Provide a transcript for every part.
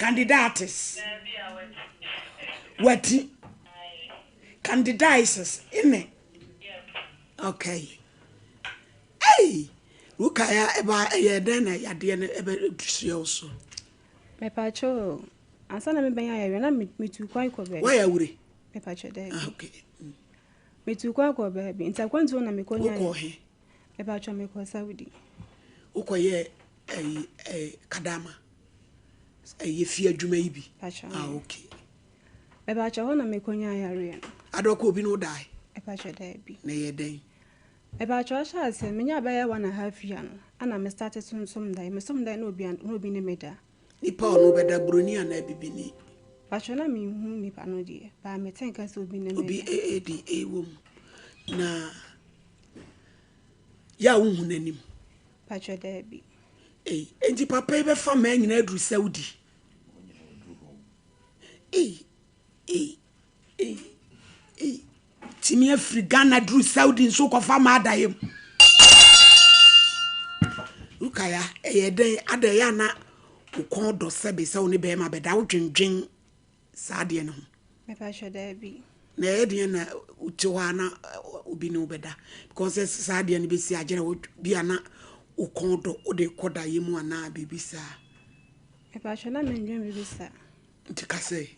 Candidates. What? Candidiasis, innit? Okay. Hey! Ukaya eba yedena yadene ebe also. Me pacho. Ansa na me banya ya na me tu kwan ko be. Why awure? Me pacho dey. Okay. Me tu kwan ko be bi. Nta kwantu na me konya. Uko he? Me pacho me ko Saudi. Uko ye kadama. Ye fi adwuma yi bi. Pacho. Okay. Me pacho ho na me konya ya re. Adoko obi no die. Me pacho dey bi. Na ye den. Me pacho sha se me nya ba ya 1.5 year no. Ana me started some dai. Me some dai no obi ne me da. Nipa ono beda broni ana bibini. Pacho na me hu nipa no de. Ba me tenka se obi ne me. Obi AAD wom. Na ya unhu nanim. Pacho dey bi. Enti papa e be fa ma nyina adru Saudi. Timi afri Ghana dru Saudi nso ko fa ma adayem. Ukaya eyeden adaya na ukon do sebe se oni be ma beda wodwendwen saade ne ho. Me pacho dey bi. Na eyeden na utiwa na obi no beda because saade ne be si agere bia na ukon do ode koda yemu ana bibisa. Me pacho na me ndwen bibisa. Nti kase.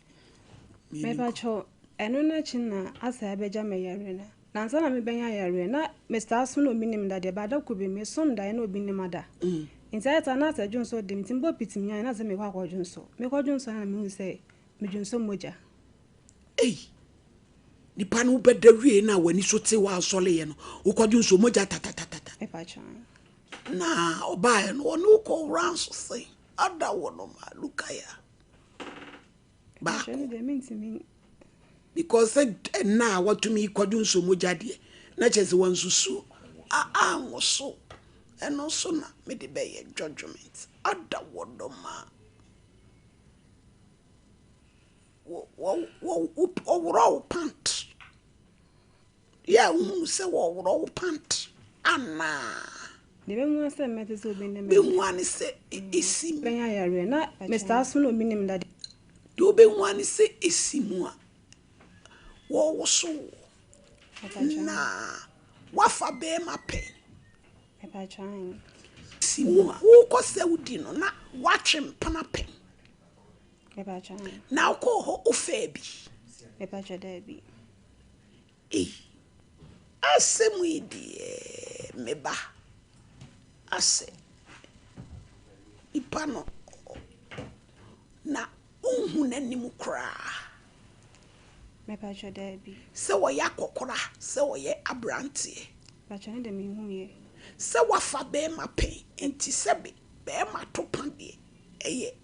Me pacho eno na china asa abeja me yare na. Nansa na me benya yare na Mr. Asun obi nim da de bada ko be me som da na obi nim da. Intaeta na asa dwonso de mtimbo pitimi na se me kwa dwonso. Me kwa dwonso na me hu se me dwonso moja. Nipa no beda wie na wani so te wa asole ye no. Ukwa dwonso moja tatatata. E pacho. Na obaye no onu ko ranso se. Ada wono ma lukaya. Ba. Because na watumi kwadu nso mojade na chese wansusu ngoso eno so na me de be judgment ada wodoma wo pant ya se wo pant ana de be mu se mete so be ne me be mu ani se esi benya yare na Mr. Asun obi nim da de do be mu ani se esi mu a wo so na wafa be ma pe e pa chan si mu wo ko Saudi no na watwe mpana pe e pa chan na ko ho ofa bi e pa cha da bi asemu idi meba ase ipano na unhu nanim kra me pacho dey bi se wo ya kokora se wo ye abrante pacho ne de me hu ye se wafa be ma pen enti se be ma to pan de eye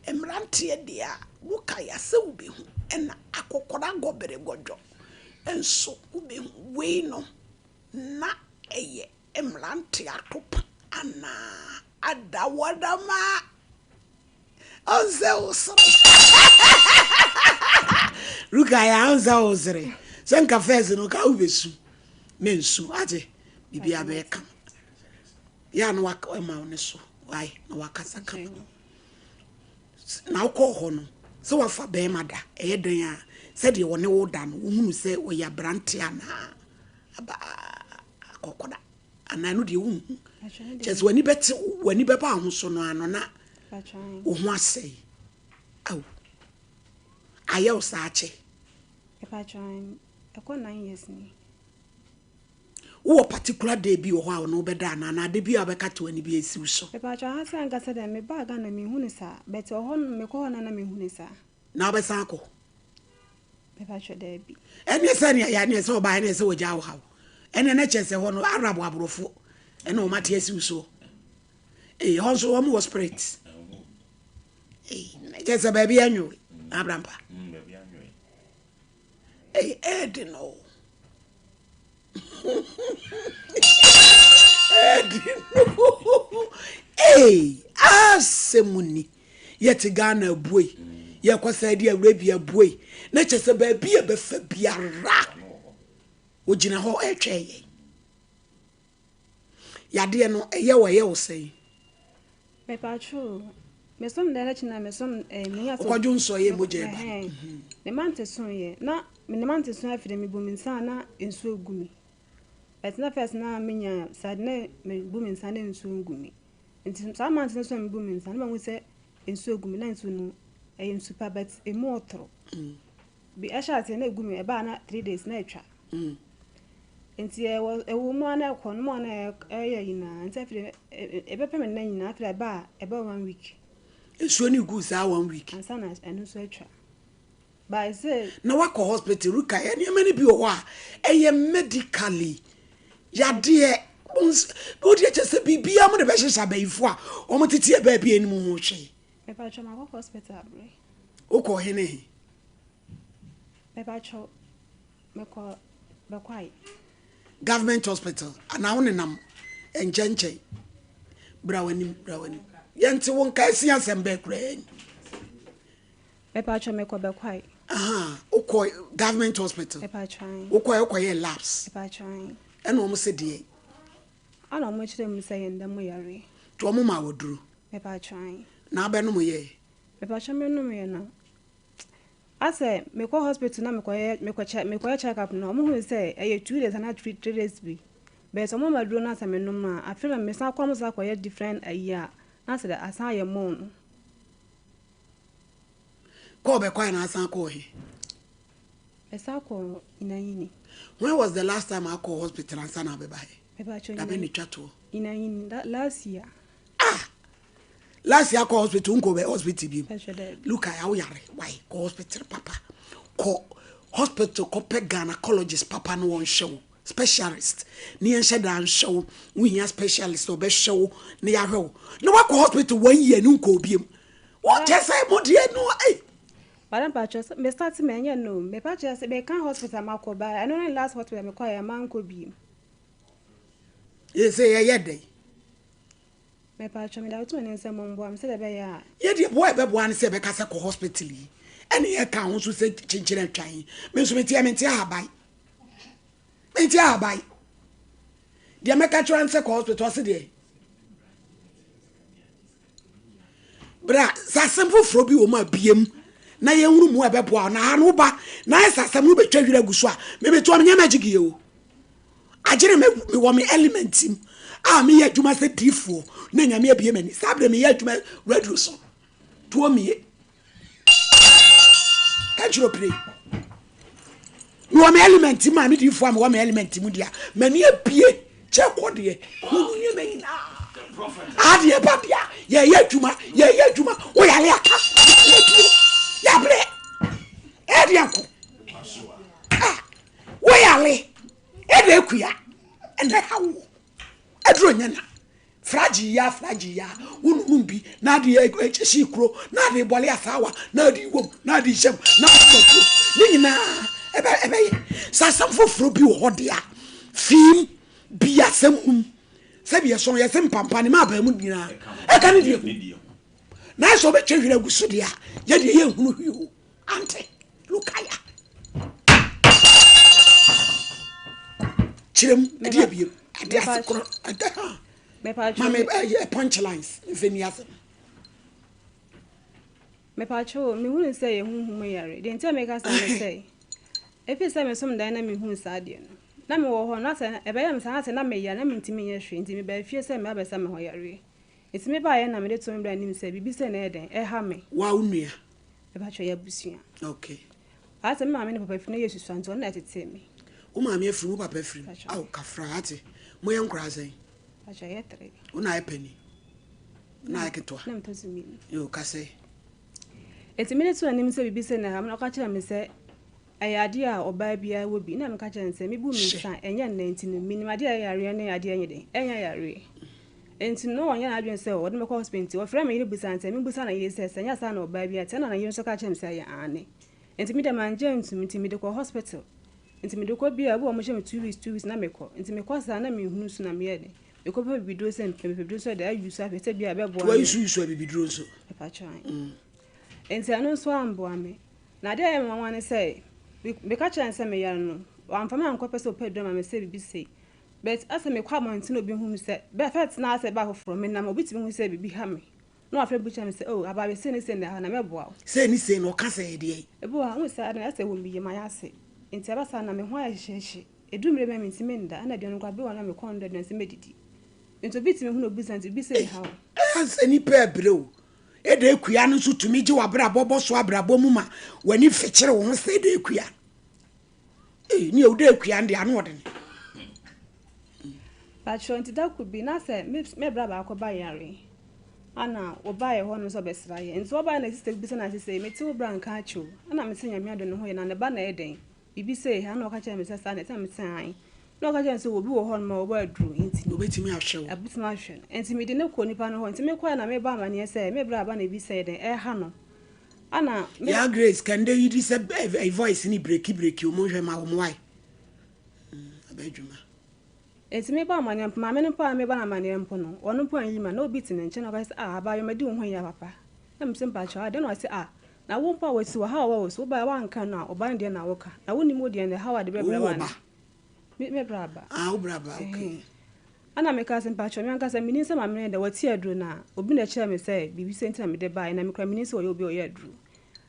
emrante de a wo ka ya se wo be hu ena akokora gobere godwo enso wo be hu we no na eye emrante atopa ana adawadama onze usre Rukaya onza ozre. Senka fezi no ka ubesu. Mensu ate bibia be kam. Ya no waka ma one so. Why no waka saka. Na uko ho no. Se wafa be mada. Eye den a se de woni wo da no. Uhunu se wo ya brante ana. Aba akokoda. Ana no de wu. Just wani beti wani be ba ho so no ano na. Wo ho asei. Aw. Aye usache. E pa chan e ko 9 years ni. Wo particular day bi wo ha no beda na de bi abeka to ani bi esi so. E pa chan ha se anka se de me ba ga na me hu ni sa, but ho me ko na me hu ni sa. Na be san ko. E pa chan de bi. Ene se ne ya ne se oba ne se wo ja wo ha. Ene na chese ho no arabo abrofo. Ene o mate esi so. Ho so wo mo spirit. Chese ba bi anyo. Abrampa. Edino. Asemuni. Yet Ghana boy. Ye kwasa dia Arabia boy. Na chese ba bia be fa biara. Ogina ho etwe. Yade no eye wo ye wo sei. Me pa chu me som da na china me som me ya so okwadwo nso ye moje ba ne mante so ye na me ne mante so afide me bu mi nsa na ensu ogumi but na first na menya sad na me bu mi nsa na ensu ogumi nti sa mante so me bu mi nsa na ma hu se ensu ogumi na ensu no ensu pa but emu otro bi asha te na egumi e ba na 3 days na etwa nti ewo mu ana ekọ no mu ana yina nti afide ebepe me na yina afide ba e ba 1 week ensu ni gu sa 1 week ansa na enu so etwa ba I say na wako hospital ruka ya ni many bi o a eye medically ya de o de che se bibia mo de be hyehyɛ abayifo a o mo tete e ba bi eni mu ho hwe me pa choma wako hospital bre o ko hene me pa cho me ko be kwai government hospital ana won nam enchenche brawani yente won ka sia sembe kura me pa cho me ko be kwai o government hospital me pa trying o ye labs me pa trying ena o mo se de ana o mo chire mo say yenda mo yare to o mo ma woduru me pa trying na be no mo ye me pa cho me no me na ase me ko hospital na me ko check up no mo hu say 2 days na 3 days bi but so mo ma duro na say me no ma I feel me sa kwa mo sa ko ye different ayi na say that asan ye mo no ko be kwa na asan ko he esa ko inayini when was the last time I call hospital and sana be bae me pa cho da be ni twato inayini that last year last year call hospital unko be hospital bi look I how yare why call hospital papa call hospital ko pe gynecologist papa no won show specialist ni en sheda show we here specialist o be show ni ya hwe no wa call hospital 1 year ni unko biem what just say mo die no Madam Patches, me start me anya no, me patches be kan hospital mako ba. I know last hospital me kwaya man ko bi. You say ye dey. Me patches me da to ne nsem mbo am say da be ya. Ye dey boy be boan say be ka say ko hospital yi. Ene ye kan ho so say chinchire twan. Me so me tie abai. Me tie abai. Dia me ka twan say ko hospital say dey. Bra, sa simple fro bi wo ma biem. Na ye hunu mu ebeboa na ha no ba na esasam no betwa hwira guso a me beto am nyama gige o agire me wo me element im a me ye adwuma se difo na nyame abie mani sabre me ye adwuma radio so to me ka jiro play me wo me element im a me difo am wo me element im dia mani abie che kode hunu nyama ina ade ba bia ye adwuma wo yale aka ya bre edianko wo yale ede akuya ende hawo edro nyana fragi ya wonu bi na de echi kro na de bole asawa na de wom na de shem na ko ni nyina ebe sasam foforo bi wo hode a fim bi asem se bi so yesem pampa ni ma ba mu nyina e ka ni de na so be twehwira gusu dia ye de ye hunu hwi ante lukaya chirem de biem ade asekro ade me pa cho mama punchlines venias me pa cho me hunu say ye hunhum yare de ntia me ka say me say efi say me som dan na me hunu sa de no na me wo ho na say e be yam sa na me ya na me ntimi ye hwe ntimi ba fie say me abesa me ho yare etimi ba ye na me de to mbra nim say bibi say na eden e ha me wa unua e ba cho ya busua okay ase me ma me ne papa fina yesu santo na etete me o ma me afiri papa afiri aw kafra ate mo ye nkura say a cho ye tere una e pani na eketwa na me to zimi yo ka say etimi ne to anim say bibi say na ha me ka kira me say ayade a oba bia wo bi na me ka kira say me bu mi san enya nanti no minimade ayare na yade anyede enya yare enti no wonya na adwen say wo de me ko hospital wo frame yire busan say me busan na yire say nya sa na oba bia tena na yire so ka kira me say ya ane enti me de manje enti me de ko hospital enti me de ko bia wo mo she me 2 weeks na me ko enti me ko sa na me hunu su na me yede me ko be video say me video so de ayu so afete bia be bo wa isu be bidro so e pa chan enti anu so ambo ame na de em wan say me ka kira say me yare no amfama anko pese o pedro ma me say bibi say but as me kwa monti no bi hu say be fet na say ba for me na mo bitimi hu say bibi ha me no afre bucha me say oh aba say ni say na me boa say ni say no ka say de e boa hu say na say wo mi ye ma ase enti aba sa na me ho ahyehyehye edumre me ntimi nda na de no kwa be wona me kon de nse medidi enti obi timi hu no bi santi bi say how as any pair bro e de kuya no so tumi gi wabra bobo so abrabo mu ma wani fekere wo ho say de kuya ni o de kuya nde anu ode but sure enti that could be na say me bra ba akoba yare ana oba ye ho no so besra ye enti oba na sister bi na say me ti obra nka acho ana me senya me ado no ho ye na ne ba na eden bibi say ha na o ka che me say sa na me tan na o ka che say obi wo ho no ma oba aduru enti no betimi ahwe abutuma ahwe enti me de ne ko nipa no ho enti me kwa na me ba ma ne say me bra ba na bi say den ha no ana ya grace can they use a voice ni breaki o mo hwe ma wo why abadwuma enti me ba ma ne ma me no pa me ba na ma ne mpo no ono po anyi ma na obi ti ne nche na ka say ba yo medi wo ho ya papa na me simpa cha de no say na wo mpa wasi wa ha wa so ba wa nka na oba de na woka na wo ni mo de na ha wa de be bra ba me bra ba wo bra ba okay ana me ka simpa cha me anka say mini se ma me de wati aduru na obi na kira me say bibi senti na me de ba na me kra mini se wo obi o ya aduru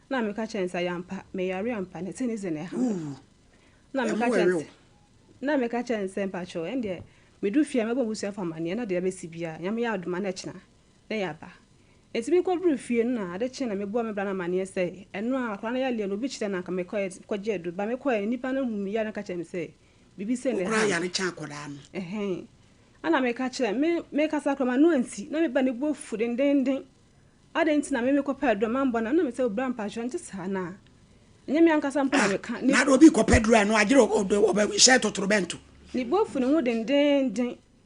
na me ka chensa yampa me yare ampa ne tini ze ne ha na me ka chensa na me ka chensa mpa cho ende me du fia me bo busu afa mane na de be sibia nyame ya aduma na china na ya ba etimi ko bru fie na ade china me bo me bra na mane say eno akwa na ya lie no bi chite na ka me ko je du ba me ko nipa na hu mi ya na ka chensa say bibi se ne ha kra ya ne cha akoda no ana me ka chere me ka sakra no anti na me ba ne bo fu den ade nti na me ko pedro mambo na me say obra mpa hwe nti sa na enye me ankasa mpo na me ka na do bi ko pedro no agire oba share totorobento ni bofu ne ho den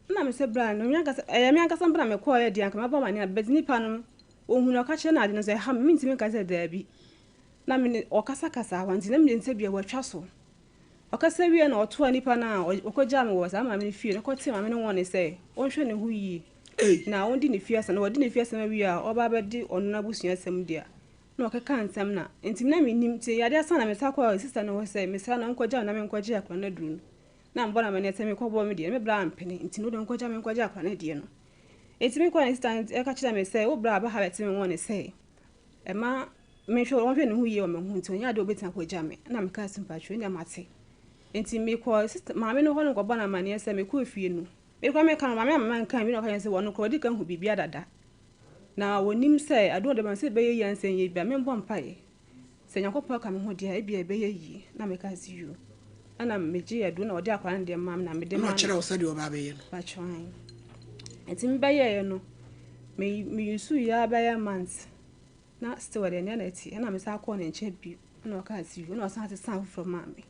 na me say bra no me ankasa me ankasa mpo na me ko ye di anka maba mane abedi nipa no ohun no ka chere na ade no say ha me nti me ka say da bi na me okasa kasa wanti na me nti bia watwa so okasa wie na oto nipa na okoja me wo sa ma me fie no ko ti ma me no won say onhwe ne ho yi na wondi ne fiasa na wodi ne fiasa ma wi a oba ba di onu na busua asem dia na okeka nsem na entim na menim tie yade asa na mesakwa sister no say mesra na nkoja na me nkoja akwa na duru na mbona me ne temi kwabo me die me bra ampene entim no de nkoja me nkoja akwa na die no entimi kwa sister e ka kira me say wo bra ba ha betimi won say e ma me hwe won hwe ne hu yi o me hu nti onya de obetan koja me na me ka simpa hwe ne mate entimi kwa sister ma me no ho no kwabo na mane say me ko fie no me kwa me kan ma me nkan mi no ka yense wono ko di kan hu bibia dada na wonim say ado de man say be yi ansen ye bia me mbɔ mpae se nyakopa ka me ho dia e bia be yi na me ka see you ana me ji ado na odi akwa de mam na me de ma kira osadi oba be ye no ba chwan enti be ye no me yusu ya be ya months na still de na eti na me sa akọ na nche bi na ka see you na osan ati san from mame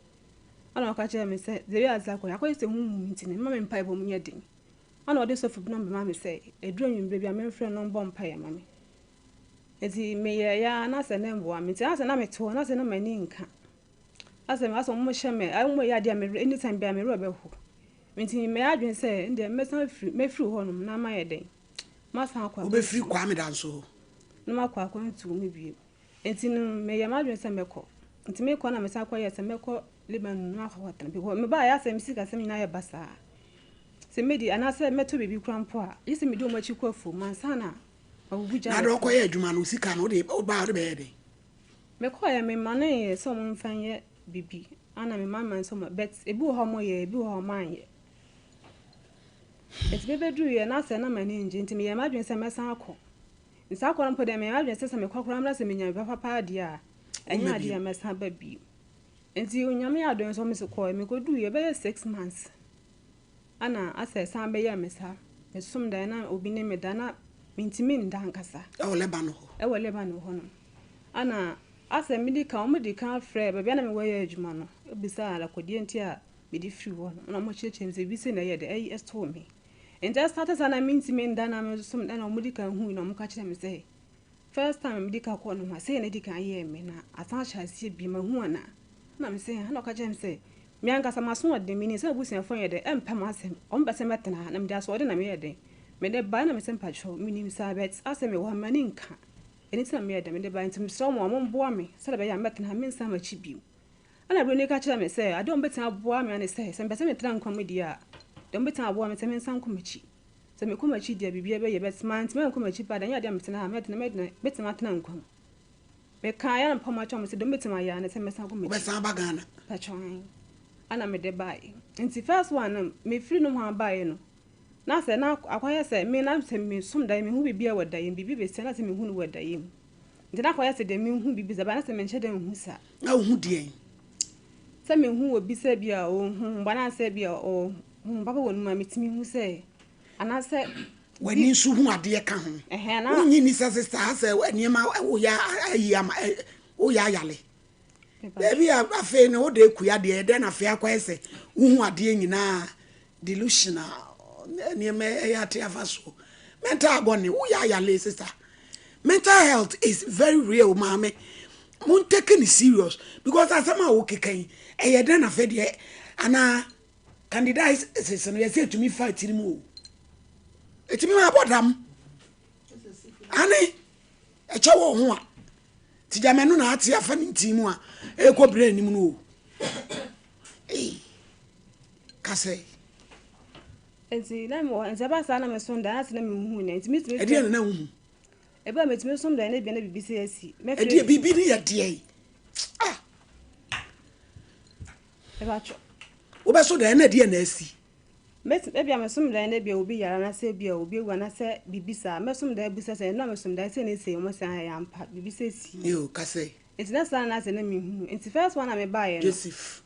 ana ka kira me say de ya za ko yakọ se hu mu ntini ma me mpae bo mu nye den ana ode so fubu no be mame say eduru nwimbre bia me mfre no mbọ mpae mame eti me ya na se ne mbo amiti ase na me to na se na mani nka ase me aso mo hye me ai mo ya dia me anytime bia me ro be ho nti me adwen se nde me san me firi ho no na ma ye den ma san akwa obe firi kwa me danso no ma kwa ntu me bie enti no me ya ma adwen se me ko nti me ko na me san akwa ye se me ko Lebanon na akwa tan bi me ba ya se me sika se me na ye basa se me di anase me to bibi krampo a yese me di o ma chi ko afu man sana abuja na do ko ye adwuma no sika no de ba de be de me ko ya me mane so mo mfan ye bibi ana me mama so mo bet ebi ho mo ye ebi ho man ye eti bebe dru ye na se na mane nje nti me ye ma dwen se me san akọ nsa akọ mpo de me ma dwen se me kwakora mra se me nya papa de a enya ade ya me san ba bi nti onyame ya dwen so me se ko me ko dru ye be 6 months ana ase san be ye me sa me sum da na obi ne me da na mintimi nda nkasa e wo Lebanon ho no ana ase me di ka o me di ka frɛ ba bia na me wo ye adwuma no obisa ala kodie nti a me di free ho no na mo chechem se bi se na ye de ai esto me enta started sana mintimi nda na me sum da na mo di ka hu no mo ka kire me se first time me di ka ko no ma se na di ka ye me na atan sha se bi ma hu ana na me se ha na ka kire me se me ankasa maso de me ni se busia fon ye de empam asem o mba se metena na me da so de na me ye de me de ba na me se mpacho me ni sa bet asem me wa mani nka eni se me ye de me de ba ntim so mo mboa me se de be ya metena me nsa ma chi bi ana bro ne ka kira me se ade o mbetena boa me ane se mbese me tena nkwa me dia de mbetena boa me se me nsa nkwa ma chi Se me kuma chi dia bibia be ye betma ntime kuma chi pada nya dia metena ha metena tena nkwa me kan ya mpama chom se do metema ya na se mesa kuma be san bagana pachon ana me de bai nti first one me free no ho bai no na se na akwaya se me na se me sum dai me hu bibia wadai bibi be se na se me hu no wadai nti na akwaya se de me hu bibi za ba na se me nche de hu sa na hu die se me hu obi se bia o hu ba na se bia o hu baba wonu ma metimi hu se ana se wani nsu hu ade ka ho na unyi ni se sister se eniema wo ya ayama wo ya yale baby afa na wo de kuya de de na fa akwa ese hu ade nyina delusional eniema ya te afaso mental agony wo ya yale sister mental health is very real mama mun take it serious because asama wo kekan e de na fa de ana candidate is no say to me fight ni mu etimi ma bodam ani e che wo ho a ti jamenu na ati afa ni timu a e ko bre ni mu no kase enti na mo enti ba sa na me sonda na na me hu na enti mi e de na hu e ba me timi sonda na bia na bibi se asi e de bibi ni ya de e ba cho wo be so da na de na asi met e bia me sonda na bia obi yara na se bia obi wa na se bibi sa me sonda busa se na me sonda se na se mo sa ya ampa bibi se si yo kase enti na sa na se na me hu enti first one na me buy no Joseph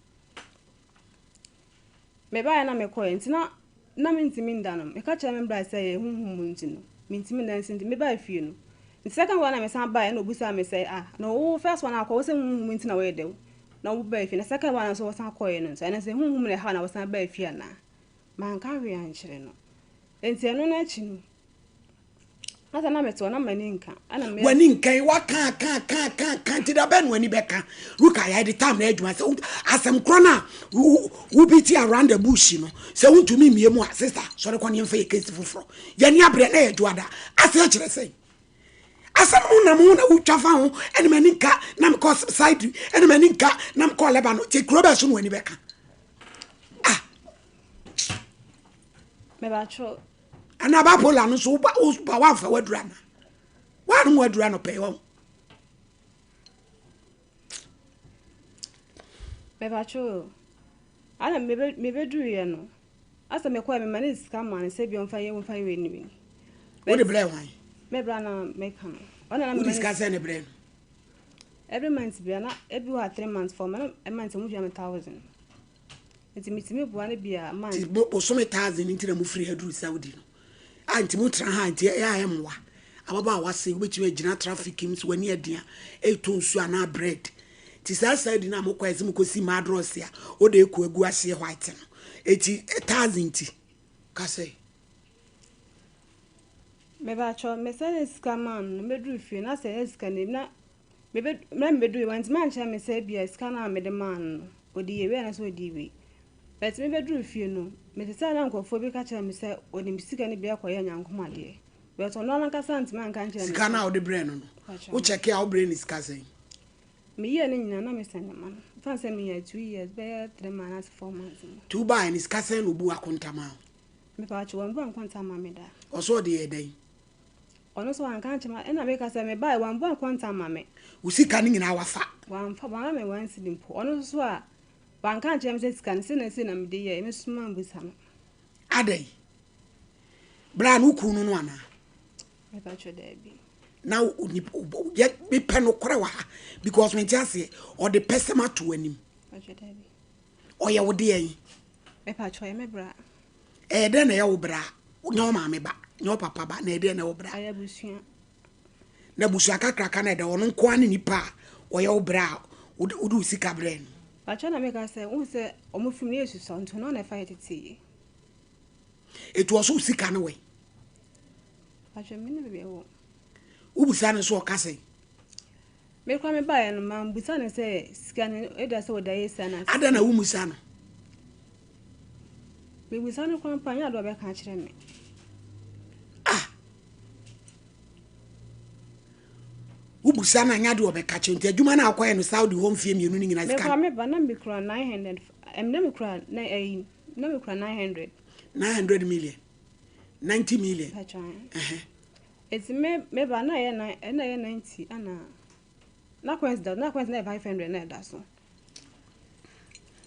me buy na me ko enti na me ntimi ndano me ka cha me bra se hu mu ntino me ntimi ndan se me buy fie no the second one na me san buy na obusa me say no first one akọ se hu mu ntina we de na wo buy fie na second one so wo san akọ no so na se hu mu le ha na wo san buy fie na man ka we anchire no enti eno na chi no asa na me to na mani nka ana me wani nkan wa kan ti da ben wani beka ruka ya the time na adwuma se asem kro na wo biti around the bush no se wuntumi miemu a sister so re kon yemfa ye case fufuro ye ni abre na ye duada ase akire se asem na mu na utwa fa ho ene mani nka na me cause side ene mani nka na me call leba no ti kro ba so no wani beka me ba cho ana ba pola no so ba wa fa wadura na wa no wadura no pe wo me ba cho ana me be duru ye no asa me kwa me mani sika man se bi on fa ye we ni wo de ble wan me bra na me kan ona na wo me discuss ne ble every month bi na every 3 months for me a month mu bia me 1000 enti mitimi bua ne bia man ti bo so me 1000 ntira mu free aduru Saudi no anti mu tra ha anti ya emwa ababa wase obechi agina traffic im so wani adia eto nsu ana bread ti Saudi na mo kwese mo kosi ma address ya o de eku egu ase white no eti 1000 ti ka say me ba cho me say scam me duru fie na say scan na me duru want man cha me say bia scan na me de man odi ye we na so odi we but me be duru fie no me say na nkofo bi ka cha me say odi misika ne bia koye nyankomade but ono na ka sant man kan cha me scan na odi brain no wo check ya o brain is casing me ye ne nyina na me send man fan say me ya 2 years be 3 months 4 months 2 buy is casing obu akontama me pa cho wan bu akontama me da oso de yeden ono so an kan chama na me ka say me buy wan bu akontama me usika ni nyina wafa wan fa wan me wan silimpo ono so a wan kan chem say scan se na me de ye me suma mbusa no adai bra no kunu no ana me pa cho da bi now ye be peno krewa because me just or the person to anim pa cho da bi o ye wo de yin me pa cho me bra de na ye wo bra nyo ma me ba nyo papa ba na de na wo bra aya busua na busua kakra na de ono nko ani nipa o ye wo bra udu sika brain pa cho na me ka say won say omofim na yesu so nto no na fight ti etu oso sika no we pa cho me ne be wo ubusa ne so o kase me kwa me ba ya no ma mbusa ne say scan e da say oda yesa na ada na wumusa no me busa no kwa panya do be ka kire me ubusa na nya de obeka nti adwuma na akoye no Saudi home fie mienu ni nyina me sika kwa me ba na me kura 900 na me kura na me kura 900 900 million 90 million. It's me ba na ye 90 ana na kwens na 500 na da so.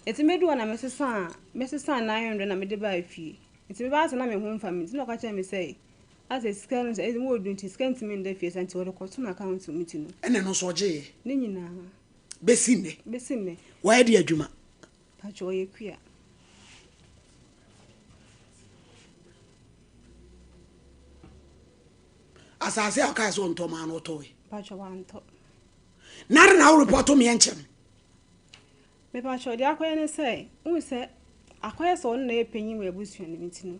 It's me do na mesesa 900 na me de ba afie. It's me ba na me ho family. Ti no ka che me say as a scan say mo do nti scan ti me nda fie santi wo ko to account mi ti no. Ene no so je. Ni nyina. Besime. Why di adwuma? Pa cho ye kua. Asase aka so nto ma no to. Pa cho wan to. Nare na report to me enchem. Me pa cho di akoye ne say, un say akoye so na e panyin we abusuan ni ti no.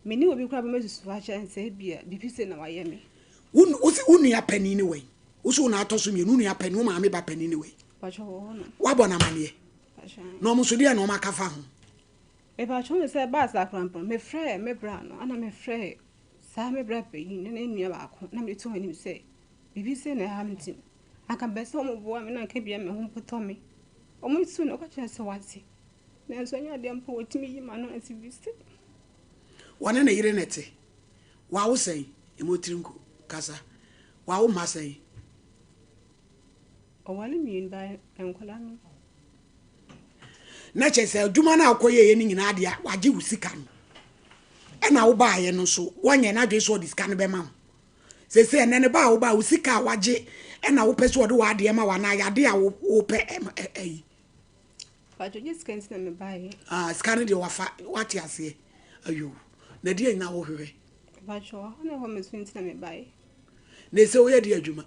Me ni obi kura be mesusu a che say bia bibi se na waye me. Unu ya pani ni we. Usu na atoso me unu ya pani, ma me ba pani ni we. Pa cho wo no. Wa bona manie. Pa cho. No mo so dia no makafa ho. Me pa cho me say ba sa krampo, me frɛ me bra no, ana me frɛ sa me bra pe yin na nua ba ko, na me to ani me say bibi se na ha mti. Aka be se omo boa me na ka bia me ho poto me. Omo su no ko che se wate. Na so nya de mpo wotimi yi ma no antivist. Wane na yire nete. Wa wo sei emotirinko kasa. Wa wo ma sei. O wale mi nda enkola no. Na che se adwuma na akoye ye ni nyina ade a waje usika no. E na wo ba ye no so wonye na dwe so disika no be ma. Se ene ne ba wo ba usika waje e na wo pese wo de wa ade ma wa na ya de a wo pe But you just can't stand me by. Scanning the wafa, what you say, you. The dear now over. But you are home is going to me by. They say, where dear Juma?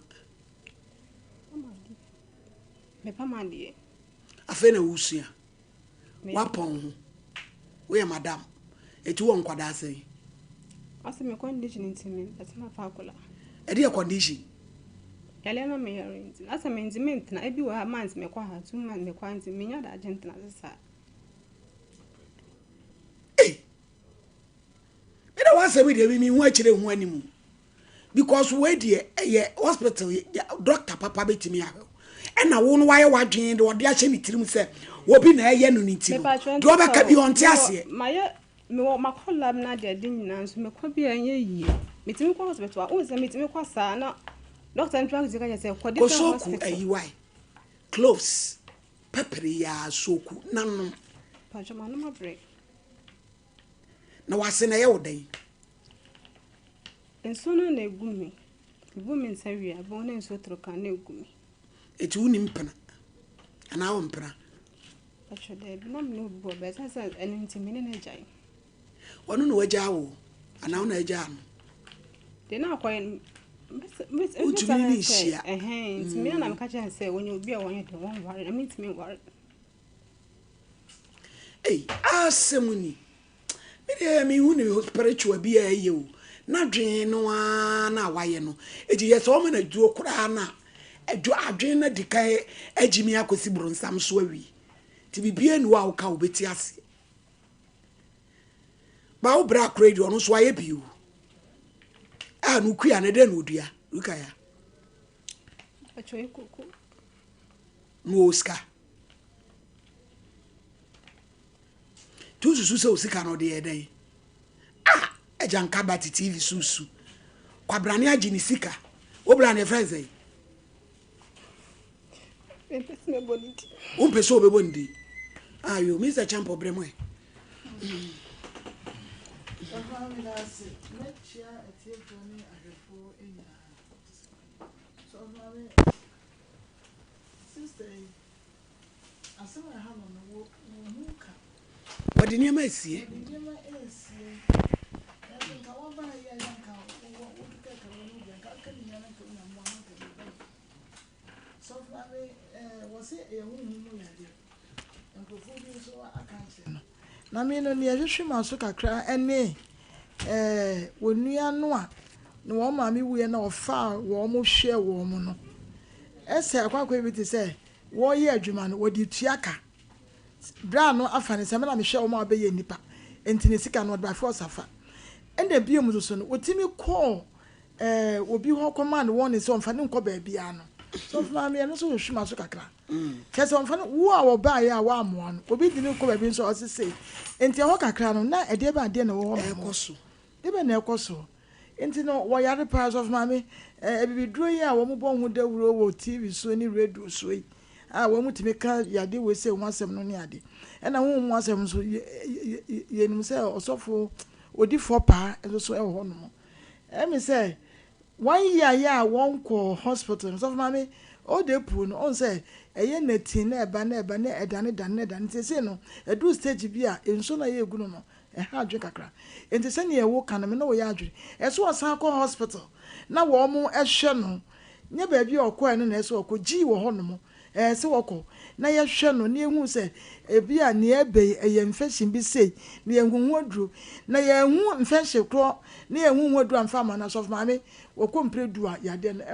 Me pama dear. A fena usia. Wapon. Where, madam? It won't quite say. I see my condition into me, that's my faculty. A dear condition. Elena me arrange. As a management, na ebi wa months me kwa 2 months me kwa nti me nya da agent na sesa. Me da wan say we dey me hu akire hu animu. Because we dey hospital doctor papa betimi ahwe. E na wo no waye wadwen de ode ahye me tirim say obi na eye no nti no. Do be ka bi on ti ase. Maye me wo makola na de nyina nso me kwa bi anye yie. Metimi kwa hospital, o se metimi kwa sa na doctor Ntwangu zika say kwa different hospital. Ayiwai. Cloves. Pepper ya soku nanu. Pacho ma no break. Na wase na ye wodan. Enso no na egumi. Egumi nsawi abon na enso troka na egumi. Eti woni mpena. Ana wo mpena. Pacho de bi na me no bo be say eni ntimi ne na jai. Wono no waja wo. Ana wo na aja no. De na akwa Utumi ni shia. Ntimi na me ka che say wonye obi a wonye de won ware. I mean ntimi ware. Asemuni. Me hu ne spiritual bi aye o. Na dwen no na waye no. Eji ye so me na duo kura na. Edu adwen na dikai agimi akosi bronsam so awi. Ti bibie nu a wo ka obeti ase. Ba wo bra radio no so aye biu. Nu kuya na de no dua. Luka ya. Pacho ikuku. No Oscar. Tu susu se osika no de eden. Ejanka bati TV susu. Kwa brane agini sika. Wo brane friends eh. Empesi me boniti. Umpeso obebondi. Ayo, Mr. Champo bremo e. What did you make see? Na me no ne hwehwe so kakra ene wonua no a na wo ma me wuye na ofa wo mo hwe wo mo no ese akwakwa bi te se wo ye adwuma no wo di tuaka bra no afa ne se me na me hwe wo ma be ye nipa enti ne sika no ba force afa ende biom so no wotimi call obi ho command wo ne se omfa ne nko ba bia no so fa me no so hwehwe so kakra kese omfa no wo a wo ba ya wa amoa no obi di ne nko ba bi so o se enti ho kakra no na ede ba de na wo ho Ekoso Debe na ekoso. Enti no wo yare pass of mama ebibiduro yi a wo mo bo hu dawuro wo TV so ni radio so yi. Wo mo timi ka yade we say one asem no ne ade. E na wo mo asem so ye nim say osofo odi for pa so e ho no mo. Me say 1 year ya won ko hospital so mama o de pu no on say eye natin na eba na edane say no edu stage bi a enso na ye egu no ha adwe kakra enti se ne wo kan me na wo ya adwe eso osan ko hospital na wo mo ehwe no nya ba bi okọ no na eso okọ gi wo ho no mo se woko na ye hwe no na ehu se ebi a ne ebe eye infection bi sei na ye hu hodru na ye hu infection kro na ye hu hodru amfa ma na so of mame wo kompredu a yade no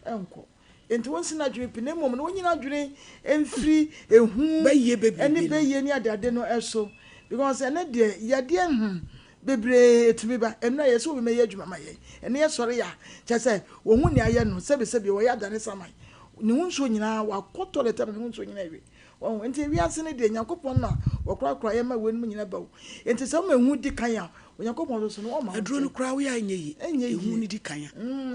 enko enti won sina dwene pine mom no nyina dwene emfiri ehu beye bebi eni beye ni ade no eso because ene de yade bebre etumi ba emna yeso we meye adwuma maye ene ye sore ya chese wo hu ni aye no sebe wo ya dane samai ni hu nso nyina wa koto le tam ni hu nso nyina ewe wo enti wi ase ne de yakopon na wo kra ye ma we nu nyina ba wo enti se ma hu di kan ya yakopon so no o ma aduro no kra we anyi hu ni di kan ya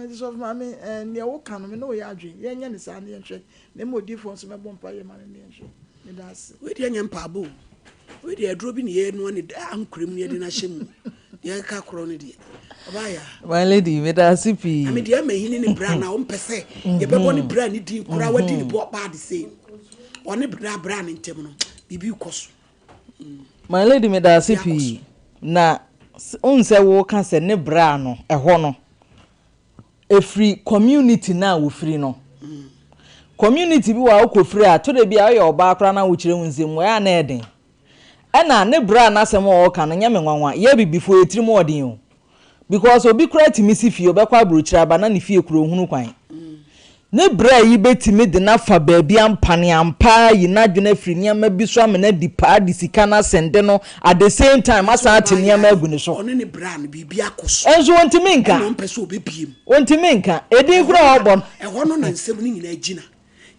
it is of mama ne wo kan me no ya adwen ye nya ne sa ne nhwe ne mo di fo so me bom pa ye ma ne nhwe ne das we di anya mpa abo we di aduro bi ne ye no ne ankrem ne de na hyem ye ka kro ne di abaya my lady me da sipi ami di amahini ne bra na o mpese ye bebo ne bra ne di kra wa di ne bo ba de sei one bra ne ntem no bibi koso my lady me da sipi na unse wo kan se ne bra no eho no efri community na wo free no community bi wa ko free a to de bia yo ba akra na wo kire hunzem wo ya na eden ena ne bra na asem wo kan nya me nwanwa ye bibifo etirim odin o because obi kra timi si fie obekwa bruchira ba na ne fie kuro hunu kwan ne bra yi betimi de na fa ba bia mpane ampa yi na dwena firi niam bi so amena di pa di sika na sende no at the same time asa ate niam agu ne so one ne bra ne bibia akoso enzo wontimi nka no mpese obebiem wontimi nka edin kura obon eho no na nsem ni nyina agina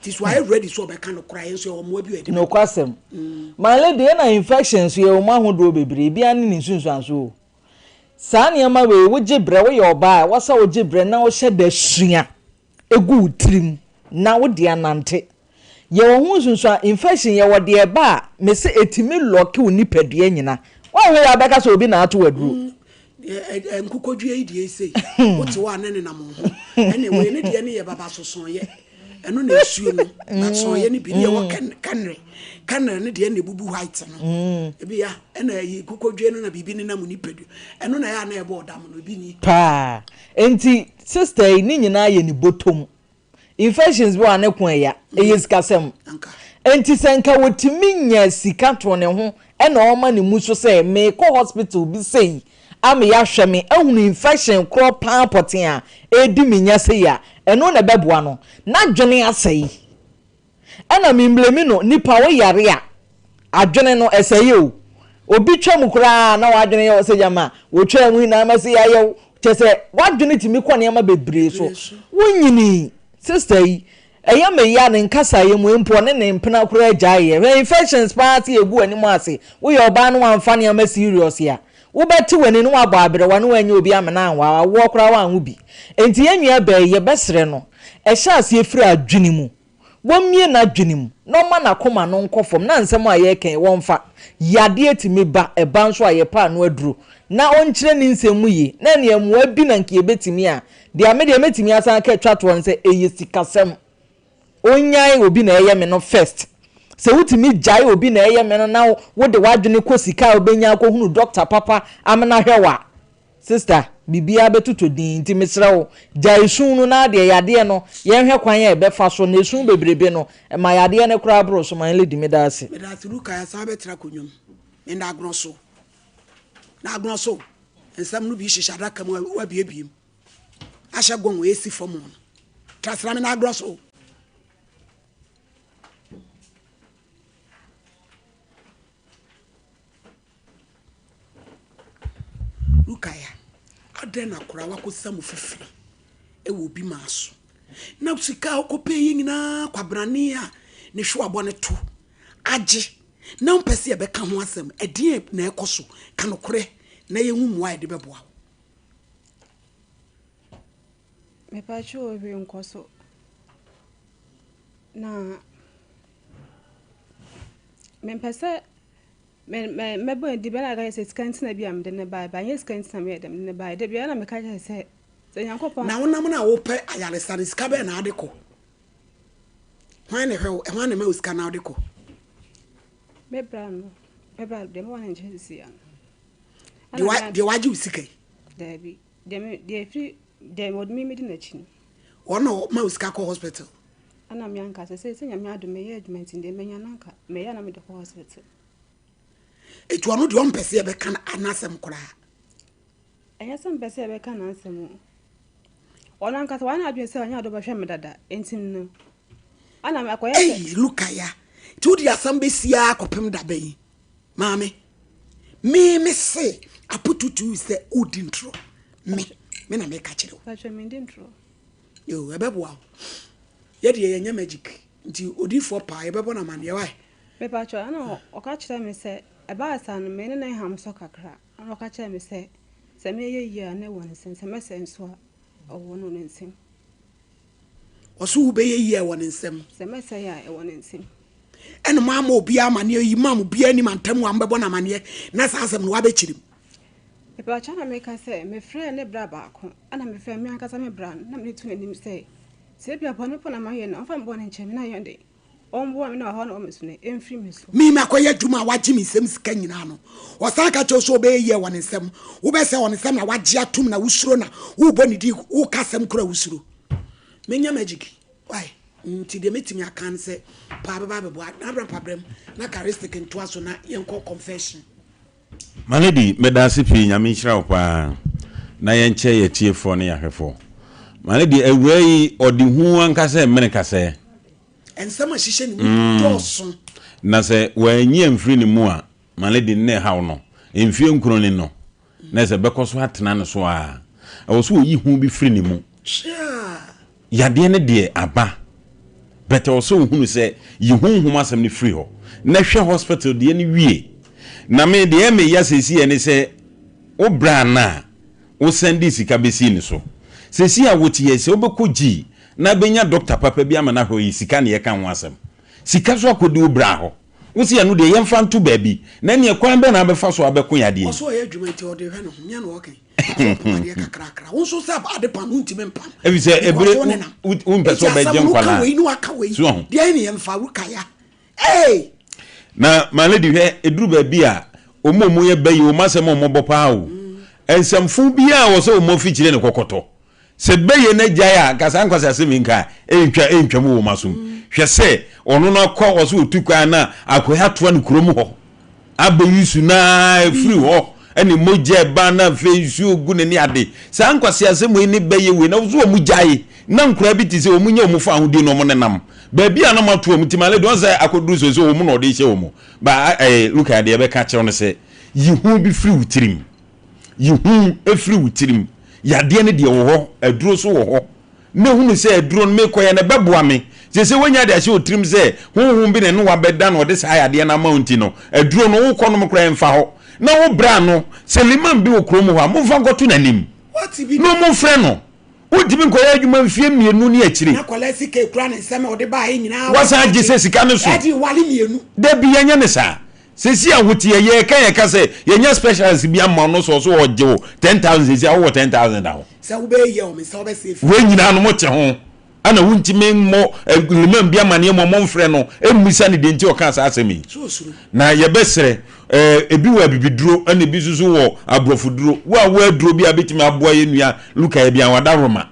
tis why ready so obeka no kra enso o mo abi edi no kwasem my lady na infections ye o ma hodo bebre bia ne nsunsu anso saa niam we woje bre we ye oba wasa woje bre na wo hye da sua egu utrim na wo de anante ye wo hu sunso infection ye wo de ba me se etimi lock wo nipadua nyina wo we ya beka so obi na ato waduru nkukodua yi de sei wo te wa ne na mo ho ene we ne de ne ye baba soson ye eno na esuo no na so ye ne bi ne wo kanre ne de ne bubu white no ebi ya ena yi kukodua no na bibi ne na mo nipadua eno na ya na e bo dam no bi ni pa enti sister ni nyina ye ni botom infections bo anekon ya eyesikasem enti senka wotimi nya sika to ne ho ena o ma ne mu so say me ko hospital bi sei am ya hwe me ehunu infection kro pan poten a edi me nya sei ya eno na beboa no na dwene asei ena me mblemi no nipa wo yare a adwene no eseye o obi twam kura na wadwene ye osejama wo twam na amase ya ye chese wadwene timi kwa ne ma bebre so wonyini sister yi eya me ya ne nkasa ye mu empo ne mpena kura agyaye infections party egu ani mu ase wo ye oba no amfa ne ma serious ya wo beti wani no abo abere wa no wanya obi amena anwa wo kura wa anwo bi enti yenua ba ye besere no ehya ase efiri adwene mu womie na adwene mu no ma na koma no nkofom na nsem a ye ken wonfa yade etimi ba eba nso a ye pa no aduro na onkyere ni nsemu yi na ne amua bi na nke ebetimi a de amede emetimi asan ka twato nse eyesikasem onyai obi na eye me no first se wutimi jai obi na eye me no na wo de wadwene kosika obenya akohunu doctor papa amena hwewa sister bibia betuto din nti mesrewo jai sunu na de yade no ye hwe kwan ya ebe fa so na esun bebrebe no ma yade ne kura bro so man lady medase luka ya sa betra konwom enda agro so na agro so ensam no bi hihya daka mu wa biebiem ahya gon we esi fom no trasra me na agro so luka ya adena kura wakosam fifiri ewo bi maso na sika okope yina kwabrane a ne hwe abone to age na mpese e beka ho asem edie na ekoso kanokore na ye hu mwa de beboa me pa cho bi nkoso na me pese me bo di bela ga se scantina bi am de ne ba ba ye scantina me dem ne ba de bia na me ka se yankopon na wonam na wo pe ayare sare ska be na ade ko hwan ne hwe e hwan ne me uska na ade ko me bra de mo wan nche si ya de waji usika de bi de free de mod mi di na chi wono ma uska ko hospital ana mi anka se nyame ado me ye adwuma tin de menya nanka me ya na me de hospital etu ono de on pese e be kan anasem kora enya sem pese e be kan ansem ona anka so wana adwe se anya ado ba hwe me dada entim no ana me akoya eh lukaya tu di asam be sia kopem da bayi maame me se apututu se udintro me na me ka kire pa hwe me dintro yo ebeboa ye de ye nya magic nti odifo pa ye bebo na man ye wai me pa cho ana o ka kire me se e ba asa no me ne ham so kakra ana o ka kire me se me ye yi na won sen se me se nso a owo no nsem oso be ye yi e won nsem se me se ya e won nsem ene ma obi amane yi mam bia ni mantam wa mbebo na mane na sa asem no wa be kirim e pa cho na me ka se me frɛ ne bra ba ko ana me frɛ me akasa me bra na me tu nanim se bia pone pona ma ye na fa mbo ne nche me na yonde ombo me na ho na o mesune emfiri meso mi makoya dwuma waji mi nsem sika nyina no osaka cho so be ye won nsem wo be se won nsem na waji atum na wusuro na wo bo ni di wo kasem kura wusuro menya magic why nti de metimi akan se pa ba bo na bra problem na charistic nto aso na yenko confession maledi medase pi nyame nhira wo pa na yenche ye tiefo ne yahwefo maledi awrai odi hu ankase mene kase ensama hihye ni doso na se wanyi amfiri ni mu a maledi ne hawo no emfie nkuro ni no na se bekoso atena ne so a awoso oyi hu bi firi ni mu yade ne de aba bete oso hunu se yi honhom asem ne firi ho na hwe hospital de ne wie na me de me ya sesi ene se obra na wo sendi sika besi ni so sesi a woti yesi obekoji na benya doctor papa bi ama na ho yi sika ne ye kan ho asem sika so akodi obra ho wo se anu de ye mfa nto baabi na ne kwan be na abefa so abeko yade oso ye adwuma ti ode hwe no nya no okay pade kakrakra wo so sab ade pa no ntime mpam ebi se ebere unpeso be je nkwala we no aka we de ne ye mfa wukaya eh na maledi hwe eduru baabi a omomu ye bayi o masem o mobopa o ensamfu bia wo so mo fi kire ne kokoto se bayi na jaya kasa nkwasa se minka entwa mo wo masum hwe se ono na kwa wo so otukwa na akoya toa ne kurom ho abayisu na free ho ene moje ba na fesu ogu ne ade sa nkwasa asem ni bayi we na wo so mu jaye na nkura bi ti se o munya o mu fa ahudi no mo ne nam baabi a na mato am timale don say akoduru so o mu no de hye o mu ba look at de be ka kire no se yihu bi free wutirim yihu efree wutirim yade ne de wo ho aduro so wo ho na hunu se aduro no mekoya na beboa me se wonya de ahye otirim se honhom bi ne no wabeda no de sa yade na mountain no aduro no wo kono mkra emfa ho na wo bra no se liman bi wo krom ho a mfa goto nanim no mo frɛ no udimi nkoya adwuma mfie mienu ne akiri na kwala sika kura ne nsɛm ode ba yi nyina wasa agi se sika no so adi wali mienu da bi yanya ne sa sesi ahotie ye kan ye ka se yenya specialist bi amma no so so oje wo 10000 sesi awo 10000 da ho se wo be ye o me se wo be safe we nyina no mo che ho ana wuntime mo limam bi amane mo mfrɛ no emisa ne de nti o kan sa asemi na ye besere ebi wa bibiduro ana bi susu wo abrofuduro wa aduro bi abetimi aboa ye nua luka ye bi anwada roma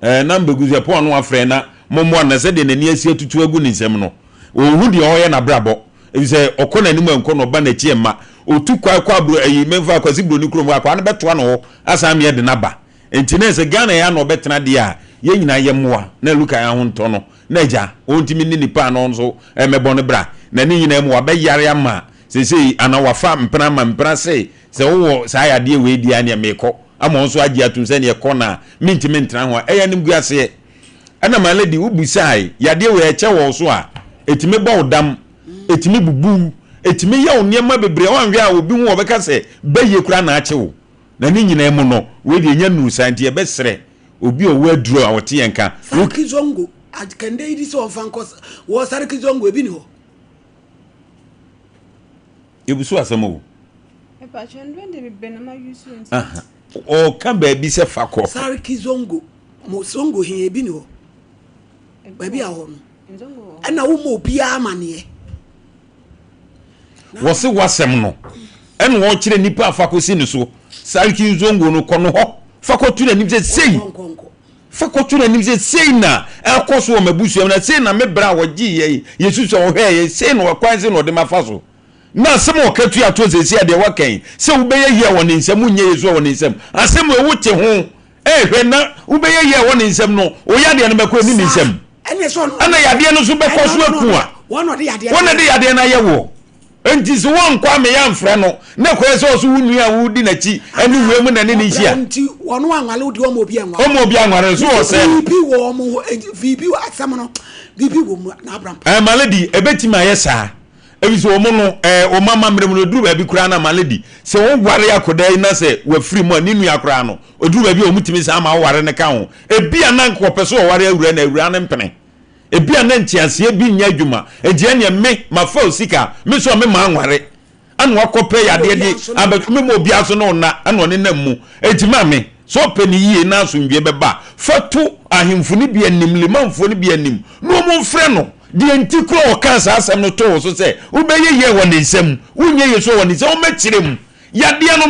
na mbeguze po no afrɛ na mommo na se de nani asi atutu agu ne nsɛm no ohu de o ye na brabo ebise okona anim enko no ba na chi ema otu kwa abro ayi memfa kwasi bro ni krom akwa na betoa no asa me de naba enti na se Ghana ya no betena de a ye nyina ye moa na luka ya ho nto no na ja ontimi ni nipa no nso emebo ne bra na ni nyina moa be yare ama sesei ana wafa mpena ma mpena se wo sa ya de we di ane meko ama nso agi atum se ne ekɔ na mintimi ntena ho eya nim guase ana maledi ubusai ya de we eche wo so a etimi ba odam etimi bubu etimi ya onniema bebre wanwe a obi hu obeka se baye kura na ache wo na ni nyina mu no we de nya nu santie be sere obi o wa duro a wote yenka Sarki Zongo kende idi so fankos wo Sarki Zongo ebi ni ho ebusu asemo e pa chendwe de be na ma yusu nti o ka ba bi se fako Sarki Zongo mo Zongo hin ebi ni ho ba bi a ho no Zongo ana wo mo bia amane wo se wasem no en wo kire nipa afako si ni so Sarki Zongo no kono ho fako tu na nim se sei fako tu na nim se sei na akoso o mabusu na sei na me bra wo gi ye yesu so wo hwe ye sei no kwan se no de mafaso na asem o katu ato sesi ade wakan se wo beye ye woni nsem nye yesu woni nsem asem wo wote ho hwe na wo beye ye woni nsem no o yade no beko ni nsem ene so ana yade no so beko so aku a wono de yade na ye wo enti so won kwa me ya mfre no na ko so so wunu a wo di na chi ani we mu na ne ni hia enti wono anwale odi omo obi anwa omo obi anware so o se bibi wo mo bibi asem no bibi wo mu na abram malady ebetima yesa ebiso wo no o mama mrem no duru ba bi kura na malady se wo ware akoda na se wa free mu ani nu akura no oduru ba bi o mutimi sa ma ware ne ka ho ebi anan ko peso o ware awura na awura ne mpene ebi anan tiase bi nya adwuma eje ne me mafa osika me so me ma nware anu akope yade de me mo obi aso no na anu ne nam mu etima me so pani yie na so ndwe beba fatu ahemfu ni bi anim limanfo ni bi anim no mo mfre no de antikro o kansa asem no to so se wo be ye woni nsem wonye yeso woni se o mekire mu yade no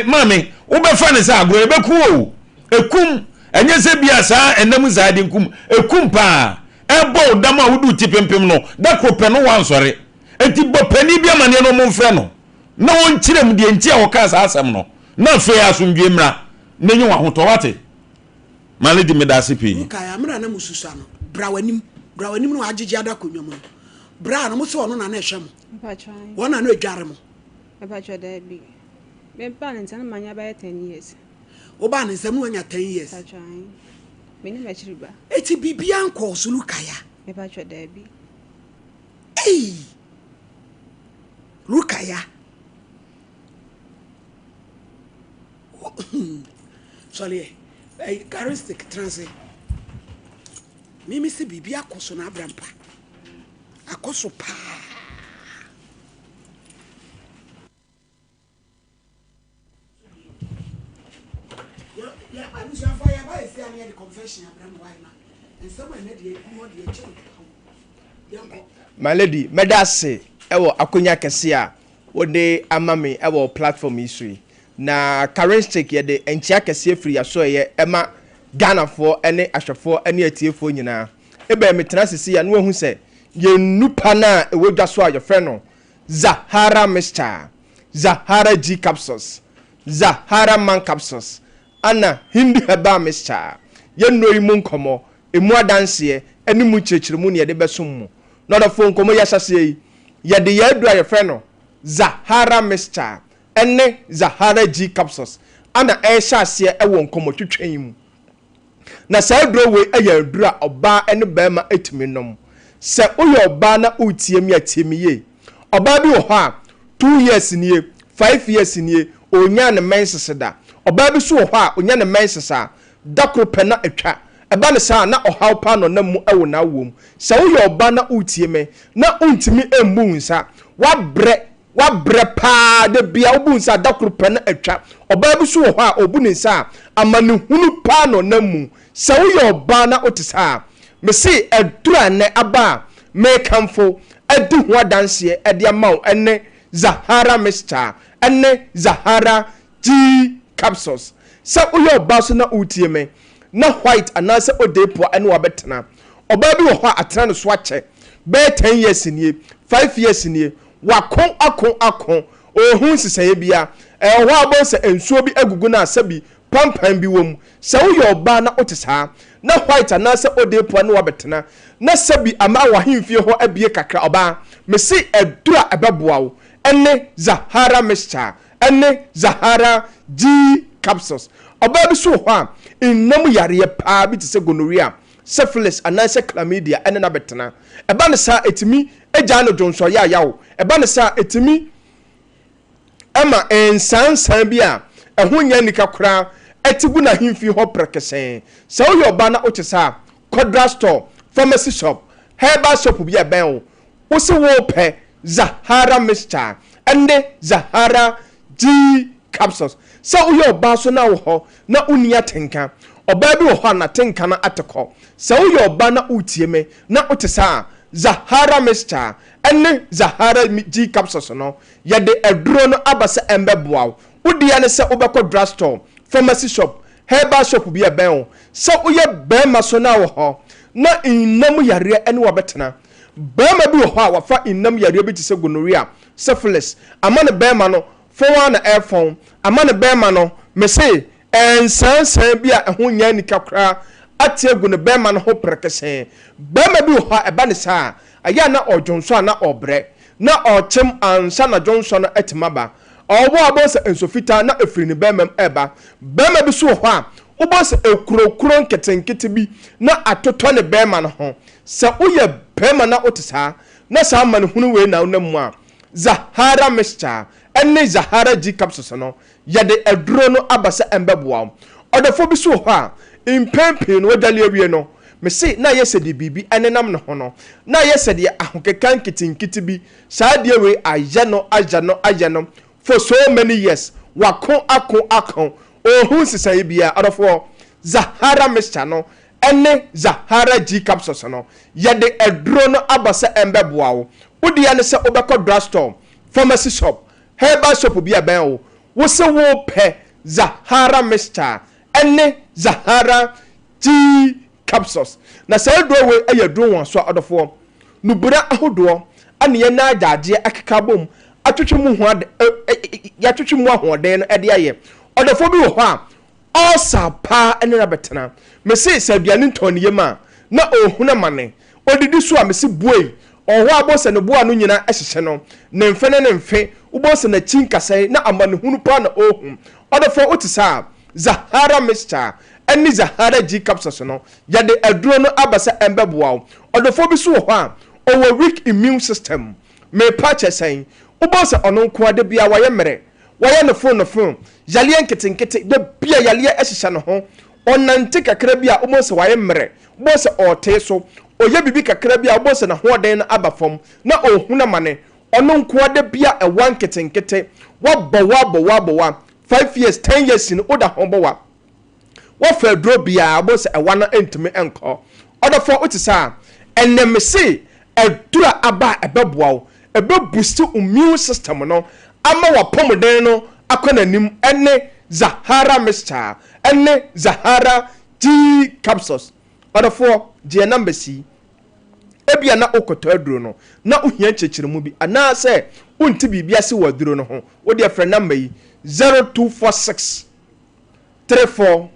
mame wo be fa ne sa agro e be ku o ekum enye se bia sa enam zaade nkum ekum pa ebo dama wudu tipempem no da krope no wansore enti bo pani bia mane no mo mfre no na won kire mu de enti a wo kansa asem no na fe asomdwe mra nenye wa hoto wate maledi medase pi nka ya mra na mususa no bra wanim no agege ada konwam no bra no mo se ono na na ehwe mo pa chan wona na adware mo pa cha da bi me pa ne tan manya ba 10 years wo ba ne nsam no anya 10 years pa chan me ni me chiri ba eti bibia anko sulu kaya me pa cha da bi Rukaya sorry characteristic transit mimi si bibi akoso na abrampa akoso pa ya anusia fa ya ba esi anya the confession abram why na and someone na dey mo dey check my lady medase ewo akonya kese a wode amame ewo platform isui na characteristic ye de enchia kese free aso ye ema Ghana for ene ahwefo ene atiefo nyina ebe metena sisi ya no ehu se ye nupa na ewodwa so a ye frɛ no Zahara Mixture, Zahara G capsules, Zahara Man capsules, ana Hindi Herbal Mixture ye no imu nkomo emu adanse ene mu kyerkyeremu ne ye de besom mu no da fo nkomo ya hyase ye de ye adura ye frɛ no Zahara Mixture ene Zahara G capsules ana hyase ewo nkomo twetwen mu na sa aduro we ayadura oba ene bema etimi nom se oye oba na utie mi atimi ye oba bi wo ha 2 years nie 5 years nie onya ne menseseda oba bi so wo ha onya ne mensesa dakro pena atwa eba ne sa na ohaw pa no na mu ewo na wom se oye oba na utie me na untimi embu nsa wabre pa de bia obu nsa dakro pena atwa oba bi so wo ha obu ne nsa amane hunu pa no na mu se wo yoba na otisa me see edura ne aba me kamfo edi ho adanse edi amaw ene Zahara Mixture ene Zahara G capsules se wo yoba so na utie me na white anase odepo ene wabetena oba bi wo ho atena no so ache be 10 years nie 5 years nie wakon akon ohun siseye bia ho abo se ensuo bi agugu na asabi pampan bi wom se wo yoba na otisa na white anase odepo ne wabetena na sabi ama wahemfie ho abie kakra oba me si edura ebeboawo ene Zahara Mixture ene Zahara G capsules oba bi so ho a innam yare pa bi tse gonorrhea syphilis anase chlamydia ene na betena eba ne sa etimi eja no jonso yawo eba ne sa etimi ama ensansan bi a ɛho nya nika kora etigu na himfi ho prekesen sɛ wo yɛ ɔba na wote sa kodra store pharmacy shop herbal shop bi ɛbɛn wo se wo pɛ Zahara mixture ende Zahara G capsules sɛ wo yɛ ɔba so na wo ho na unia tenka ɔba bi wo ho na tenka na atekɔ sɛ wo yɛ ɔba na utie me na wote sa Zahara mixture ene Zahara G capsules no yɛde aduro no abasa embɛboa wo dia ne sɛ wobɛkɔ drugstore pharmacy shop herbal shop bi ɛbɛn wo sɛ woyɛ bɛrima so na wo ho na innam yare ene wabɛtena bɛrima bi wo ho a wafa innam yare bi te sɛ gonorrhea syphilis ama ne bɛrima no fɔwa na ɛfɔn ama ne bɛrima no me se ensansan bi a ɛho nya nika kora atie gu ne bɛrima no ho prekesen bɛrima bi wo ho a ɛba ne saa aya na ɔdwonso a na ɔbrɛ na ɔkyem ansa na dwonso no etimaba ɔwɔ abo sɛ ensofita na efiri ne bɛrima ɛba bɛrima bi so wo ho a wobɔ sɛ ekurokuro nketenkete bi na atotɔ ne bɛrima no ho sɛ woyɛ bɛrima na wote saa na saa ma ne hunu wei na wonam mu a Zahara mixture ene Zahara G capsules no yɛde aduro no abasa embɛboa ɔdɔfo bi so ho a impempe no wadale awie no me se na yɛsɛ de bibi enenam ne ho no na yɛsɛ de ahokeka nketenkete bi saa de we ayɛ no for so many years wako ohun sisaye bia ɔdɔfo Zahara mixture no ene Zahara G capsules no yɛde aduro no abasa embɛboa wo wodia ne sɛ wobɛkɔ drugstore pharmacy shop herbal shop bi ɛbɛn wo wo se wo pɛ Zahara mixture ene Zahara G capsules na sɛ aduro we ɛyɛ duro wɔn so ɔdɔfo nubura ahodoɔ ane yɛ na agyaagye akeka bom atwetwe mu ho yɛatwetwe mu ahoɔden no ɛde ayɛ ɔdɔfo bi wɔ hɔ a ɔsa pa ene na betena me se sɛ aduane ntɔn ne ma na ohuna mane odidi so a me se buoi ɔhɔ abo sɛ ne boa no nyina ɛhyehyɛ no ne mfe ne mfe wobɔ sɛ na chinkasɛe na amane hunu pa na ohum ɔdɔfo wote sa Zahara mixture ene Zahara G capsules no yɛde aduro no abasa embɛboa ɔdɔfo bi so wɔ hɔ a ɔwɔ weak immune system me pa kyɛsɛn wobɔ sɛ ɔno nko ade bia wɔyɛ mmere wɔyɛ ne phone yale nketenkete de bia yale ɛhyehyɛ no ho ɔnante kakra bia wobɔ sɛ wɔyɛ mmere wobɔ sɛ ɔte so oye bibi kakra bia wobɔ sɛ na hoɔden no aba fam na ohuna mane ɔno nko ade bia ɛwan nketenkete wabɔ 5 years 10 years ni oda ho bɔ wa wɔfa aduro bia wobɔ sɛ ɛwa no entimi ɛnkɔ ɔdɔfo wote sa ɛnɛmse adura aba ɛbɛboa wo ɛbɛboost immune system no ama wapɔmden no akɔnanim ɛne Zahara mixture ɛne Zahara G capsules ɔdɔfo die number si ebia na okɔtɔ aduro no na ohia kyekyeremu bi ana sɛ unti bibia se waduro no ho wo de frɛ number yi 0246 34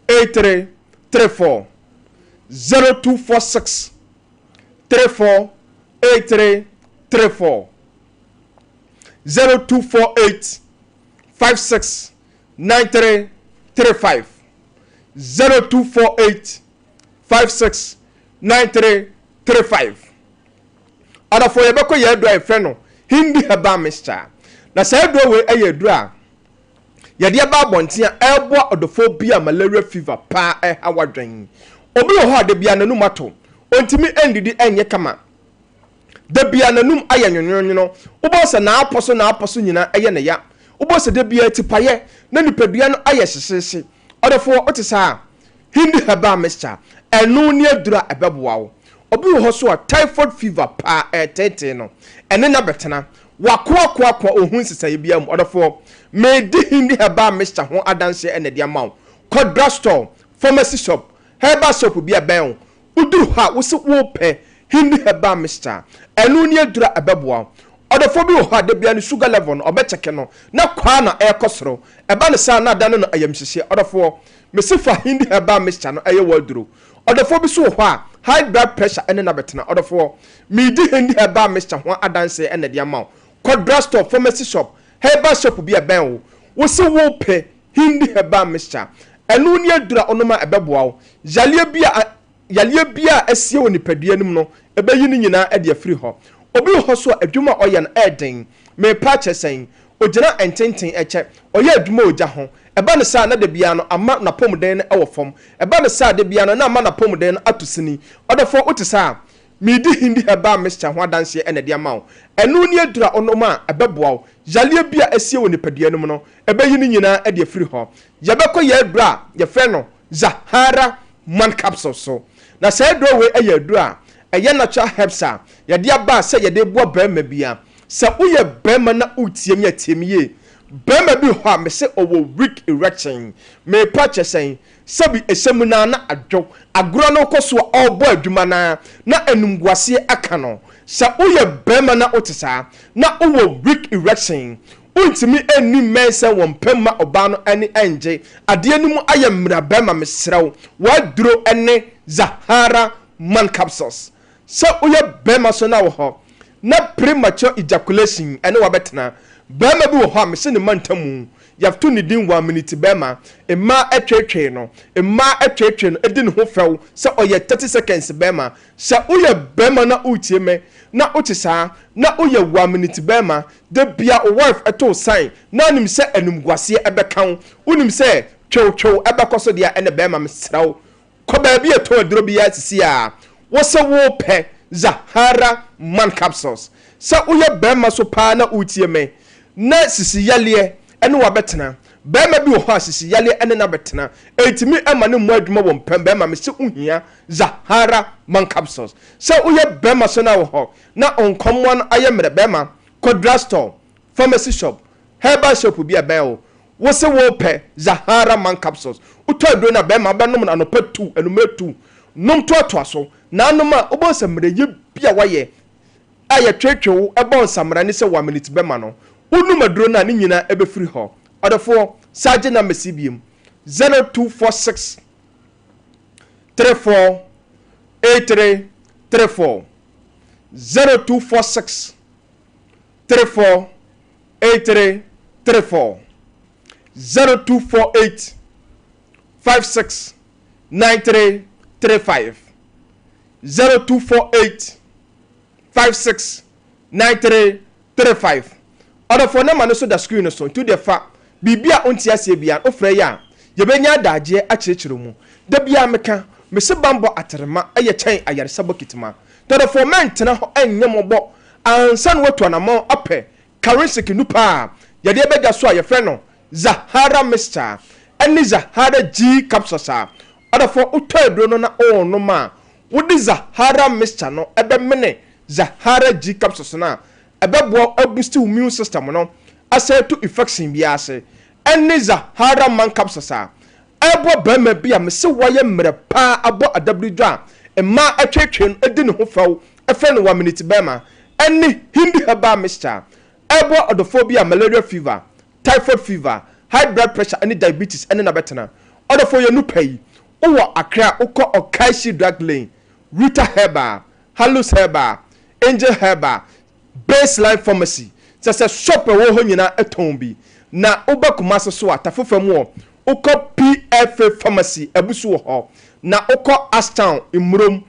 83 34 0246 34 83 34 0248 56 93 35 0248 56 93 35 adafo yebeko ye do efe no hindi herbal mixture na say do we eyeduru a yede ba abontia ebo odofo bia malaria fever pa hawadwen obi wo ho ade bia nanum ato ontimi endidi enye kama de bia nanum ayenwonwonwo ubo se na aposo nyina eye ne ya ubo se de bia tipaye na nipadua no aye hyehyehe odofo otisa hindi herbal mixture enu ni adura ebeboa wo obi wo so a typhoid fever pa tete no ene na betena wakoakoa ohun sisaye bia mu odofo me di hindi herbal mixture ho adanse ene dia mawo kodra store pharmacy shop herbal shop bia ben uduru ha wo se wo pe hindi herbal mixture enu ni adura ebeboa odofo bi wo ha de bia no sugar level no obecheke no na kwa na ekosoro eba ne sa na dan no ayamhyehye odofo mesifa hindi herbal mixture no eye waduro odofo bi so ho a high blood pressure ene na betena odofo me di hindi herbal mixture ho adanse ene dia mawo kodra store pharmacy shop herbal shop bia ben wo se wo pe hindi herbal mixture enu ni adura onoma ebeboa wo yalie bia asie woni padua nim no ebeyi ni nyina e de afiri ho obi ho so adwuma oye na eden me pa kyesen ogyina ententen eche oye adwuma ogya ho eba ne saa na de bia no ama na pomden e wo fom eba ne saa de bia no na ama na pomden atosini odofo utisa midi hindi heba Mr. ho adanse ene de ama wo enu ni adura onoma ebeboa wo yalie bia asie wo nipadua no no ebeyi ni nyina e de afiri ho yebekọ ye adura ye fe no Zahara man capsule so na say do we eye adura eye natural herbs a ye de aba say ye de bo ba ma bia sa uye bema na utiem ya tiemie bema bi ho a me se owo weak erection me pache sen sabi esemu na adwo agro no koso obo adwuma na enumguase aka no sa uye bema na otisa na owo weak erection untimi eni mensa won pema oba no ani enje ade anim aye mra bema mesrew waduro ene Zahara man capsules sa uye bema so na wo ho na premature ejaculation ene wabetena bema bi wo ho amese ne mantamu yafto ne din 1 minute bema emma atwetwe no edi ne ho few se oye 30 seconds bema se uye bema na utie me na utisa na uye 1 minute bema de bia o wife eto sign na nim se enumguase ebekan unim se twow ebekoso dia ene bema mesraw ko ba bi eto aduro bi ya sisi a wo se wo pe Zahara man capsules sa uye bema so pa na utie me na sisi yale ene wabetena bema bi wo ha sisi yale ene na betena etimi ema ne mu adwuma wo mpem bema me se uhia Zahara man capsules sa uye bema so na wo ho na onkomwan aye mre bema drugstore pharmacy shop herbal shop bi abel wo se wo pe Zahara man capsules uto adro na bema benom na no patu enumetu nom to aso na anoma obo samre ye bia waye aye twetwewo ebo samra ni se 1 minute bema no unum adro na ni nyina ebefiri ho odefo saje na mesibiem 0246 34 8334 0246 34 8334 0248 56 9335 0248 56 9335 other for na so da screen so to the fa bibia onti ase bia ofre ya ye benya daje a kirikiro mu da bia meka me se bambo atrema aye chen ayare sabokitima to the foment na ho enyemobo ansan wato na mo ape currency nupa ye de bega so aye fre no Zahara Mr. Any Zahara G capsules other for utedro no na no ma wodi Zahara Mr. no ebe mene Zahara G capsules na ebe bo boost immune system no ase to infection bi ase any Zahara man capsules ebo ba ma bi am se woye mre pa abo adabridwo a emma atwetwe edi ne ho faw efe no 1 minute bema any hindi haba Mr. ebo odophobia malaria fever typhoid fever high blood pressure any diabetes any na betena other for your new pay owo akra uko okaishi drug lane Rita Herba Halus Herba Angel Herba Baseline Pharmacy say shop wo ho nyina eton na oba kumase so atafofam wo uko PFA Pharmacy abusu ho na uko Astown imrom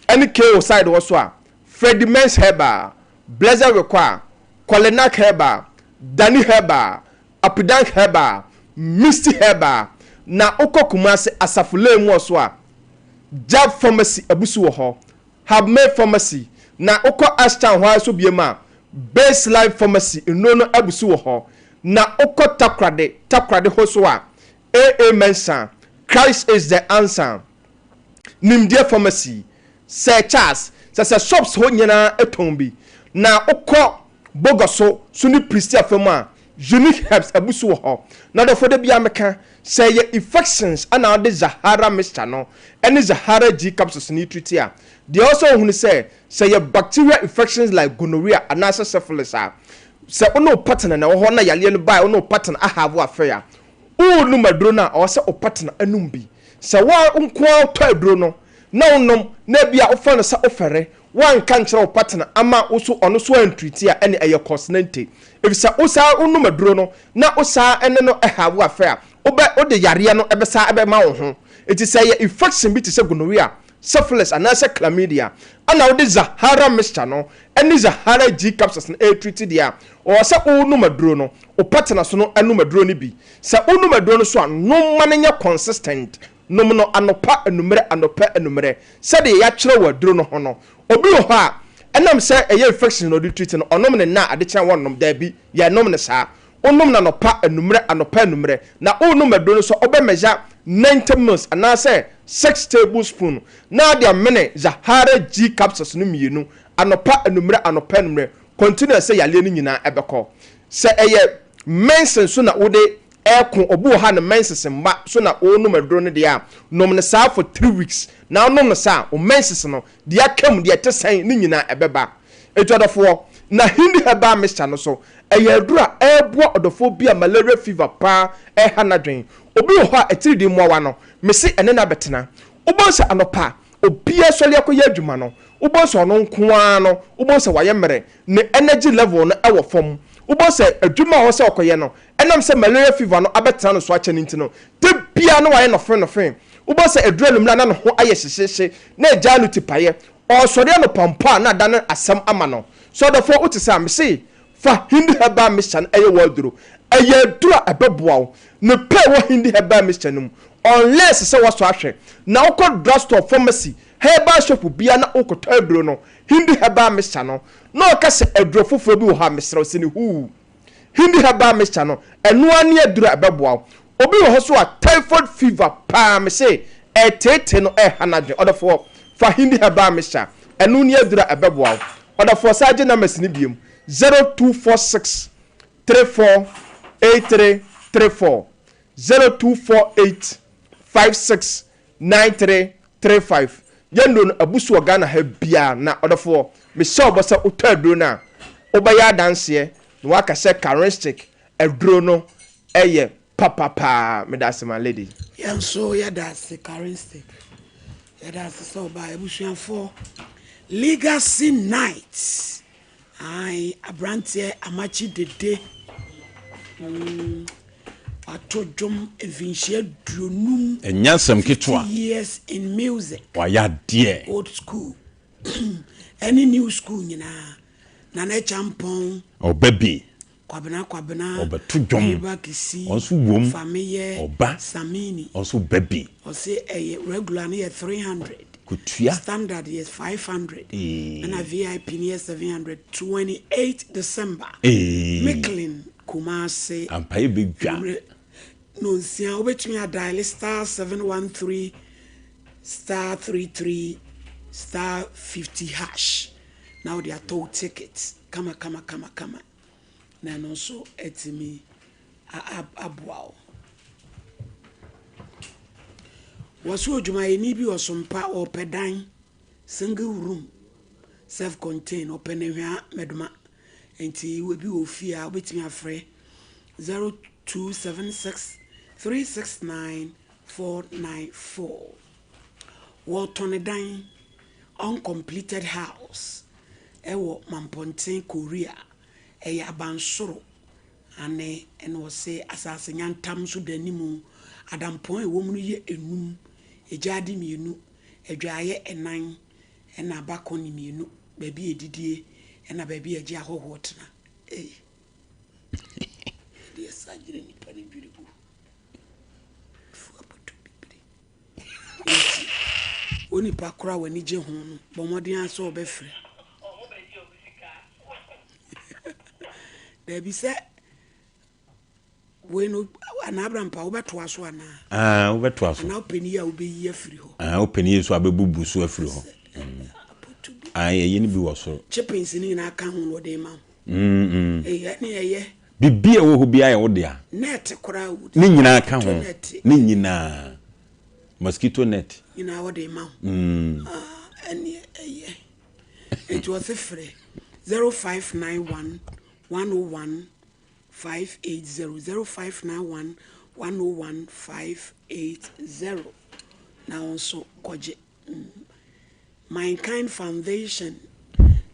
any KO side wo so a Freddy Men's Herba Blazer Require Kolenak Herba Danny Herba Apidank Herba Misty Herba na uko kumase asafule mu so a Jab Pharmacy abusu ho Habme Pharmacy na uko Ashtown ho so biema Baseline Pharmacy inono abusu ho na uko takrade ho so a AA Mensa Christ is the answer Nimdia Pharmacy Sir Charles say shops ho nyina eton na uko Bogoso suni priest afema unique herbs abusu ho na do for de bia meka say infections ana de Zahara Mr. no any Zahara G capsules ni treat here they also who say bacterial infections like gonorrhea and syphilis say ono pattern na ho na yale no buy ono pattern I have affair o no madro na o say o pattern anum bi say wa nko to adro no na onom na bia ofo no say ofere wan kan kire o pattern ama oso ono so antreat a ene eye cosnente if say o say ono madro no na o say ene no have affair o de yare no ebe sa ebe ma wo ho it is say infection bi to say gonorrhea syphilis anaasɛ chlamydia ana wode Zahara mixture no ɛne Zahara G capsules no treat dia o sɛ wonum aduro no o partner so no anum aduro no bi sɛ wonum aduro no so a nom ma no nyɛ consistent nom no anopa anumere sɛ de ya kyerɛ wa aduro no ho no obi ho a ɛnam sɛ ɛyɛ infection no de treat no ɔnom ne na ade kyɛn wɔnom da bi yɛ nom ne saa onum na anopa anumere na onum aduro no so obemeja 90 ml anaasɛ 6 tablespoon na de amene Zahara G capsules no mienu anopa anumere continue sɛ yale no nyina ebekɔ sɛ ɛyɛ mensen so na wode ɛko obu ha na mensen mba so na onum aduro no de a nom ne saa for 3 weeks na nom ne saa o mensen no de akam de ɛtesan ne nyina ebeba etwadofo na hindi heba mixture no so ɛyɛ adura ɛboa ɔdɔfo bi a malaria fever pa ɛha na dwen obi ho a ɛtiri di mmoa no mesi ɛne na betena ubonsa anopa obia sɔle akɔyɛ adwuma no ubonsa ɔno nkoa no ubonsa wayɛ mmere ne energy level no ɛwɔ fam ubonsa adwuma a wɔsɛ ɔkɔyɛ no ɛnam sɛ malaria fever no abetena no so akyɛ ne ntino te bia no wayɛ no fe ubonsa adura lumla na no ho ayɛ hyehyehye na agya no tipaye ɔsɔre no pampa na da no asɛm ama no so ɔdɔfo wote sɛ mesi fa hindi heba mission ɛyɛ waduro ɛyɛ dura ɛbɛboa ne pɛ wɔ hindi heba mission no unless sɛ wɔso ahwɛ na wokɔ drugstore pharmacy heba shop bia na wokɔtɔ aduro no hindi heba mission no na ɔka sɛ aduro foforɔ bi wɔ ha mesrɛ sɛ ne hu hindi heba mission no ɛno ani adura ɛbɛboa obi wɔ hɔ so a typhoid fever pa me sɛ ɛtete no ɛha na dwe ɔdɔfo fa hindi heba mission ɛno ni adura ɛbɛboa ɔdɔfo sa agye na masini biem 0246 348334 0248 569335 yendo no abusu Ghana ha bia na odofo me sɛ obasa utaduro na obaya danse no waka sɛ characteristic aduro no ɛyɛ papa me das my lady yanso ya das characteristic ya das so ba abusuafo legacy night ai abrantie amachi dede atodum evinhia duonum enyasem ketwa years in music waya de old school any new school nyina na na champon obabi kwabena obatodum onso wom famille oba samini onso babi ose regular na 300 kutua standard is 500 and a VIP near 728 December Micklin Kumase ampaye bigwa no sia obetumi a dial star 713 star 33 star 50 hash now they are told tickets kama na no so etimi abwao wasu odwuma yeni bi osompa opedan single room self contained openehwa meduma enti we bi ofia obetimi afre 0276 369 494 Wotonedan uncompleted house ewo Mamponten Korea eya abansoro ane eno se asase nyantam so danimu adampon ewo mu ye enum ejade mienu edwaye enan ena bakoni mienu baabi edidie ena baabi eje ahoho tena dia sajire ni pani beautiful fu apotu bibiri oni pakura wani je ho no bomodin aso obefre baabi se bueno anabram pa obeto aso ana obeto aso na openi ya obeyi afiri ho openi so abebubu so afiri ho ye ni bi wo so chippings ni na aka ho no de ma ye ni ye bibia wo ho bia ye wo de a net kora wo ni nyina aka ho ni nyina mosquito net nyina wo de ma ani ye it was free 0591 101 580 0591 101 580 now also koje My Kind Foundation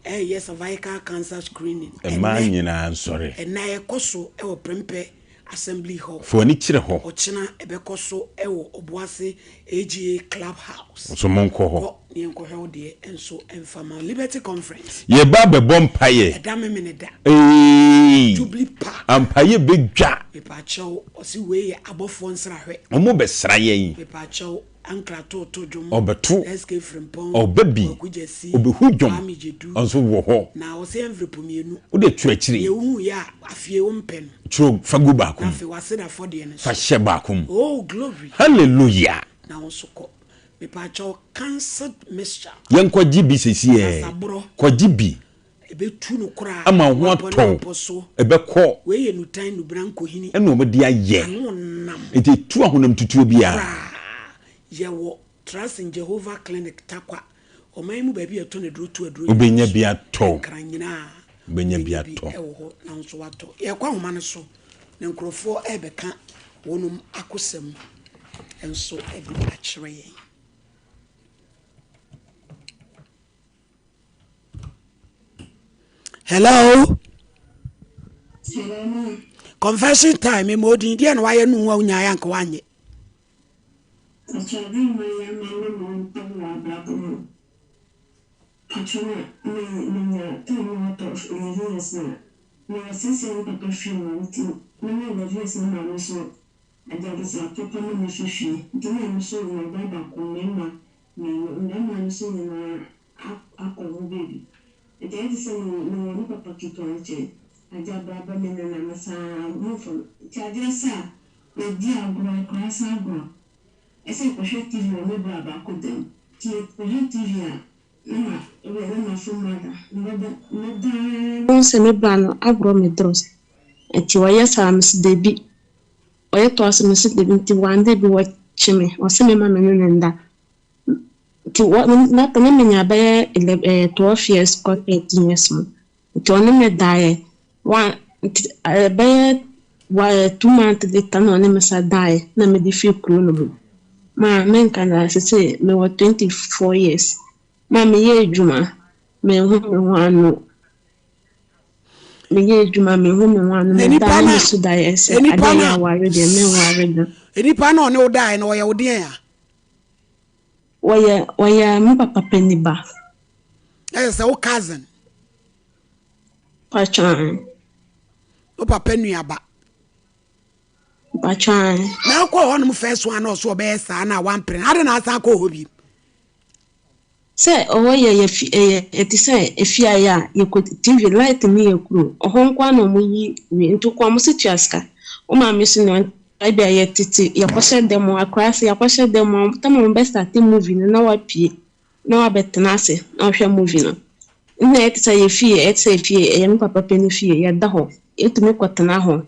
yes cervical cancer screening man nyina sorry and na ekoso e wo prempe assembly hall fo ani kire ho ochina ebeko so ewo obuase AGA clubhouse so monko ho ne enko hwe de enso enfama liberty conference ye ba be bompaye edame meneda Jubilee Park ampaye bedwa pepa chew osi we abofo nsra hwe omo be sra yen pepa chew ankra to dwom obeto escape from pon obebi obehu dwom onso wo ho na o se envelope mienu wo de tu akire ye hu ya afie wo mpen tro fagu ba kum na fe wase da for de ne fa hye ba kum oh glory hallelujah na onso ko pepa chew cancer mixture yen ko gibi sesi e ko gibi ebe tu no kura ama ho to ebe ko we ye nutan no branko hini eno mo de aye enti tu ahonam tutuo bia yewo trust in Jehovah clinic takwa oman ba bia to ne dro tu adro obenya bia to kranyina obenya bia to ewo na nso wato ye kwa homa ne so ne nkrofo ebeka wonum akosem enso ebi akire yen hello confession time modin dia na waye nu wa nya ya nka wanye ese ko hwe TV o me baba ko dem ti ko hwe TV a na na fumada no se me bano agro me dros eti waya sa mis debi oya to as mis debi ti wande bi wa chime o se me ma me nenda ti wa na ta me nya ba 12 years ko 18 years mo ti on me dae wa ba wa 2 months de tano ne me sa dae na me di fi kru no ma men kana se me wa 24 years ma me ye juma me hu me wanu me ye juma me hu me wanu me da me su da yes ade ya ware de me ware da eni pa na one o dai na wo ye odien ya waya me papa peniba se o cousin pachan o papa nuaba pachan na ko honum first one no so be sa na one print ade na asa ko hobi se o ye etise efia ya ye ko TV light mi ye kuro ohon kwa no mu yi ntu kwa mu situaska o ma mi si no ai ye titi ye kwose demo akwase ye kwose demo tamo be start movie na wa pie na wa betena se na hwe movie no na etisa ye fie etisa fie ye mi papa peni fie ye da ho etumi kwatena ho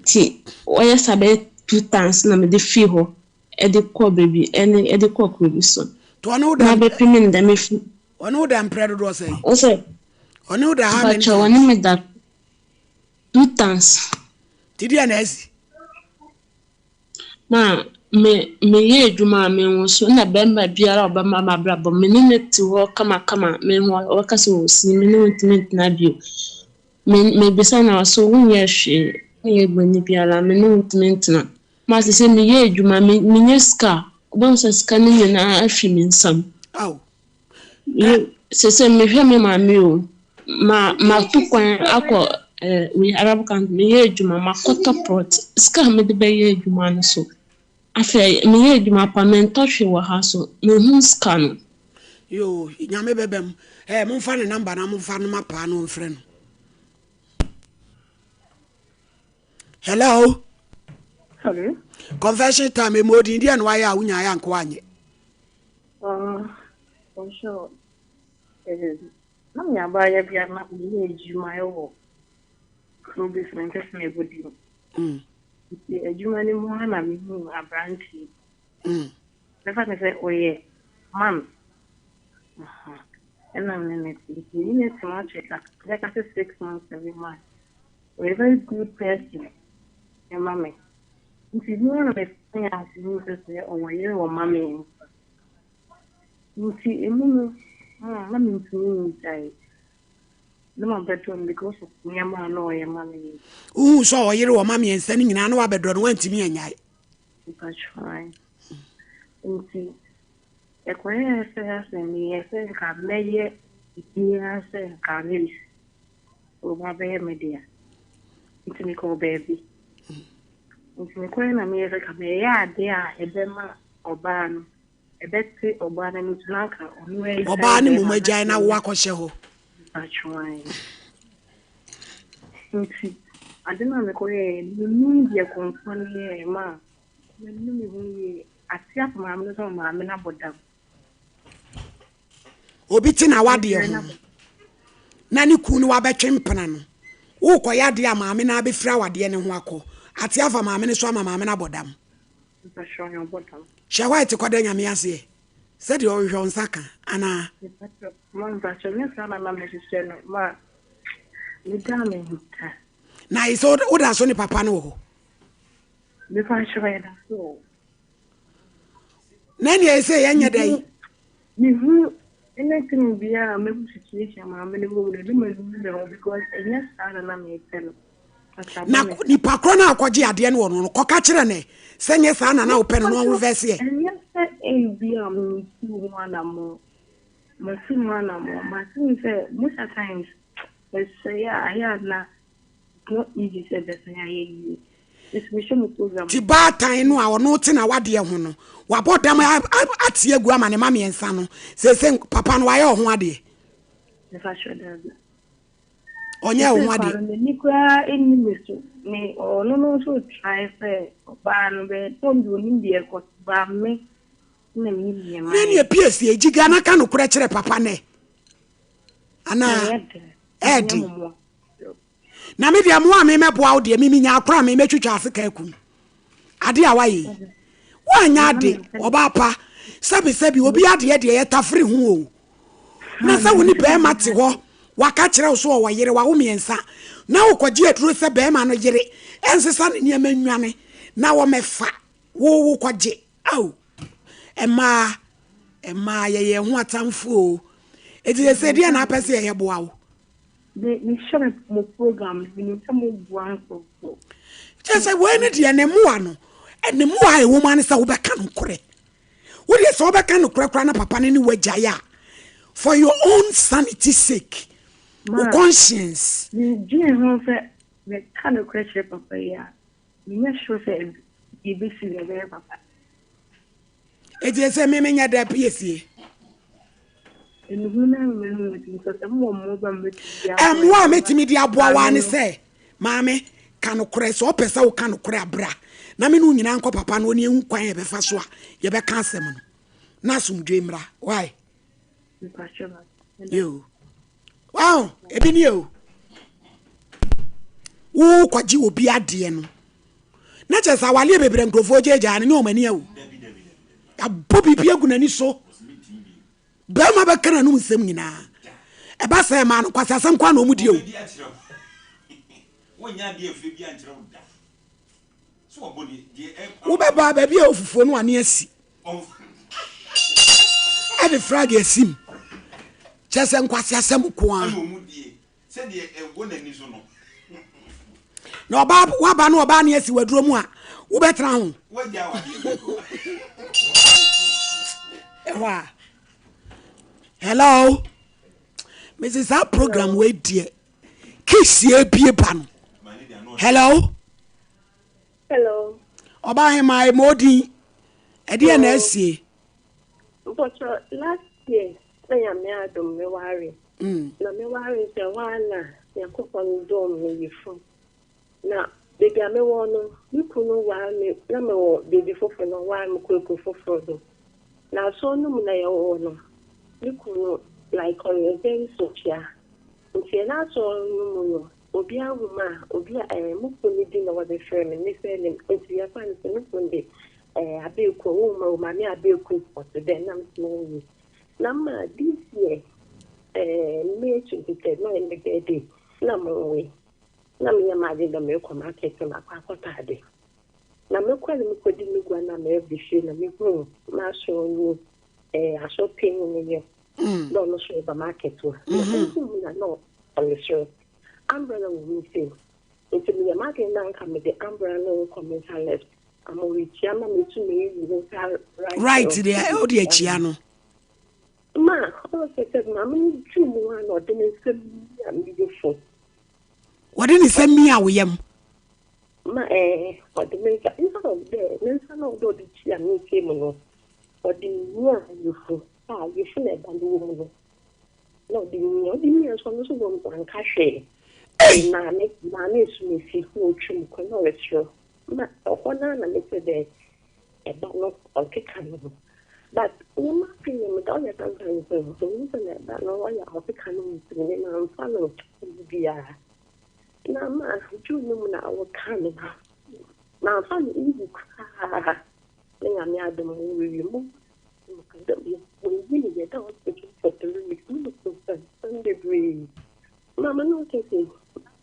ti o ye sabe 2 times na me de fie ho e de ko baby ene e de ko ko bi so to no da be pimin da me fi ono da mpredo do say o say ono da ha but one me da 2 times ti dia na esi na me ye adwuma me won so na bemba biara obama mabrabo me ne ti ho kama me ho o kase o si me no intimate na bio me bisa na so wonye hwe ye gbani biara me no intimate na ma se me ye adwuma me nye ska bon se ska ne na afi me nsam aw se me hwe me ma me o ma tu kwan akọ we arab kan me ye adwuma ma koto prot ska me de be ye adwuma no so afi me ye adwuma pa me ntọhwe wa ha so me hu ska no yo nyame bebem mo fa ne number na mo fa no mapa no mfre no hello confession time modin dia na waya unya ya nko anye for sure na me abaya bia na me ejuma yo no business just me body ejuma ni mo na me hu abranti never me say oye man and I'm you need to watch it like after 6 months every month we're a very good person and mommy if you want to be as you say oh you or mommy you see let me to die No bedroom because of Yama no Yamani. Who saw you or mammy and sending in an bedroom went to me and I. That's fine. And see, a queer says and me, I can lay it. Yes, can oh, my baby, dear. It's me call baby. It's me calling America, may I dear, a bema or ban, a betty or ban and Lanka, or ban Mumajina Wakosho. That's fine. I don't know the way you media company, ma. When you accept my mamma about them. Obitina wadia. Nani kunu wabetwempana. Wo koya dia maame na abefra wade ne ho akọ. Ate afa maame ne so ama maame na bodam. That's your bottom. Sha white kwada nyame ase. Said you ohwo nsaka ana. Man, that's your son and mamma sister. Ma, you damn. Na iso oda so ni papa no ho. The fashion so. Nani e say yanya dai. You anything be a maybe situation, my many women because yes, I don't know. Na ni pakro na akwaje ade ne wono no koka kire ne senye sa na na open no ho verse ye. And yes, a be one more. My son say most of times let's say I had not easy said that I it's mission program. Ti ba tan no a wono te na wade ho no. Wabodam atie gu ama ne ma miensa no. Se papa no aye ho ade. The fashion Onye ho ade. Ni kwa enimiso ni no so try say ba no be don't do ni be ko ba me na mi ni ma. Nani e PS ejiga na ka no kure kire papa ne. Ana edi. Na me dia mo a me meboa wo de me nya akora me metwitwa ase ka akum. Ade a wayi. Wanya ade oba pa sabi obi ade de ye tafri hu o. Na sa woni be mate ho waka kire wo so wo yere wa wo miensa. Na wo kwaji aduro se be ma no yere. Ensesa ne niam anwane na wo mefa wo kwaje. Au. Emma ye hu atamfo o. Edi se dia na apese ye boa wo. The show mo program ni some buanko. Just say when the anemo no and the more a woman is a can correct. What is over can crack na papa ni wajaya for your own sanity's sake. Or conscience. The general the kind of question papa ya. You make sure say you be see the papa. It is a meme ya da PSC. And women because I'm more than what made me the aboa one say, Mammy. Kano kure so pesa wo kano kure abra na me no nyina nkọ papa no ne nkwan ye befa so a ye be ka asem no na sumdwe mra why yo wow ebi ni o wo kwaji obi ade no na chesa wale bebre nkrofo jeja ne o mani awu abobi bia gunani so ba ma be kana no nsem nyina e ba se ma no kwasa asem kwa no mu die o wonya de afre bi ankyere wo da so obodi de wo be ba ba bia ofufo no ane asi e de frag asim chese nkwase asem ko an no mu die se de wonani so no na oba no oba ne asi waduro mu a wo betra ho wagya wade ewa hello Mrs. Our program we dear kiss ye bie ba no. Hello. Hello. Oba hema emodi. Ede na asie. But last year, I am adom me worry. Na me worry say wana yakopon dom me yefo. Na baby me wono, you kunu wa me na me wo baby fofo no wa me kweko fofo do. Na so no mu na ye wono. You kunu like on very social. Nti na so no mu no. Obi ahuma obi mukuni di na wa be frame ni say ni nti ya fan se mukundi abeku wo ma me abeku for today na mtimo na ma this year me chukite no in the day na mwe na me ma de me ko market na kwakota de na me kwa ni mukodi mi gwa na me bi she na me go ma show you a shopping ni yo no show the market wo na no on the show. Umbrella will be seen. It's a mere market down come with the umbrella comments I left. I'm already Chiama me to me, right there, oh dear Chiano. Ma, all I said, Mamma, 2 1 or didn't send me beautiful. What didn't send me out with him? Ma, what the make up inside of there, then some of the Chiam came on. Or the near you fool. Ah, you should have done the woman. No, the near one was one cachet. Na me me see no chum no sure. Ma, one and I said about not on Kikano. But one my opinion with all your sometimes the reason that no one of the canon to me and follow the now, ma, you know now what coming. Now, I'm finding easy. Then I'm not the more remove. When you get out for 3 weeks, you look so Sunday breeze. Mamma, no, can say,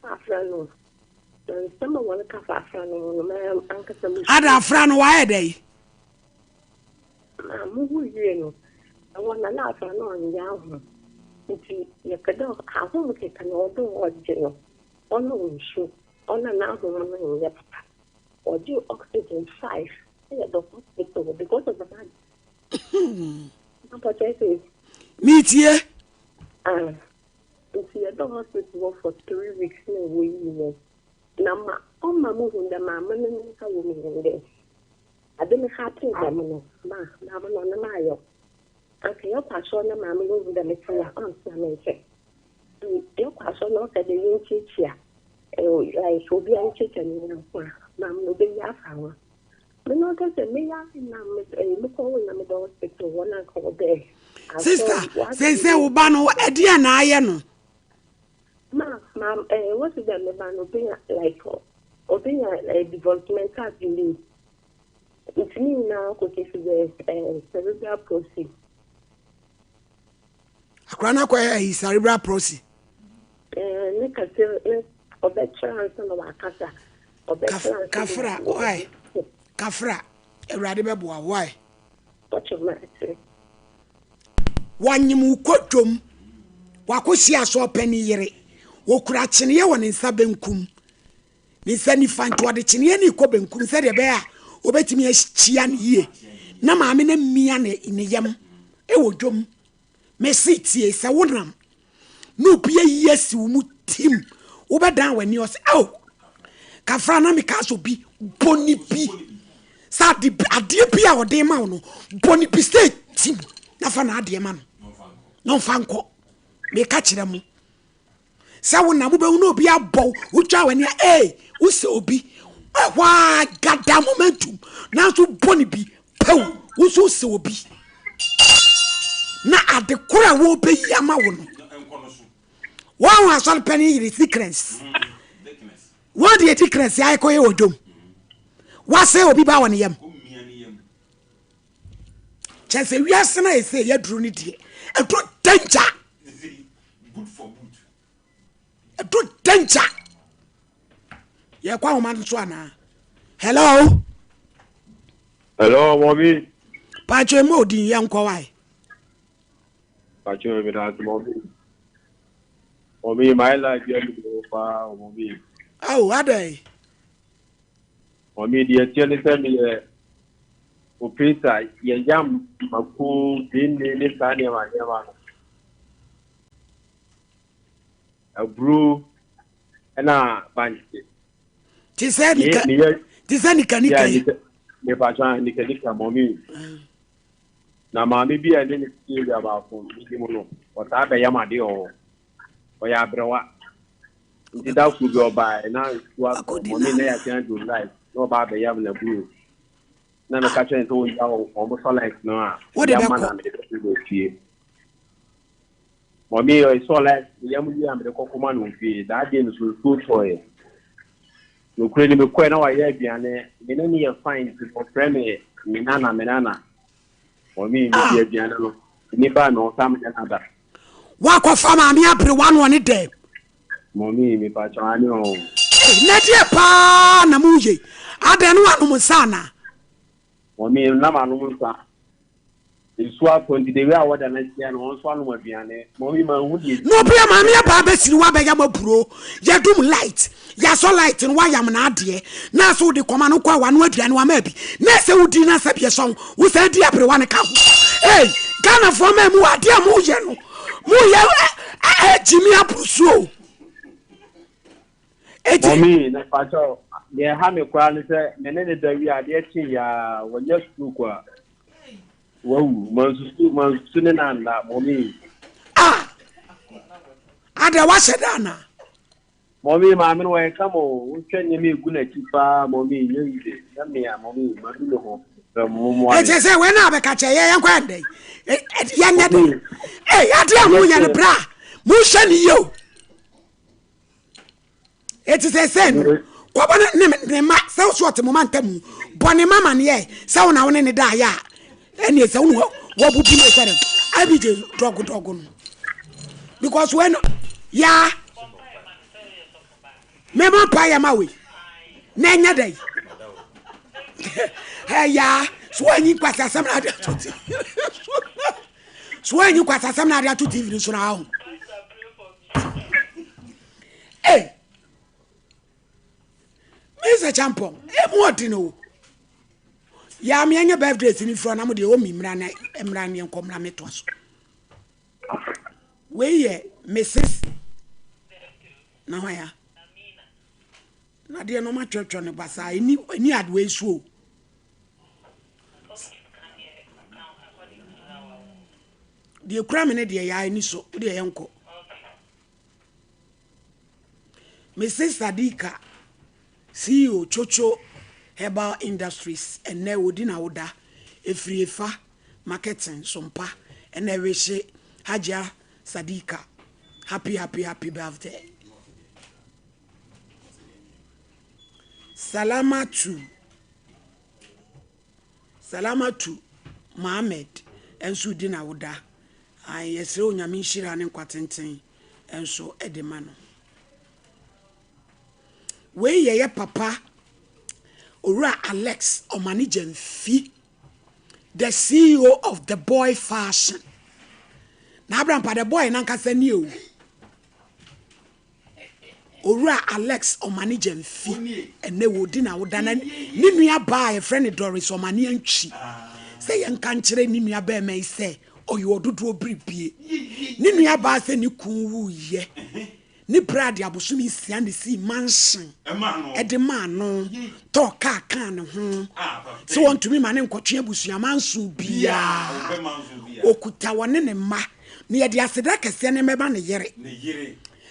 Afrano. Someone want to come Afrano, ma'am, Uncle Sam. Ada Afrano, why are they? I'm you know. I want to laugh on Yahoo. You could how home can order or general. On no shoe, on an album in your papa. Or do oxygen 5 at the hospital because of the man. But I say, meet here. If you at the hospital for 3 weeks, no way. Now, on my moving the mamma and the woman in there. I didn't have to them, ma, mamma on the mile. Okay, I'll pass on the mamma over the material answer, I say. You pass on not at the young teacher. Like, will be a chicken, Mam, no be a flower. But not as a mayor, and I'm looking in the hospital one I call there. Sister, say, Ubano, Ediana, I know. Ma'am, what is that man being like, or being a developmental delay? It's me now, because it's cerebral palsy. A chronic is cerebral palsy. Kafra, why? Kafra, a radical, why? What's your matter? One you quotum, Wakusia saw penny yere, Wokrachinia one in Sabenkum. Miss any fan to the Chiniani Cobenkum said a bear, obey me as Chian ye. Nama mine miane in a yam, Ewodum. Messi, a wonram. No pia yes, you moot him. Over down when you say, oh, Kafrana Mikaso be Bonnie P. Sadi a dear Pia or Demano, Bonnie P. State team. Nafana dear man. No fanco. May catch them. Someone Nabu no be a bow, which are when you who so be. Why, goddamn momentum. Now to Bonnie be, Pow, who so be. Na at the Kura will be Yamawan. One was all penny in thickness. What the thickness I call you do? What say will be bound yam? Chance we are saying, say, you drew it here. A good danger. Good for good. A good danger. You're quite man swana. Hello. Hello, mommy. Pacho Modi, young Kawai. Pacho, mommy. Mommy, my life, you are mommy. Oh, are they? Mommy, dear, tell me, Peter, ye jam, Maku, Dini, Sanya, a brew, and a bunch. Tisanica, if I try and Nika, mommy. Now, mammy, be a little serious about what I am a deal. Or ya browa. It that could go by now. Money I can't do life. No about the yam and blue. None of catching it almost like no. What the man for me, I saw like the young man the cocoman will be that game is good for you. You couldn't be quite now. I have been any fine for premier Minana. For me, Biano. Never know some another. Walk off farmer, me up one day. Mommy, me patano. Netia pa namuji. I don't know Musana. Mommy, Nama Musa. Nsu akonti de we a woda na tia no nso anu aduane. Mommy ma hu de. No be ma me ba be siri wa be ya maburo. Ya dum light. Ya so light no wa yam na ade. Na so de koma no kwa wa no aduane wa ma bi. Na se wudi na se be so. Wo se di apre wa ne ka ho. Hey, Ghana for me mu ade mu ye no. Mu ye Jimmy aprusuo. Mommy na pacho de ha me kwa ne se me ne da wi ade chi ya wonya school kwa. Wow, mansu ne na na mommy. Ada wa shedana. Mommy ma me no e kamo utwenye me gu na chipa mommy nyide. Na me ya mommy ma du ho. E je se we na be ka che ye nkwa ndai. Ya nya de. Ade amu ya ne bra. Mu hwe ni yo. It is a sin. Kwabana ne ma se so te moment mu. Boni mama ne ye. Se una woni ne da ya. Eni se unu wo bubu ne sere. I be the dog no. Because when ya me ma pa ya ma we. Na nya dai. Hey ya, so anyi kwasa sam na dia to TV. So anyi kwasa sam na dia to TV so na ho. Hey. Mr. Champion, e mo dino. Ya me anya birthday sini fro na mo de o mi mra na enkom na meto so. We ye Mrs. Na hoya. Na de no ma twetwo ne basa ni adwe suo. De kura me ne de ya ni so, de yenko. Mrs. Sadika CEO Chocho Herbal Industries and ne wodi na woda efriefa marketing Sompa and ne wehye Haja Sadika happy birthday. Salama to Mohammed enso di na woda ay yesre onyame nhira ne kwatenten enso edema no we ye papa Ora Alex Omanijen Fi, the CEO of the Boy Fashion. Na Abraham pa the boy nanka se ni o. Ora Alex Omanijen Fi ene wodi na woda na ni nua ba e friend Doris Omani antwi. Se ye nka nkire ni nua ba mai se oyo ododo bribie. Ni nua ba se ni kunwu ye. Ni bradi abusumi sia ne si mansion edema no to ka kan ne ho so want to me man nkotwe abusua mansion bia okuta wone ne ma ne ye de aseda kese ne meba ne yere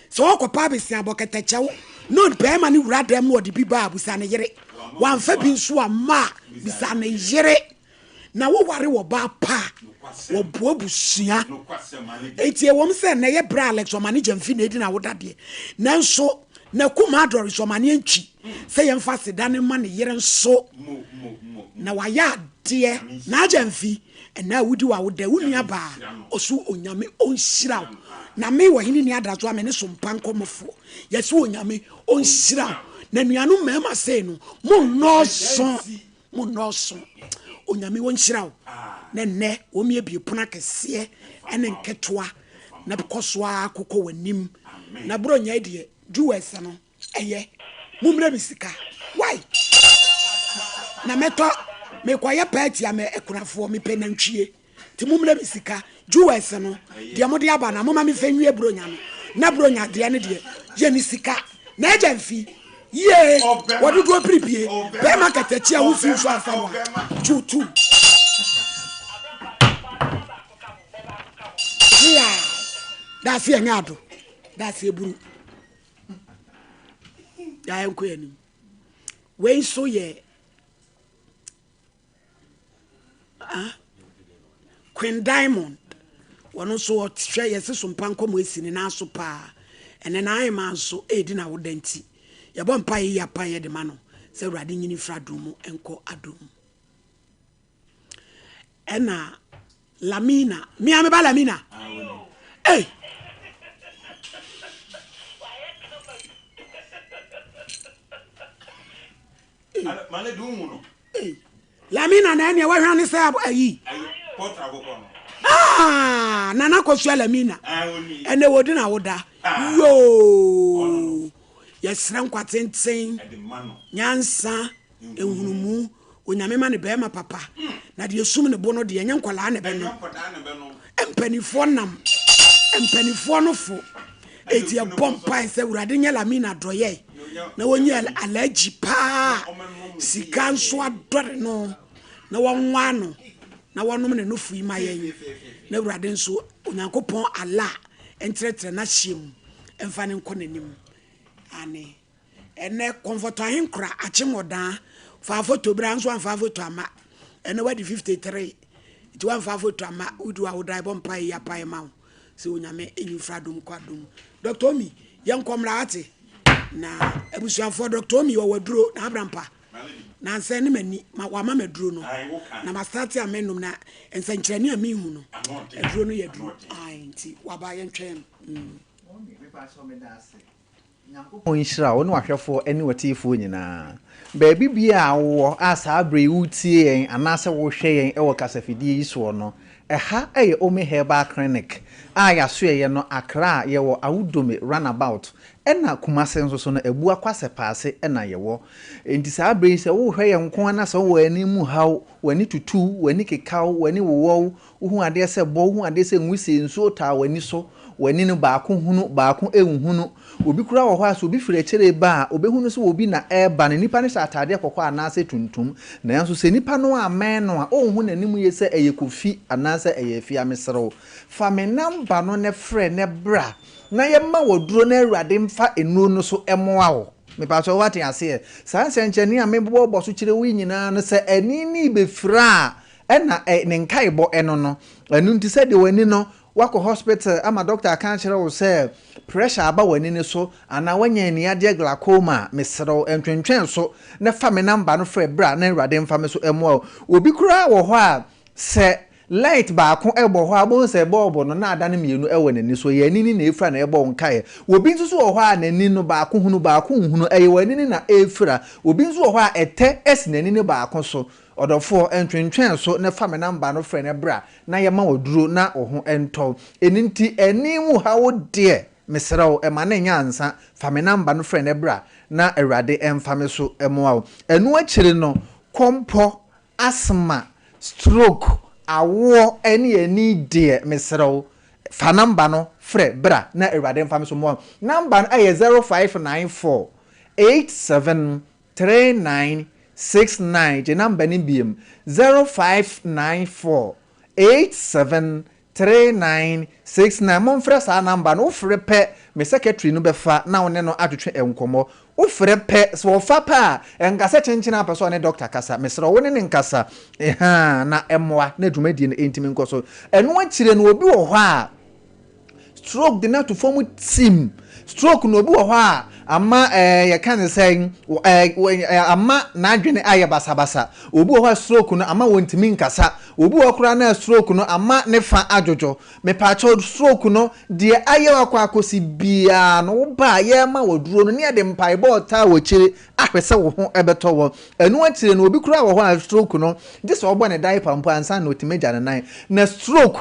so okopa besia boketa chewo no be ma ne wura dem no de bi ba abusa ne yere wan fa bi nso ama bisa ne yere na wo ware wo ba pa wo bo abusua etie wom se na ye bra Alex Omani Jamfi na edi na woda de nanso na kuma Doris Omani antwi se ye mfa seda ne ma ne yere nso na waya de na Jamfi na wudi wa woda wunua ba osu onyame onhyira na me Ohenini Adazoa me ne Sompa Nkomo yesu onyame onhyira na nuanu mema se no mo noso onyame wonhyira wo na ne wo mie bi pona kese ene nketoa na bekosoa akokɔ wanim na bronya de juwes no eye mumre bisika why na meto me kwaye party am ekunafo me penantwie ti mumre bisika juwes no de mo de aba na mama me fanwie bronya no na bronya de ne de ye ni sika na Jamfi ye wadu go prepie be market achi a wo fi so afawa chutu yeah that's here ngado that's here buru ya enko yanim we so ye Queen Diamond wono so hwe yesi Sompa Nkomo esini na so pa ene na ai man so edi na wodanti ye bo mpa ye apa ye de ma no se urade nyini fradum enko adum ena Lamina mi ame ba Lamina eh mane dum no eh Lamina na ene wa hwan se ayi Ah, nana kosu alamina. Ene wodi na woda. Yo. Yesra nkwatenten. Nyansa enhunumu onyame ma ne bema papa. Na de yesum ne bono de enye nkwala ne beno. Empanifo nam. Empanifo no fo. Eti e bompa se urade nya lamina doye. Na wonye alaji pa. Sika nso adore no. Na wonwa no. Na wonom ne no fui mayen. Na urade nso onyankopon ala entretre na hyem. Emfa ne nko nanim. Ane. Ene comfort ahin kra achemodan. Fa photo bra nso an fa photo ama. Ene wadi 53. It one fa photo ama udu a udai bompa ya pa ma. Se onyame enyufra dum kwadum. Dr. Omi yankomra ate. Na ebusuafo Dr. Omi wo waduro na abrampa. Na nse ne mani ma wa ma maduro no. Na ma start amenum na ense nkyerene ami hu no. Aduro no yaduro. Ai nti wa ba ye ntwen. Onshira wonu ahwefo ene watifo nyina baabi bia wo asa abre wutie yen anase wo hwe yen e wo kasafidie yiso no eha eye Ome Herbal Clinic aya so ye no Accra ye wo Awudome runabout ena Kumase nso so no ebu akwase paase ena ye wo enti sa abre se wo hwe yen nko na so wo ani mu haw wani tutu wani kekaw wani wo hu ade se bo hu ade se nwusie nso ta wani so wani no baako hunu baako ehunu obi kura wo ho aso obi fire kire ba obehunu so obi na eba ne nipa ne atade akokọ anase tuntum na yanso se nipa no amen no a ohun nanim yese eyekofi anase eyefi amesrew fa me namba no ne frɛ ne bra na yema woduro na awurade mfa enuo no so emoa wo me pa so wate ase sa nsencheni a me bobo so kire wi nyina no se ani ni befra ena ne nkaibo eno no anu nti se de wani no wako hospital ama doctor kan kire wo se pressure aba wani ne so ana wanya ni ade glaucoma mesrew entwentwen so na fa me number no frɛ bra na awurade mfa me so emoa obi kura wo ho a se light baako ebo ho abon se bulb no na ada ne mienu ewo nani so ye nini na efra na ebo nkae obi nso so wo ho a nani no baako hunu eye wani na efra obi nso wo ho a ete esi nani ne baako so odofo entwentwen so na fa me number no frɛ ne bra na ye ma woduro na wo ho ento eninti eni mu ha wo de mesrew e ma na nya ansa fa me number no frɛ ne bra na awurade emfa me so emoa wo enu akire no kompo asthma stroke awo eni de mesrew fa number no frɛ bra na awurade mfa me so mo number no aye 0594 873969 je number ni biem 0594 873969 mon frɛ sa number no frɛ pɛ me secretary no befa na wone no atwetwe enkomo wo frɛ pɛ so fa pa enkasa chenchina person ne doctor kasa mesrɛ wone ne nkasa na emoa na dwumadi ne entimi nkoso eno akire no obi wo hɔ a stroke de na to form team stroke no obi wo hɔ a ama ye kan say ama na adwene aye basabasa obi wo hɔ stroke no ama wontimi nkasa obi wo kura na stroke no ama ne fa ajojo me pa cho stroke no de aye wakwa akosi bia no ba ye ma woduro no ne de mpai bo ta wo kire ahwese wo ho ebeto wo enu akire no obi kura wo hɔ stroke no de so obo ne diaper mpo ansa na otimeja ne nan na stroke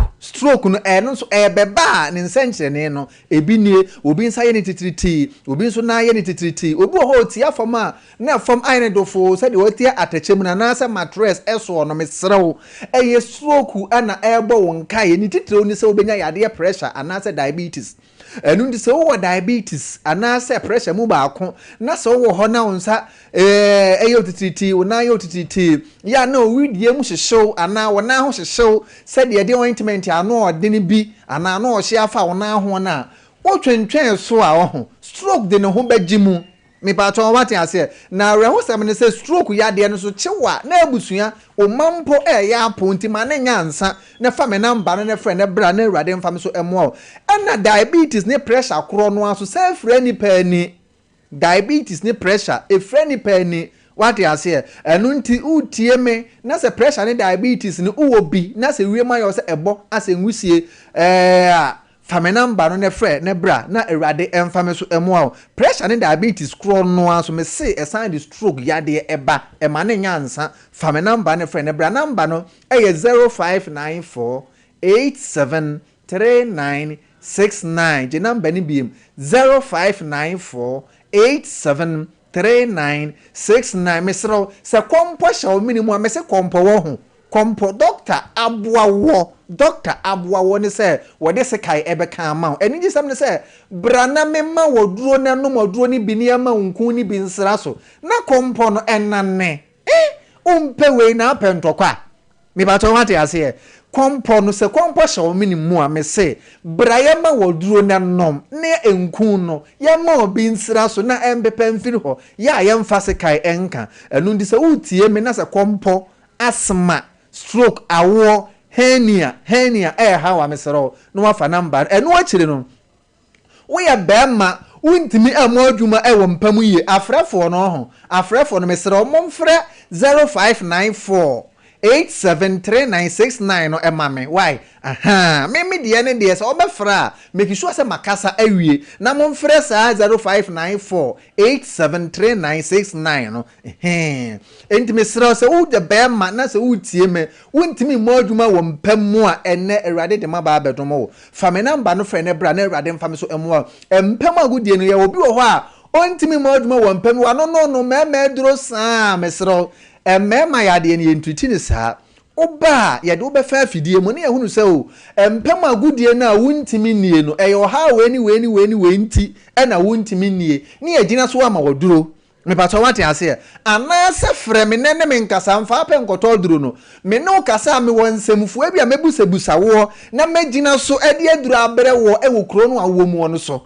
no no so ebeba ne nsenkyere ne no ebi nie obi nsa ye ne titiriti obi nso na ye ne titiriti obi wo hɔ tia fam a na fam ayene dofo se de wotia atachem na na sa mattress eso no mesrew eye stroke ana ebo wonka ye ni titire oni se obenya yade pressure ana se diabetes enu ndi se wo diabetes ana se pressure mu baako na se wo hɔ na wonsa eye titiriti wona ye titiriti ya na owidie mu hyehyew ana wona ho hyehyew se de ointment ano odene bi ana na o hye afa wona ho na wo twentwen so a ho stroke de ne ho bagimu me pa to wate ase na reho sem ne se stroke ya de no so chewa na abusua o mampo ya aponti ma ne nyansa na fa me number no ne frɛ ne bra na awurade mfa me so emo na diabetes ne pressure kro no aso se frɛ ni pa ni diabetes ne pressure e frɛ ni pa ni wate ase enu nti utie me na se pressure ne diabetes ne uwo bi na se wie ma yo se ebo ase nwusie Fame number no ne frɛ ne bra na awurade emfame so emu pressure ne diabetes kro no aso me say a sign the stroke yade eba e ma ne nyansa fame number ne frɛ ne bra number no 0594 873969 je number ni biem 0594 873969 mesro se kompo sha minimum me se kompo wo ho kompo doctor aboawo ne se wode se kai ebeka ama eni gisam ne se brana mema woduro na no moduro ni bini ama nku ni bi nsra so na kompo no enane umpe we na pentokwa me ba to wate ase kompo no se kompo sha minimum a me se braya ma woduro na nom ne enku no ya ma obi nsra so na embepe mfiri ho ya yemfa se kai enka enu ndi se utie me na se kompo asma stroke awo hernia hawa mesero no wafa number eno akire no wo ya bema wuntimi amoadwuma ewo mpamu ye afrefo no ho afrefo no mesero momfre 0594 873969 no emame why me de ne de so obefra make sure say makasa awie na momfre sa 0594 873969 no enti mesra say wo de bema na say utie me wontimi moadwuma wo mpamu a ene awurade de maba abedomo fa me number no frɛ ne bra na awurade mfa me so emu mpamu agudie no ye obi wo ho a ontimi moadwuma wo mpamu wa no mema duro saa mesra mema yade ne yentuti ne saa oba yade obefa afidie mu ne ehunu se o empem agudie na wuntimi nie no eyo ha weni nti na wuntimi nie ne agina so ama woduro me pato wate ase ana se frɛ me ne me nkasa mfa apɛ nkɔtɔ duro no me no kasa me wonsemfu abia mebusabusa wo na magina so ade aduro abrɛ wo ewo kro no awo mu no so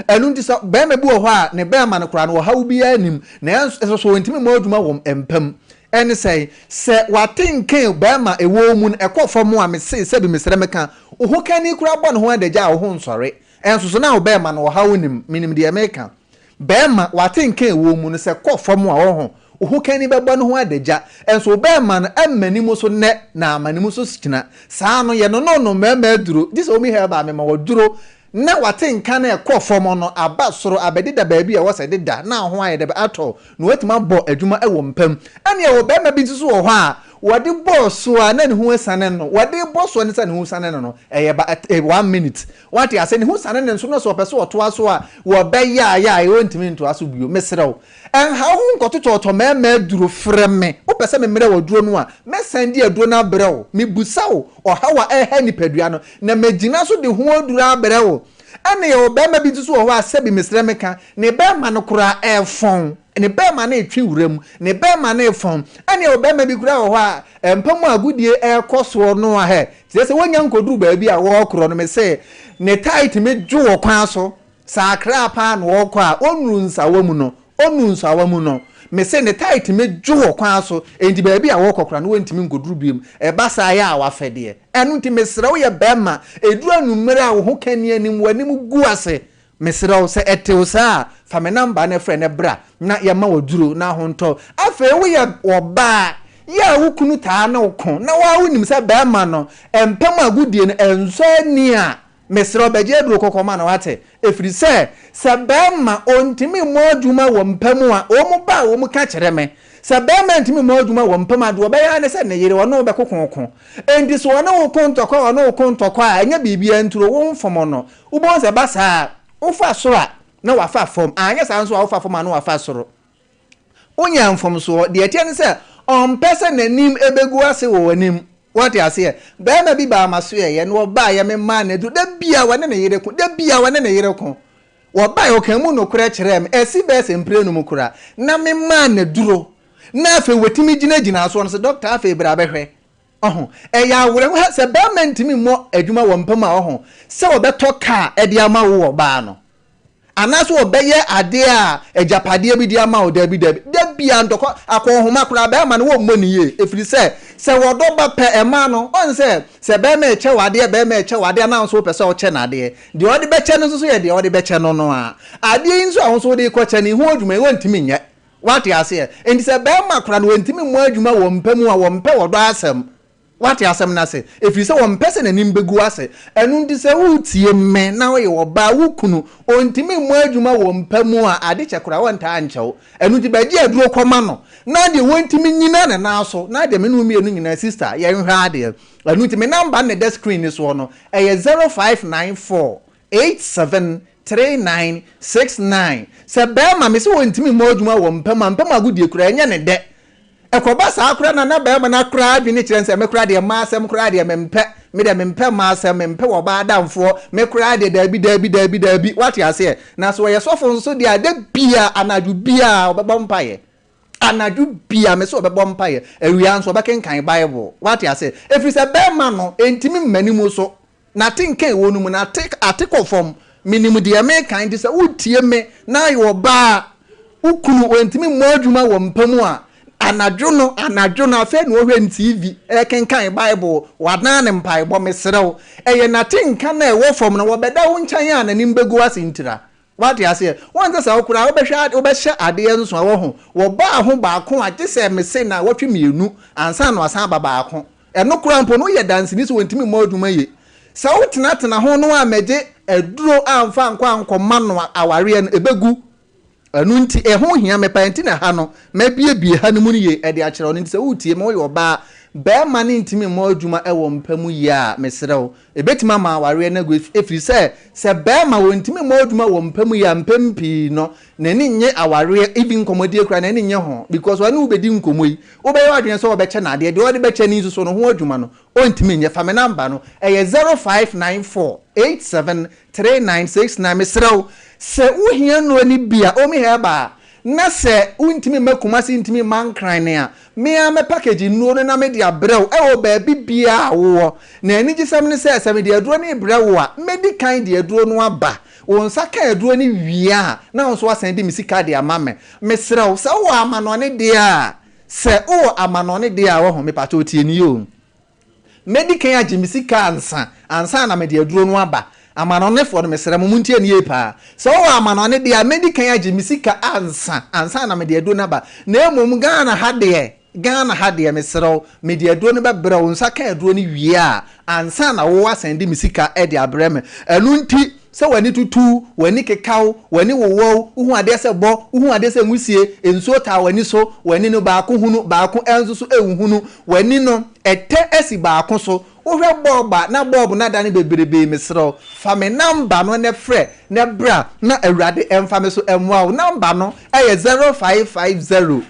enu nti so be me bu ho a ne be ma no kra no ha wo bia anim na so wontimi ma adwuma wo empem ene say se watinke bema ewo mu ekofo a me se bi mesere meka oho kani kura bɔ no ho adagya wo ho nsɔre enso so na wo bema no ha wonim minim de meka bema watinke ewo mu se kofo mu a wo ho oho kani bɛbɔ no ho adagya enso bema no amanimu so ne na amanimu so sikina saa no ye no mema aduro this omi he ba me ma woduro na watinka na ekofo mo no aba soro abedida baabi a wose deda na ho aye de ato no wetima bɔ adwuma ewo mpam ane ewo bema bi nso wo ho a wode bɔ so a na ne ho asane no wode bɔ so ne sa ne ho asane no eye ba 1 minute wate ase ne ho asane ne nso no so pɛ so oto aso a wo bɛ ya e wontimi nto aso bio mesrew en ha ho nkototo mema duro freme wo pɛ sɛ me mmerɛ woduro no a mesandi aduro na brew me busawo ohawa eha nipadua no na magina so de ho aduro abrew ane ye obema bi nso wo ho asebi mesre meka ne bema no kura efon ne bema na etwi wuram ne bema na efon ane ye obema bi kura wo ho a empamu agudie ekoso no a he tie se wonya nkoduru baabi a wo kro no me se ne tight me dwo wo kwan so sakra pa na wo kwa onru nsawa mu no me se ne tight me dwo kwan so enti baabi a wo kokora no wentimi nkoduru biem eba sa ya a wafede enu nti mesre wo ye bema eduru anumere a wo ho kani anim wanim gu ase mesre wo se etew sa fa me number na frɛ ne bra na ye ma woduro na ho nto afa wo ye oba ya wo kunu taa na wo kon na wa wonim se bema no empam agudie no enso ani a mesro beje duro kokoma na wate efiri se bema ontimi modwuma wo mpamu a wo mu ba wo mu ka kyerɛ me se bema ntimi modwuma wo mpamu ado be ya ne se ne yire wono be kokon endi so wono wo kontokwa anya bibia nturo wo mfomo no wo bon se ba saa wo fa soro a na wa fa fom anya sa nso wa fa fom na wa fa soro onya mfom so de etie ne se on pese nanim ebegu ase wo wanim what you say bema bi ba maso ye no ba ye me ma na du da bia wane na yere ko wo ba ye kan mu no kura kire me esi be se mpre no mu kura na me ma na duro na afa wetimi gina so no se doctor afa bra behwe ya wure ho se bema ntimi mo adwuma wo mpam a se wo beto car e dia ma wo ba no anaso obeye ade a ejapade bi dia ma o da bia ndoko akonhoma kura ba ma no wo mmoniye efiri se wodo ba pe ema no on se be ma eche wade na so pe se o che na ade de odi be che no so ye de odi be che no no a ade nso a so de ko che ni ho adwuma wo ntimi nye what you say enti se be ma kura no ntimi mo adwuma wo mpamu a wo mpe wodo asem What you asem na say if you say one person anim begu ase enu ndi say utie me na we oba wukunu ontimi mu adwuma wo mpamu a ade chekora wonta anchew enu ndi baji aduro koma no na de wontimi nyina na na so na de me no mienu nyina sister ye nhwa ade enu ndi me number na the screen so no eye 0594 873969 se be ma me se wontimi mu adwuma wo mpamu agudie kura enya ne de ekoba sa akura na be ma na kura adwene kire nse me kura de ma asem kura de mempe me de mempe ma asem mempe wo ba adamfo me kura de dabi what you say na so ye sofo nso de ade bia anaju bia obebo mpaye anaju bia me so obebo mpaye ewia nso obekenkan bible what you say if you say be ma no entimi mmanimu so na tinken wonu mu na article form minimum de me kan de say utie me na yo ba ukunu entimi modwuma wo mpamu a anadwo no afa no hwe TV kenkan bible wadana ne mpai bo mesrew eye na tinka na ewo fom no wobeda wo nkyan a nanim begu asintira what you say won say okura obehwe ade enso wo ho wo ba ho ba ko age se mese na wotwe mienu ansa no asan ba ba ko eno kura mpo no ye dance ni so wontimi modwuma ye sa wotenatena ho no amege eduro amfa nkwa no aware no ebegu anu nti eho hia me panti na ha no mabie ha no mu ye e de akere no nti se utie me wo yoba be ma ne ntimi mo adwuma e wo mpamu ye a mesrew ebetima ma ware na go efiri se be ma wo ntimi mo adwuma wo mpamu ye mpampi no na ni nye aware even komodie kra na ni nye ho because wani ubedi nkomoyi obeyi wadwen so obeche na de odi beche ni so no ho adwuma no o ntimi nye fa me number no e 0594 873969 mesrew se uhia no ani bia omi heba na se untimi makuma se ntimi mankran ne a me a me package no na me dia brew e wo ba bibia wo na ani gisam ne se me dia duro ne brew a medical dia duro no aba won saka duro ne wia na won so asan di misika dia mame mesrew se wo amanone dia se wo amanone dia wo ho me pato tie ni yo medical agimisika ansa na me dia duro no aba amanone for mesere mumuntie ne yepa so wo amanone de medical agimisika ansa na me de do na ba na emom Ghana hade mesere me de do ne ba bra wo nsaka edo ne wie a ansa na wo asende misika e de abreme enu nti se wani tutu wani kekaw wani wowo uhu ade se bo uhu ade se ngusie enso ta wani so wani no ba ko hunu ba ko enso so ehunu wani no ete esi ba ko so ohwe boba na bob na dane bebrebe mesro fa me number no ne frɛ ne bra na awurade emfa me so emwa number no eye 0550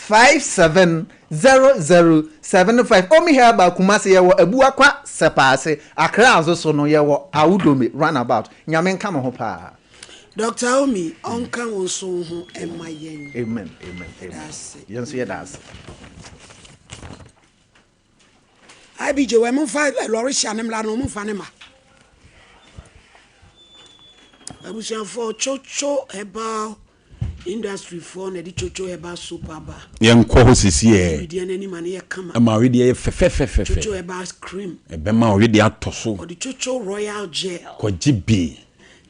570075 omi here ba kumase ye wo abuakwa sepase akra azo so no ye wo awudome runabout nyame nka mo ho pa Dr. Omi onka wonso ho emayen amen yenso ye das IBJ we mun fa lori shanem la no mun fa ne ma abusian for chocho eba industry for na di chocho eba super ba yen ko ho sisi e di anani ma ne ye kama ma we di fe chocho eba cream ebe ma we di atoso o di chocho royal gel ko jibi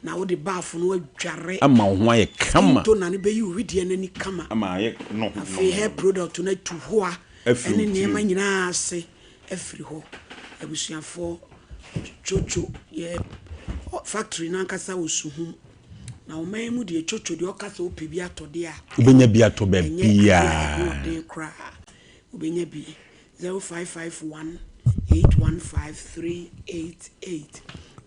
na wo di baff no adware ama ho aye kama to na ne be yi we di anani kama ama aye no afi hair product na tu ho a ene ne ma nyina ase every ho abusuafo chocho ye factory na nkasa osuhu na o man mu de chocho de okasa opebi atode a ubenya bi ato ba bia de kra ubenya bi 0551 815388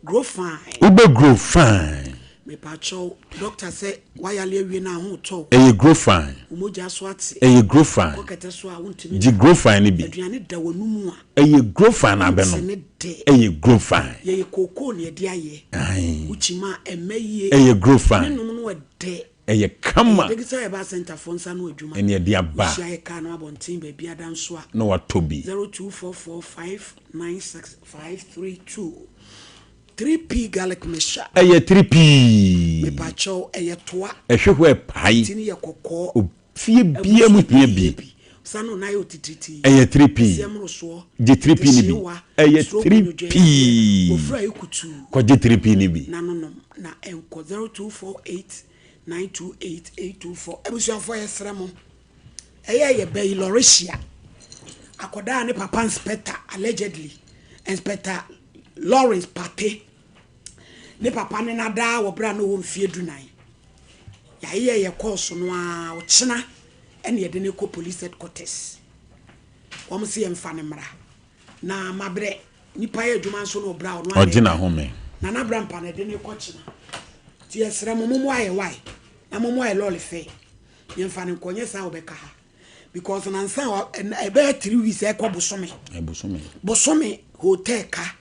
grow fine ube grow fine me pacho doctor say why ale wie na ho to grow fine umoja so ate grow fine kokete so a wontimi di grow fine bi aduane da wanumu a grow fine abeno grow fine ye koko ne de aye uchima emaye grow fine nenu no de kama de gisa ba center for nsa no adwuma ene de aba shia ka no abontin ba bia dan so a no watobi 0244596532 3P garlic mixture 3P me pacho toa ehwehwe pai tini ye kokko fie bia mu hia bi sano na yo tititi 3P semroso je 3P ni bi 3P ofra ekutu ko je 3P ni bi na enko 0248928824 ebusuafo yesremo ye be ilorisia akoda ne papa inspector allegedly inspector Lawrence Pate ne papa ne nada wo bra no wo mfie dunan ya ye course no a ochina ene ye de ne ko police headquarters wo mse ye mfa ne mra na mabre nipa ye adwuma nso no bra no ogina home na na bra mpa ne de ne ko china ti esra momo aye why na momo aye lole fe ye mfa ne konye sa obeka ha because na nsa ebe 3 weeks e ko bosome hotel ka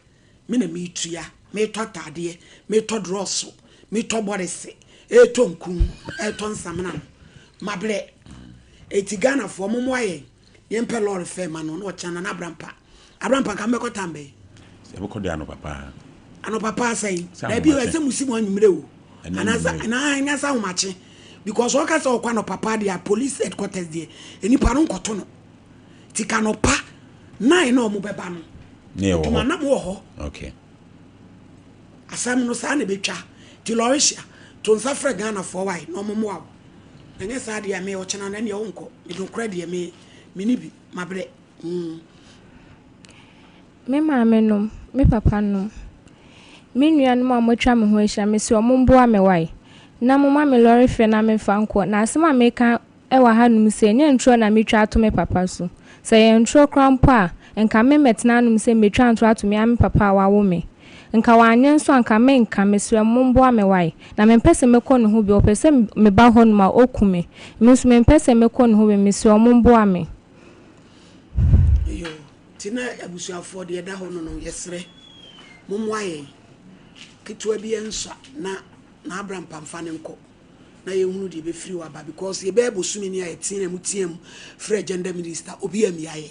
me na me tua me to tade me to dross me to borese e to nkun e to nsamna mabre etigana fo momo aye ye mpe lord fe ma no no chana na abrampa ka meko tambe se beko de ano papa say na bi we se musimo anwumre o ana sa umache because o ka se okwa no papa dia police headquarters dia enipa no nkoto no tika no pa nine no mo beba no ne wo na mo ho okay asam no sa na betwa ti Lorisha to nsa fra Ghana for why no mo wa enye sa dia me o chena na ne o nko e do kra dia me ni bi mabre me maame no me papa no me nua no mo atwa me ho ahia me se o mo mboa me wai na mo ma me lorry fe na me fa nko na asema me ka e wa hanum se nye ntro na me twa to me papa so se ye ntro krampo a enka me metna anum se me twa ntro ato me am papa wa wo me nka wa anye nso anka me nka me se mo mboa me wai na me pese me ko no ho bi o pese me ba ho no ma okume me so me pese me ko no ho bi me se mo mboa me yo tina abusuafo de da ho no yesre momwaye kitwa bi ensa na Abraham pamfa ne nko na ye hunu de be free wa ba because ye be bosumi ni aye tin mu tiem free gender minister obi am yaye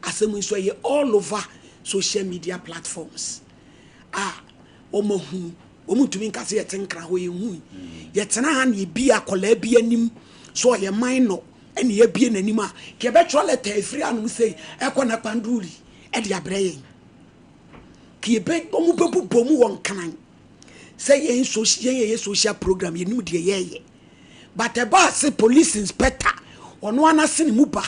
asemu so ye all over social media platforms omohu omutumi nkase ye tenkra ho ye hu ye tena ha ne bi akola bi anim so ye minor ene ye bi nanim a ke be tro letter free anu sei ekona panduri e de abreye ke be omupepu bomu won kanan say ye social program ye nim de ye but a boss police inspector ono anase mu ba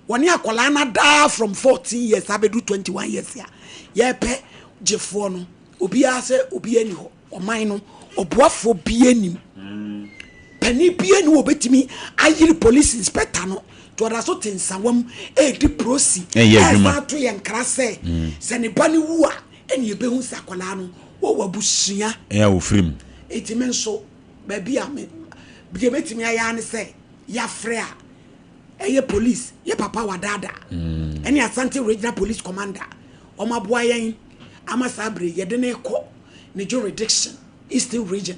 woni akola na da from 14 years abedu 21 years ya ye pe jefo no obi ase obi ani ho oman no oboafo bi anim pani bi ani obetimi ayiri police inspector no to da so tensawam e di prosi e to ye nkra se se ne bani wu a eni ebe hu sakola no wo wabusia ya ofrim etimenso ba bia me bia betimi aya ne se ya frea eye police ye papa wadada eni Asante regional police commander o maboa yen amasabre ye de ne ko ne jurisdiction eastern region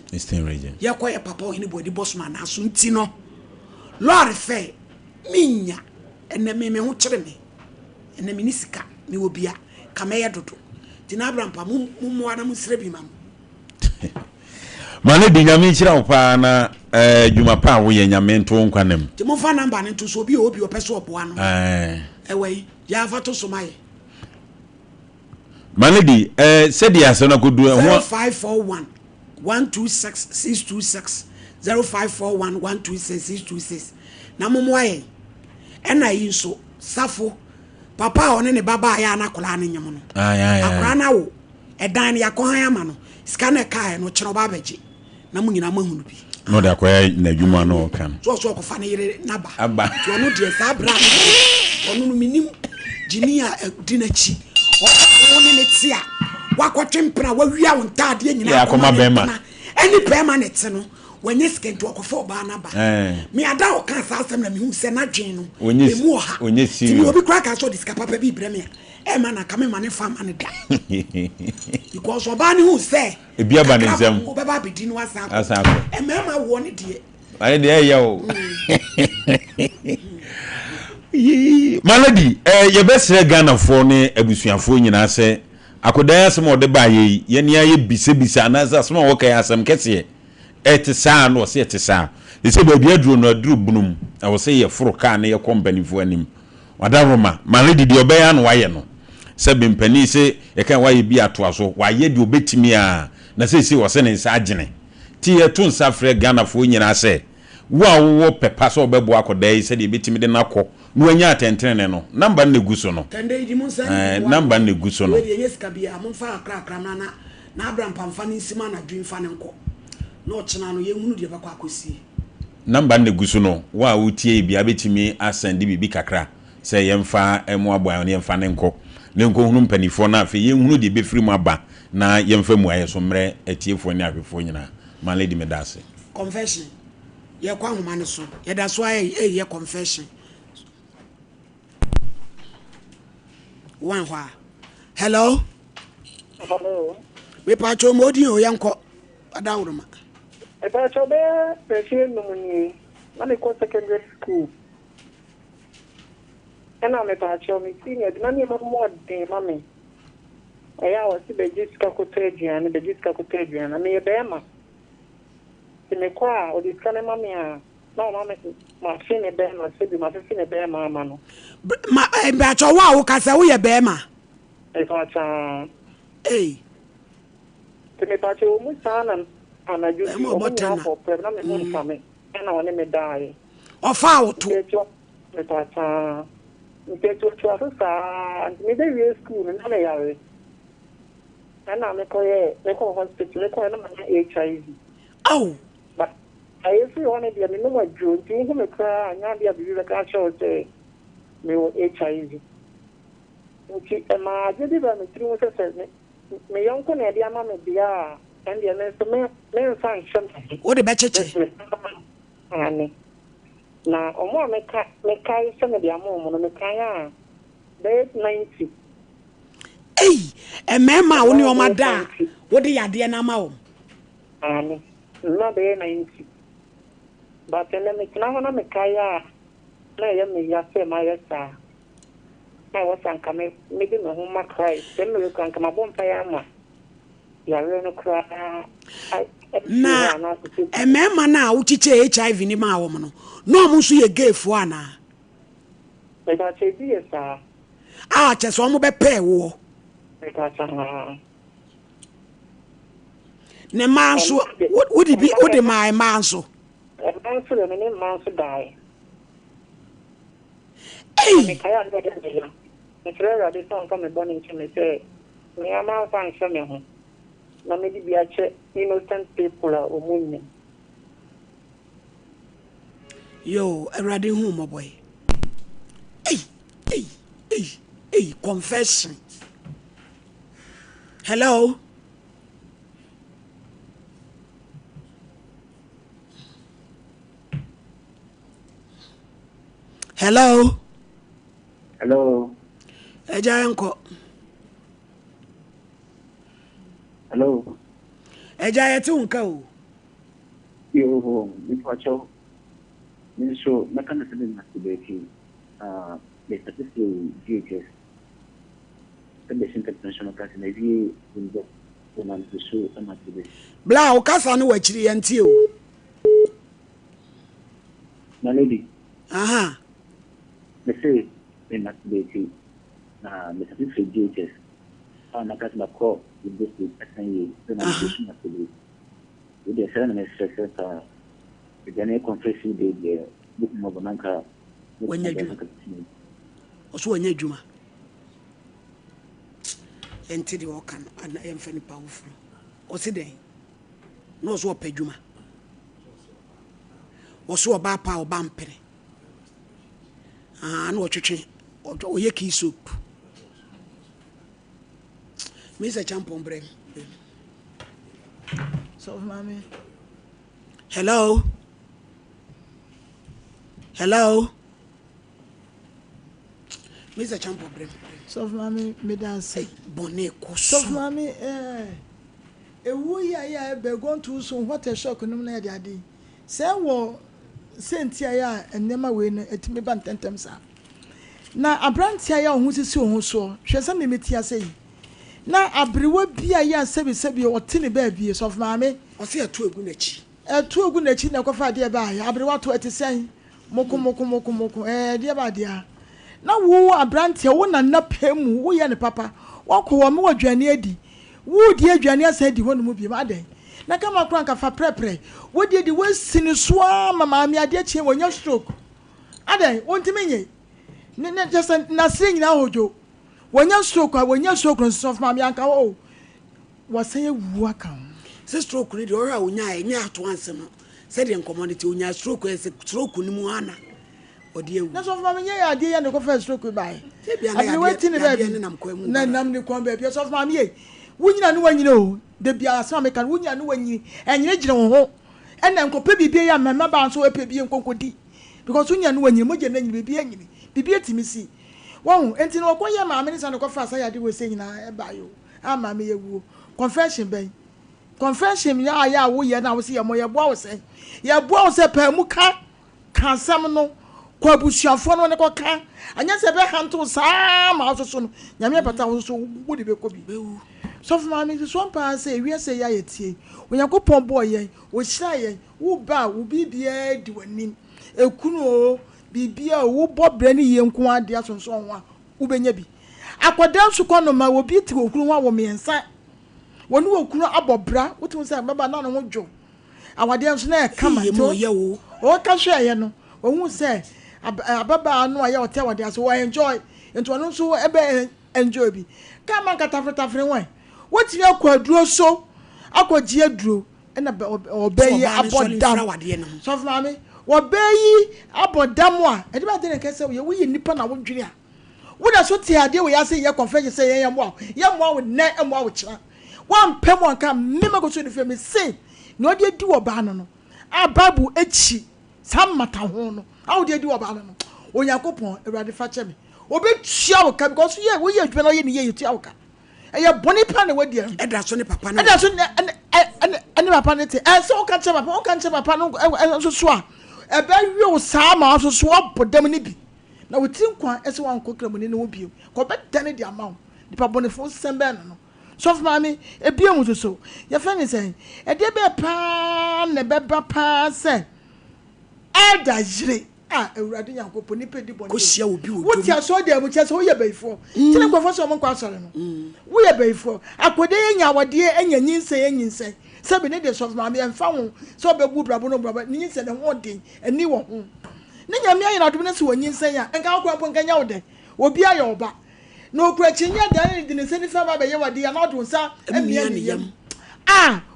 ye ko ye papa Ohenini body bossman aso nti no lord fe minya ene me ho kire me ene minisika me obia kameye dodo tina Abraham pa mu ana musre bi mam mane di nyame kira opa na dwuma pa wo ye nyame nto nkwanem ti mo fa number ne to so obi opeso oboa no ewe ya fa to so maye mane di sedi ase na kodu 0541 126626 0541 126626 na mo aye ena yi so safo papa one ne baba ya na kola ne nyem no akora na wo edan ya ko han ama no scanner kai no kire ba baji na munyina mahunu bi no da koya na dwuma no kan so ko fa ne yire na ba to no de sa bra ono no minim jinia dinachi o ne ne tia wakotwempra wawia won taade nyina ya koma bema any permanent no wenye skento akofo ba na ba me ada o kan sa asem na me hu se na dwen no emu ha ti obi kra ka so diska papa bi breme e ma na kame ma ne fa ma ne da because oba ne hu se e bia ba ne nsem o baba be di no asa e me ma wo ne de ale de ya o maladi ye besre Ghana fo ne abusuafo nyina se akodan asem o de ba ye ne aye bisebisa na asem o kai asem kese etisa no se etisa ese ba bia duro no aduru bunum e wo se ye foro ka na ye company fo anim wadaroma maladi de obeya no waye no se bimpani se ye kan waye bi ato aso waye de obetimi a na se wo se ne nsa agene ti ye to nsa frɛ Ghana fo nyina se wo a wo pepa so obebo akoda yi se de betimi de nakọ no anya atentene no number na gu so no number na gu so no we yes ka bia amfa akra na Abraham pamfa ni sima na dwimfa ne nkọ no chena no ye hunu de bakọ akosi number na gu so no wo a wotie bia betimi asende bibi kakra se yemfa emu aboa ne yemfa ne nkọ ne nkọ hunu mpanifo na afi ye hunu de befiri mu aba na yemfa mu ayeso mre atiefo ne ahwefo nyina my lady medase confession ye kwa homa ne so ye da so ye confession one hwa hello we pacho modi o yanko adawruma e pacho be perfume no ni na me ko secondary school ena me pacho mi senior na me mo de mami aya o si be jiska ko tejian be jiska ko tejian na me be ma ti me kwa o diskane mami a na mama ma fine be ma se bi ma fine be ma no ma pacho wa o kasa wo ye be ma e pacho ti me pacho mu sana ana ju mo botana ko na me mo fami ena woni me dai ofa auto me pacho Mpeto chwa sa me dey real school na me yare. Ana me ko hospital me ko na ma HIV. Oh. But I see one of them no more June, think me cry anya dia bi be ka show say me HIV. Nti e ma je di ba me tru se me yon ko na dia ma me dia and dia me so me fan sham. What the becheche? Ani. Na omo me kai se me dia mo no me kai a be 90. E mema woni o mada wo de yade na ma wo ani no be 90 but ele me kana na me kai a na ye me ya se ma ya sa na wo san ka me di no ho ma kai se me kan ka ma bom pa ya ma ya re no kra na mema na uchiche HIV ni ma wo no no mo so ye gayfo ana me ta che bi esa che so mo be pe wo ne manso wodi bi wodi my manso manso le ne manso dai me kaya ndo de ya me trera de son ka me boni che me se me ama fan se me ho na me di bi ache innocent people o munni yo erade hu mo boy confession. Hello. Hello. Hello. Ejayenko. Hello. Ejayetu nka o. Yo, mi pacho. Mi so makana sebe na sibeki. Les statistiques DHS. The international class na vie ingo na nso amatibe. Bla o kasa no wachiri yantie o. Na lady. Aha. Me say in activity na the statistics DHS. Na kasa na call in this SNA na nso amatibe. We dey say na me stress ka the conference dey book mo bananka. Wanyaju. Oso wanyajuma. Enti de wokan ana yemfa ni pa wofro o se den no so opadwuma o so oba pa oba mpere na otwetwe o ye ki soup mi se champon brem so mami hello mi se champon brem so mami me dance bonne koso so mami ewu ya be going to so what a shock no na ya dey say wo sentia ya enema we na etime ba ntentem sa na abrantia ya ohun sisi ohun so hwese me metia sei na abrewa bia ya sebi o tene ba bia so mami o se atu egu nachi na kofa de ba ya abrewa to etisen moko de ba dia na wo abrantia wo na pemu wo ye ne papa wo ko wo me wadwane adi wo di adwane asa di wonu mu bi ma den na kama kura nka fa prepre wo de we sini so mama mi ade chi wonya stroke adan wontimi nye ne just na se nyina hojo wonya stroke nso mama anka wo wasan ewu aka se stroke ni de ora wonya enya ato ansem se de community wonya stroke e stroke ni mu ana odi ewu na so mama nye ya ade ya ne ko fa stroke bai abi wetin ne ba na nam ne kon ba bi so mama ye wunyina no wanyina o de bia asama me kan wunyina no wanyini enyine gire wo ho ena nkope bibie ya mama ba so epe bie nkonkodi because wunyina no wanyini mo je na nyini bibie nyini bibie timisi won enti no ko ye maame ni sa no ko fa sa ya de we se nyina e ba yo ama me ye wuo confession ya wo ye na wo se ye mo ye boa wo se pa mu ka kansam no ko abusuafo no ne ko ka anya se be hanto saa ma so no nyame pata wo so wo de be ko bi so for mama so Sompa say we say ya yetie Onyankopon boy yen wo hira yen wo ba wo bibia di wanim ekunu o bibia wo bobre ni yen ko ade asonso ho a wo benya bi akodan su kono ma wo bi ti okunu ho wo miensa wonu okunu abobra wo tun say baba na no ho dwo awade nso na e kama to o ka hwe ye no wo hu say ababa no aye o te wade aso wo enjoy ento no so ebe enjoy bi kama katafretafre wan woti akwaduro so akwaji aduro na obeyi abodam so for mama obeyi abodam a e de ba de nkese wo ye nipa na wo dwene a wo da so ti ade wo ya say ye confession say ye mo wo ne mo wo kira wan pem wan ka mema go so de fe me say no de di wo ba no ababu echi sam mata ho no awu de di wo ba no Onyankopon Ewurade fa che me obetua wo ka because ye wo ye adwene no ye ne ye tua wo ka eye boni pa na wadi eda so ne papa no eda so ne papa ne te so o kan che papa no so so a e be wi o sa ma so so bodam ne bi na wo tin kwa ese wan kokra mu ne no bi ko be dane di amount di pa boni fo sembe no so for mama e bi mu so ye fa ni say e de be pa ne be ba pa se e da jire Ewurade Nyankopon ni pedi boni ko hia obi o wo ti aso de mu che so ye beifo tine kwafo so mo kwa sore no wo ye beifo akode ye nya wade enya nyinse se be ne de so ma me emfa ho so be bu brabo no brabo nyinse ne ho den ani wo ho ne nya me ayina dum ne se wo nyinse ya enka akwa po nkanya wo de obi aye oba na okura chinya de ne de ne se ni fa ba be ye wade ya na odun sa emia ne yam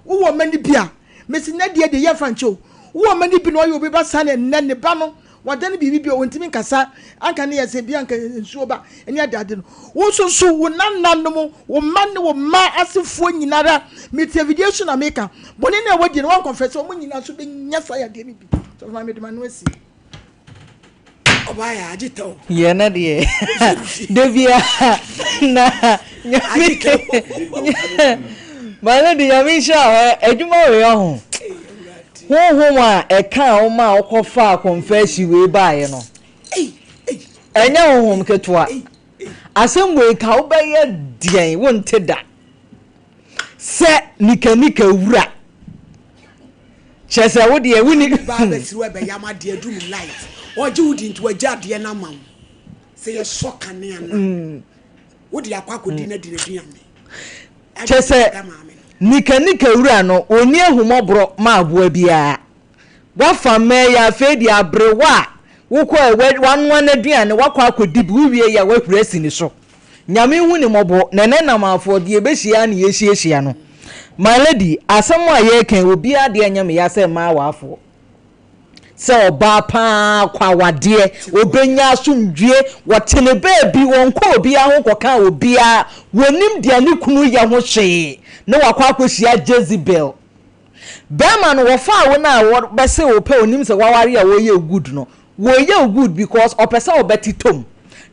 wo wo mani bia mesi na de ye fancho wo mani bi no ye obi ba sa ne ba no wadani bibi bi ontimi nkasa anka ne yese bi anka nsuo ba eni adade no wo so wo nannanom wo manne wo ma asefo nyinara metividiation na meka boni na wadi no wan confess wo nyina so be nyasa ya de bi so ma me de manu asi obaya agito ye na de devia na mala de yamisha eduma we ho Who a can ma okofa confession we buy no. Enya honhom ketua. Asem we ka wo be ye dian wonte da. Se nika wura. Chese wo de wuni ba be siru be yama de adum light. Oje wudi nto agya de na mam. Se ye soka ne ana. Wo de akwakodi na di na duame. Chese nika wura no oni ehumobro ma aboa bia wafa me ya fedi abrewa wokọ wanwa na duane wakọ akodi bi wie ya wahura sini so nyame hu ni mobo nene na mafo de ebehia na yehia no my lady asem a ye kan obi ade anyame ya se ma wafo se oba pa kwa wade obenya asomdwie wotene baabi wonko obi ahokoka obi a wonim de ani kunu ya ho hwe no wakwa akohia Jezebel bema no wofa wo na wo bese wo pe onim se waware a wo ye good no wo ye good because opesa obeti tom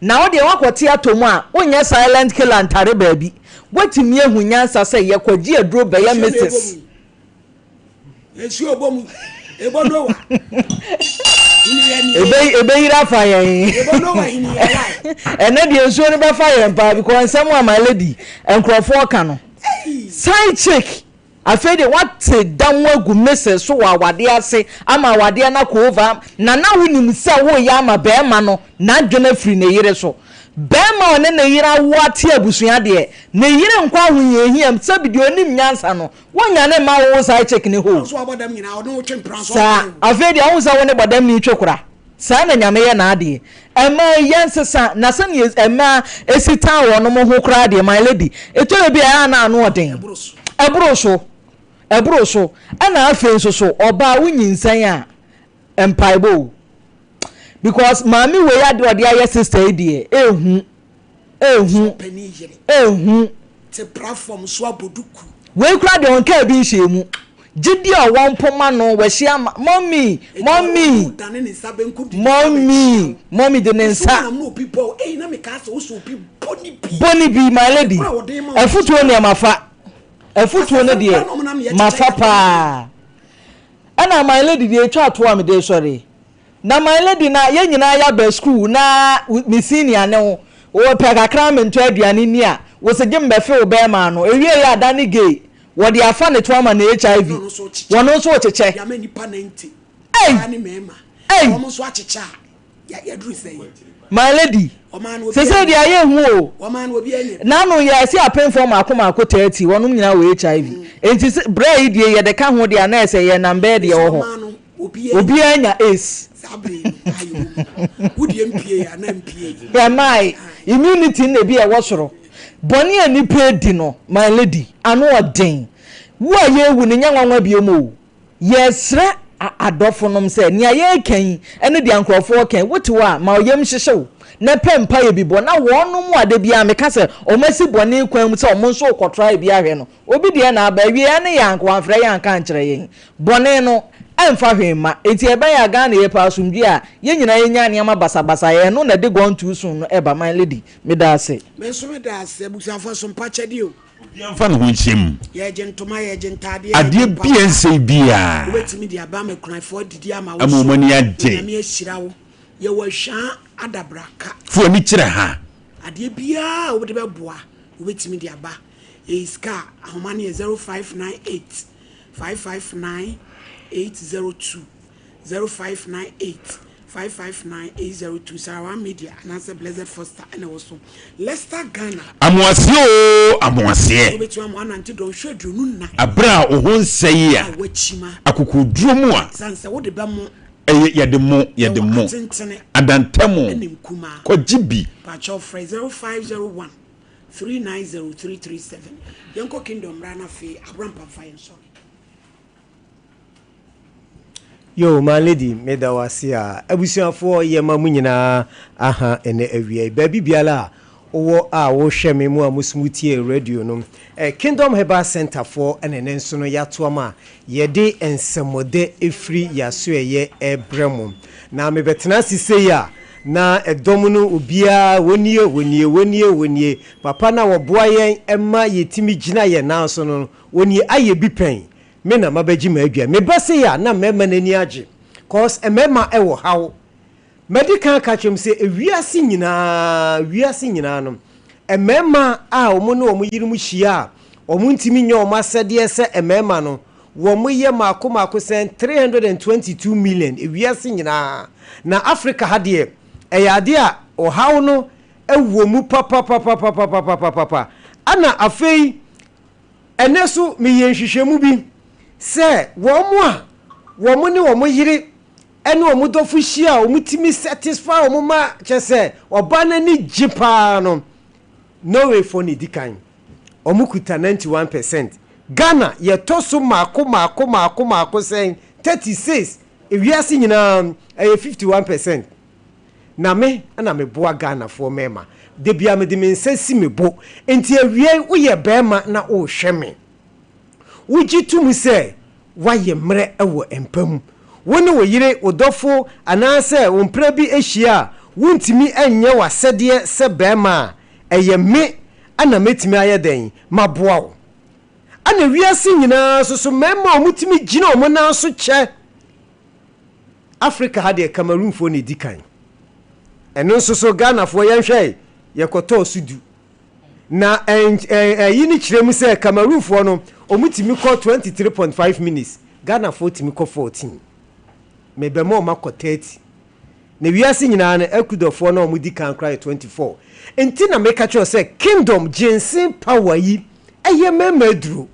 na wo de wakwoti atom a wonya silent killer ntare baabi wetimi ehunyansa se ye kwaji aduro be ya mrs esu obomu ebono wa ebe yira fa yen ebono wa hini ya ene de enso ne be fa yen pa because nsem a my lady enkrofo ka no side check afede wate danwa gu message so wa wade ase ama wade na ko over na na wonim se wo ya ama be ma no na dwena free ne yire so bema one na yira wate abusua de na yire nkwa ho yehia sabidi onim nyansa no wonya ne ma wo sai check ne ho so abodam nyina ono twe mpranso sa afedi ahun sa woni bodam ni twekura sa na nyame ye na ade ema yansesa na sane ema esita wo no mo ho kura de my lady etore bi ya na anu oden ebro so ana afen so oba wunyinsan a empaibo because mami we ya de ode sister die ehu te platform so aboduku we kura de onka bi nhemu gidi a won poma no we hia mommy de nensa na me ka so so bi boni bi my lady afutuo ne mafa afutuo ne de mafa pa ana my lady de twa to am de sorry na my lady na ye nyina ya ba school na mi senior ne wo pe kakra mento aduane ni a wo se gem be fe wo be ma no ewie ya adane gay what the afan to am na HIV wono so cheche ya me nipa 90 ani mema omo so achecha ya dru say my lady se se dia ye hu o man obi enye na no ya si apen form akoma ko 30 wono nyina we HIV enti bra die ye de ka ho dia na ese ye number de wo ho obi anya ace sabre ayo wudi mpie ya na mpie ya mai immunity na bi e wo soro boni ani pedi no my lady anu odin wo ye wu ni nyanwanwa biomo yesre adofo nom se nia ye kan ene de ankrofo kan wotiwa ma oyem hyehyew na pempa ye bibo na wonu mu ade bia meka se o masi boni kwan mu se o monso kotra bia hwe no obi de na ba wie ne yanko afre yanka nkere yen boni no emfa hwema enti ebe ya ga na ye pa asumdwi a ye nyina ye nya ne ma basabasa ye no na de gontu sun no eba my lady me da ase me so me da ase busuafo so mpa chede o biamfa no ho nchim ye gentoma ye gentade ade biense bia wetimi di aba me kunafo didi ama wo amomani ade me ehira wo ye wo hwa adabraka fo ni kire ha ade bia wo de beboa wetimi di aba iska ahomani 0598 559 802 0598 559 Sawa Media and answer Blessed Foster and also Leicester Ghana amoase between one and two don't show you nuna abra ohon sey a akukuduro mu a sanse wo de ba mo yede mo adantamo kojibi pacho 0501 390337 Yanko Kingdom Rana Fe Abrampa Fire so Yo, my lady, meda wasia. Abusuafo ye mamu nyina aha ene awie. Baby biala owo a wo hwe me mu amusmutie radio no. Kingdom Herbal Center for ene nso no yato ama ye de ensemode efri yaso ye ebremu. Na me betena sise ya na edom no obia wonie papa na wo boa yen ema yetimi gina ye na so no wonie aye bi pen me na mabaji ma adua me base ya na mema nani age cause emema ewo hawo medical kachem se wiase nyina no emema a omo no omo yiri mu hia omo ntimi nya omo asede se emema no wo mo ye mako sen 322 million wiase nyina na Africa hade eyade a ohawo no ewo mu papa ana afei eneso me yenhwehwemu bi se womo ne womo yiri ene womo dofu hia womo timi satisfy womo ma chese oba na ni jipa no no way for ni dikan womo kuta 91%. Ghana ye toso mako sen 36 ewiase nyina 51%. Na me ana me boa Ghana for mema de bia me de me nsasi me bo enti awie wo ye bema na wo hwe me wuji tumu se waye mre ewo empam woni wo yire odofo anase wompra bi ehia wontimi enye wasede se bema eye me ana metimi ayeden maboa wo ana wiase nyina so mema omutimi gina omona so che Africa hade Cameroon fo ne dikan eno so Ghana fo yenhwe yekoto sudu na yini kiremu se Cameroon fo no omutimi ko 23.5 minutes Ghana 40 mi ko 14 mebemo makọ 30 na wiase nyina na ekudofo na omudi kan cry 24 enti na make sure say kingdom jensen power yi eye memadru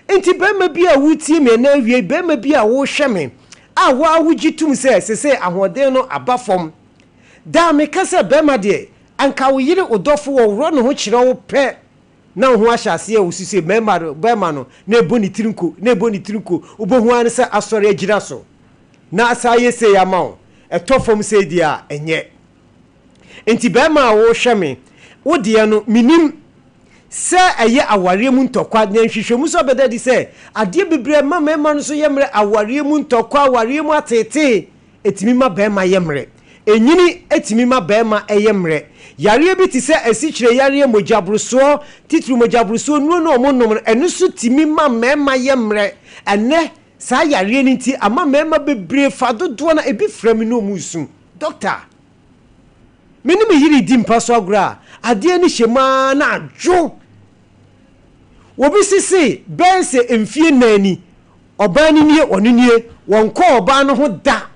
enti be ma bi a wutie me na awie be ma bi a wo hwe me a wo awugitum say ahoden no abafom da me ka say be ma de anka wo yire odofo wo woro no ho kire wo pe na ho ahyase a wusise be ma no na eboni tirinko obohu an say asore agira so na asaye say yamawo etofom say dia enye enti be ma wo hwe me wo de no minim se eye aware mu ntokwa na nhwehwemu so bedadi se ade bebre ma no so yemre aware mu ntokwa aware mu atete etimi ma be ma yemre enyini etimi ma be ma eyemre yare bi ti se asikyire yare mogabruso titru mogabruso nu no omonom enu so timi ma ma yemre ene sa yare ni ti ama ma bebre fadodo na ebi frami no musu doctor meni me yiri di mpaso agura ade ni hyema na adwo wobi sisi bense emfie nani obani nie onenie wonko oba no ho da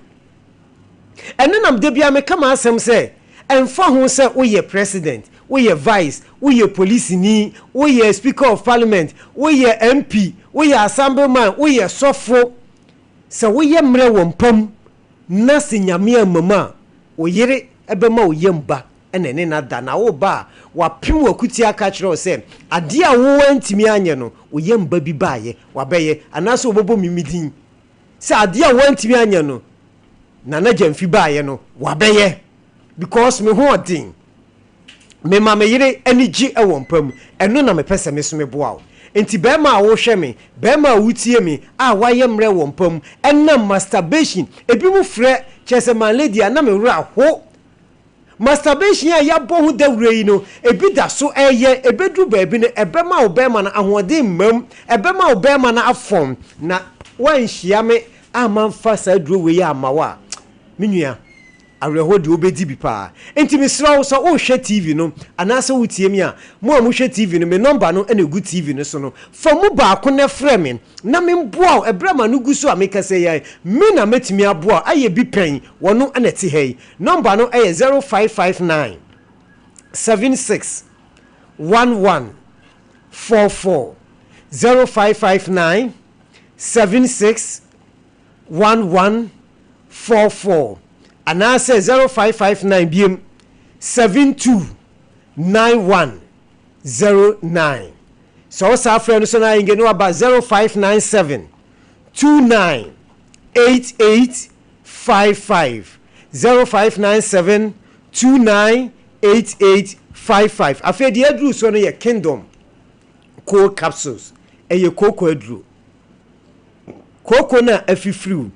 enenam de bia me kama asem se emfa ho se woye president woye vice woye police ni woye speaker of parliament woye MP woye assemblyman woye sofo se woye mre wompam na sinyame amama oyere ebema oyemba enene na da na wo ba wa pim wakuti aka kire o se ade a wo antimi anye no oyemba bi baaye wabeye anaso obobo mimidin se ade a wo antimi anye no na na jamfi baaye no wabeye because me ho odin me ma me yire anigi e wompam eno na me pese me so me boa o enti be ma wo hwe me be ma wutie me a waye mre wompam enna masturbation ebi mu frɛ chese man lady na me wura ho masturbation ya bohu dawure yi no ebi da so eye ebedu baabi no ebema obema na ahode mmam ebema obema na afom na wanhia me amanfa sa duro we ya amawa menua areho de obedi bi pa enti misrawo so o hwe TV no anase wutie mi a mo hwe TV no me number no ene gu TV no so no fa mu ba ko na frɛ me na me mboa ebrama no gu so ameka sɛ yai me na metimi aboa aye bi pen wono ene te hei number no eye 0559 76 11 44 0559 76 11 44 ana say 0559 biem 729109 so sa friend so na inge no about 0597 298855 0597 298855 afi de adru so no ye kingdom cold capsules eye koko adru koko na afifriu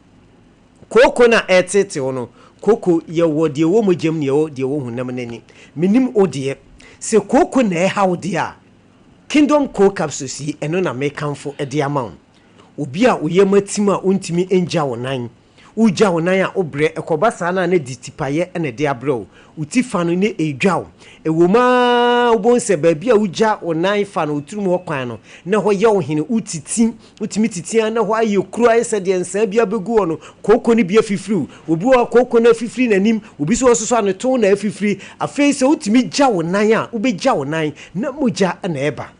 koko na etete ono koko ye wo de wo mojem ne wo de wo hunam nani minim odie se koko na hawde a kingdom cold capsules yi eno na mekanfo de amount obi a oyematima ontimi enja wonan uja wonan a obre ekoba sana na ditipaye ene de abro uti no ne edwaw ewoma obonse ba bia uja wonan fa no uturum ho kwan no na ho ye ohene utimi titi na ho aye kru aye se de nsa bia begu ono koko ne bia fifiri obi wa koko na fifiri nanim obi so soso ane to na fifiri afei se utimi ja wonan a ubeja wonan na moja na eba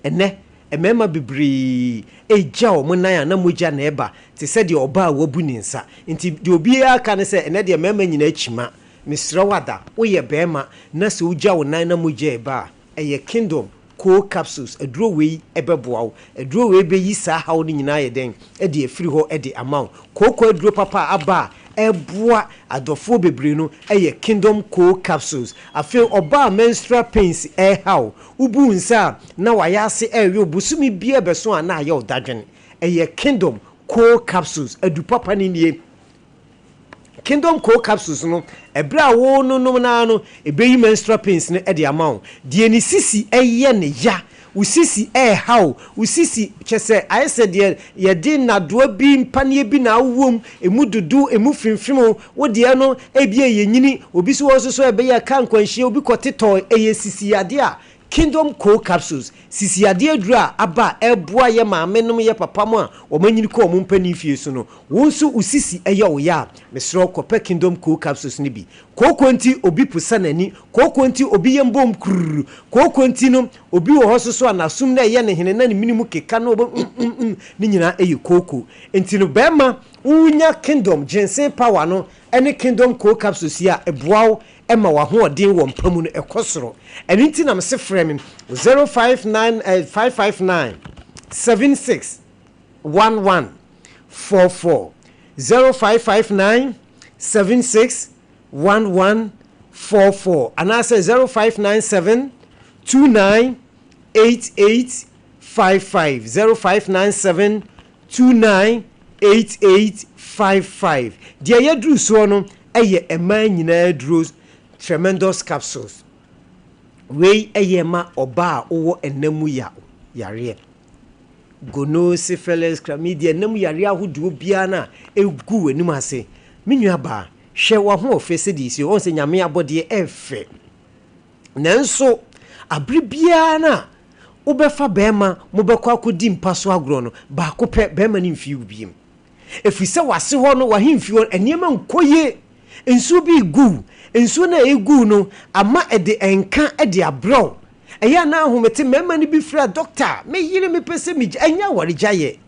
ene emema bibri eja o munan na moja na eba te se de oba wabu ni nsa nti de obi aka ne se ene de emema nyina achima misra wada woye bema na se uja wonan na moja eba eye kingdom cold capsules aduro wei ebeboa wo aduro wei be yi sa hawo ni nyina ye den e de afiri ho e de amount koko aduro papa aba eboa adofo bebre no eye kingdom cold capsules afi oba menstrual pains how ubu nsa na wayase ewe obusumi bia beso ana aye odadwen eye kingdom cold capsules adu papa ni nie kingdom cold capsules no ebra wo no na no ebeyi menstrual pains no e de amount de ni sisi eye ne ya usisi how usisi chese I said ye din na do bi mpane bi na awom emu dudu emu fimfim wo de no ebie ye nyini obi so wo so ebe ye kan kwanhie obi koteto eye sisi ade a Kingdom Co capsules sisi ade adura aba eboa ye maame nom ye papa mo a o manyini ko mo mpani fie so no wonso usisi eye wo ya mesro kopa Kingdom Co capsules ni bi kokonti obi pusa nani kokonti obi yembom kruru kokonti no obi wo hososo anasum na ye ne hene na ne minimu keka no ni nyina eye koko enti no bema unya Kingdom ginseng power no ene Kingdom Co capsules ya eboa Emma wa ho odin wo mpamu no ekosoro eni nti na mse frame 059559 761144 0559 761144 anase 0597 298855 0597 298855 dia yadru so no eye ema nyina duro tremendous capsules we eyema oba owo enamu ya yare gono syphilis chlamydia enamu yare ahodo bia na egu wenim ase menua ba hwe wo ho ofese di si on se nyame abode efe nanso abri bia na obefa bema mobekwa akodi mpaso agro no ba ko pe bema ni mfi ubiem efise wase ho no wahemfi ho eniema nkoye ensu bi gu ensu na egu no ama ede enka ede abro eya na ahomete mema ni bi fra doctor me yire me pese mi anya warijaye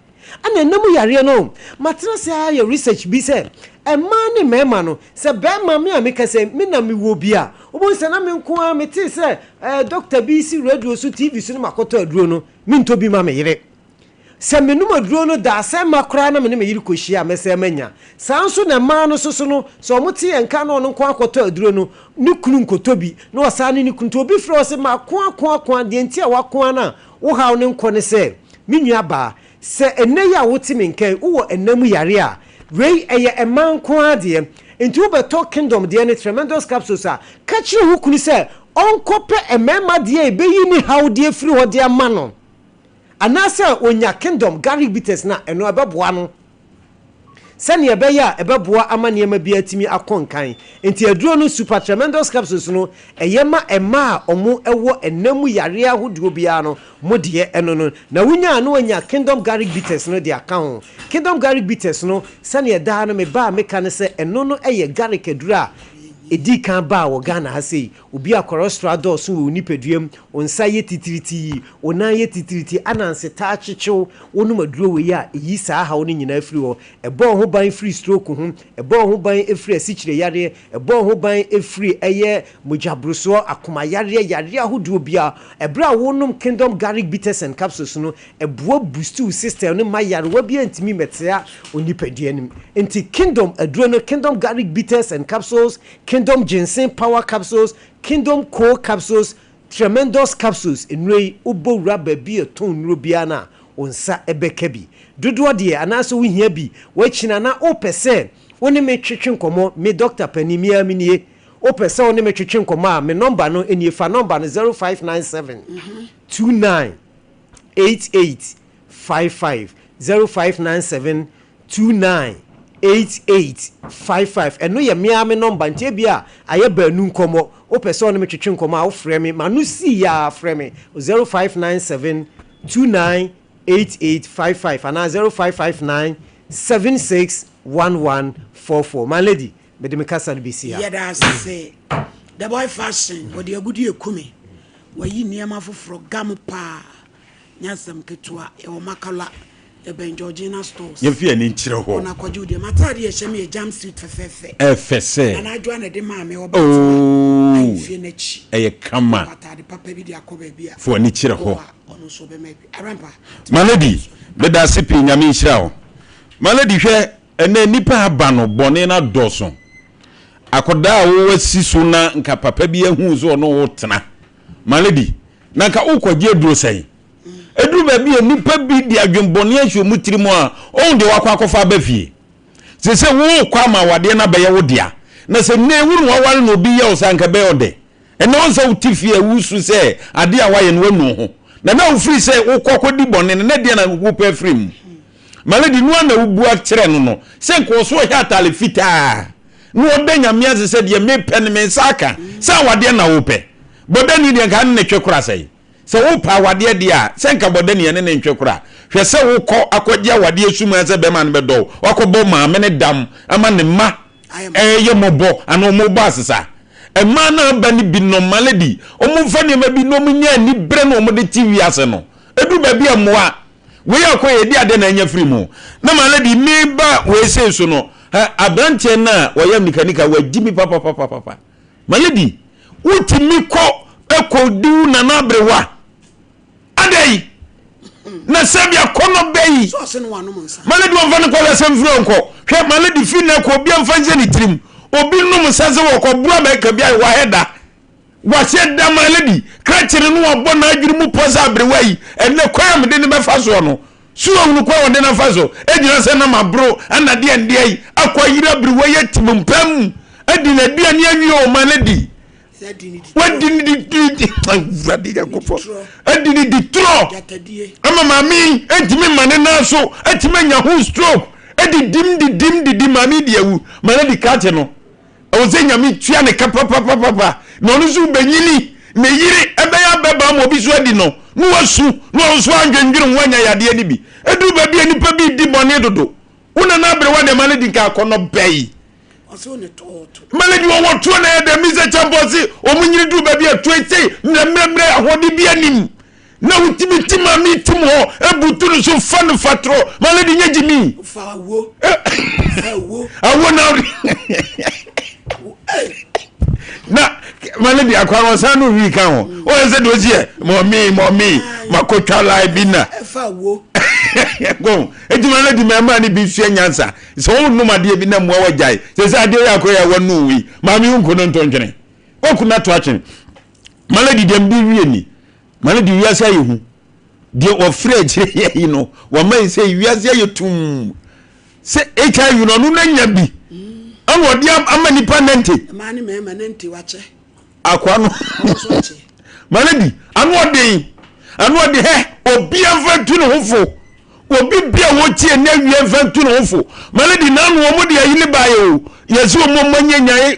ana namu yare no matra se ya research bi se ema ni mema no se bema me ameka se me na me wo bia obonse na me nko a mete se doctor bi si radio so tv so no makoto aduro no me nto bi ma me yire se menum aduro no da se makra na me yiri kohia mese manya sanso na ma no soso no so mote enka no nko akoto aduro no ni kunu nkoto bi no wasane ni kunto bi fro se makwa de ntia wakwa na wo hawo ne nko ne se menua ba se enne ya wote menkan wo enam yare a wei eye emanko ade enti wo beto Kingdom de ne tremendous capsules a ka kire ho kunu se onkope emema de ebeyi ni hawde firi ho de ama no anasa onya Kingdom garlic bitters na eno ebeboa no sani ebeya ebeboa amane ma bi atimi akonkan enti aduro no super tremendous capsules no eyema ema omo ewo enamu yare ahodo bia no modie eno no na wunya no onya Kingdom garlic bitters no de account Kingdom garlic bitters no sani eda no me ba meka ne se eno no eye garlic adura edi kan ba wo Ghana ha sei obi akorostra dose wo nipaduam onsa ye titiriti onan ye titiriti ananse ta achechew wonu maduro we ya eyi saa ha wonu nyina afiri ho ebo ho ban free stroke ho ebo ho ban efiri asichire yare ebo ho ban efiri eye mojabruso akoma yare ahodo bia ebra wonum Kingdom garlic bitters and capsules no ebo boost system no mayare wa bia ntimi metea onipaduanim enti Kingdom aduro no Kingdom garlic bitters and capsules Kingdom ginseng power capsules Kingdom Co capsules tremendous capsules enrei ubo rubber bi ton rubia na onsa ebeka bi dodo de anaso wo hia bi wo china na opese woni me twetwe nkomo me doctor panimia minie opese woni me twetwe nkomo a me number no enie fa number no 0597 29 8855 0597 29 8855 eno ye mia me number ntie bia aye banu nkomo opese on me twetwe nkomo a wo frɛ me manu si ya frɛ me 0597 298855 ana 0559 761144 my lady me de me kasa be si ya yeah that say the boy fashion what the agudi ekumi wa yi niam afoforo gam pa nyasam ketua e o makala Eben Georgina stores. You fear ni chire ho. Na kwaji de matari e hye me jam street fefefe. Efese. Na adwa na de ma me oba. Oh. Fie na chi. Eye kama. Matari papa bi de akoba bia. Fo ni chire ho. Ono so be me. Arampa. Malady, be da sipi nyame nhira ho. Malady hwe ene nipa aba no bone na doso. Akoda wo wasi so na nka papa bi ehu so no wo tena. Malady, na nka ukwaje aduro sai. Edu ba bi nipa bi di adwembone ahwe mutiri mu a on de wakwa akofa ba fie se wo kwa ma wade na beye wo dia na se ne wuru wawale no bi ye osanka be ode ene on se utifie wusu se ade a waye no wanu ho na ufiri se wo kokodi bone ne de na wo pa frim maladi no na wubu a kire no se nko so hia tale fita no odanya miaze se de me pen me saka sa wade na wo pe bodani de kan ne twekura sai se wo pa wade dia se nka bode ne ne ntwe kora hwe se wo kɔ akɔgye wade asuma se be ma ne bedo wakɔbɔ ma me ne dam ama ne ma ye mobo ana mo ba asesa e ma na ba ni bi no malady omo fa ne ma bi no mo nya ni bre no mo de TV ase no edu ba bi amoa we akɔye di ade na nya free mu na malady mi ba we se so no abranche na wo yam nikanika wa jimi papa malady utimi ko ekodiu na na brewa adai na sabia kono bei so se no wano monsa malady won fa ne ko lesem firi onko hwe malady fi na ko bia mfa nje ni trim obi no musaze wo ko bua ba ka bia wa heda wa se da malady krachire no obo na adwiri mu poza brewa yi enne kwam de ne befa so no suo nu kwa wonde na fa so ejina se na mabro ana de ande yi akwayira brewa yi timumpam adina dua ne anwi o malady wadini di tro ama mami etimi mane na so etimi nya hu stroke edi dim mami di ewu mane di kate no o ze nya mi tua ne papa no no zu benyini ne yiri ebe ya beba mo bi so edi no no wasu no so angendwiri wanya yade ni bi edu ba bi enipa bi di bone dodo una na bre wa de mane di ka kono bei malady wo to na de mise chambosi omunyiri du ba bia twete mremre ahodi bia nim na utimi tima mi timo ebuturu so fan fatro malady nyejimi fawo awo na malady akwa sanu wi kan ho o se do sie mommy makotwa lai bina fawo go ejuma malady mema ni bi fie nyansa so wonu made bi na mo wajai se ade yakoya wonu wi mami unko no ntontwene okuna to achen malady dem bi wie ni malady wiase ayehu de ofre chire yi no wo man se wiase ayetum se HIV no no na nya bi anwodi amani panente mani mema nenti wache akwa no malady anwodi he obi amfantu no hofo obi bia wo tie na wie amfantu no hofo malady nanu wo de ayi ne baye o yesu mo manyanya ye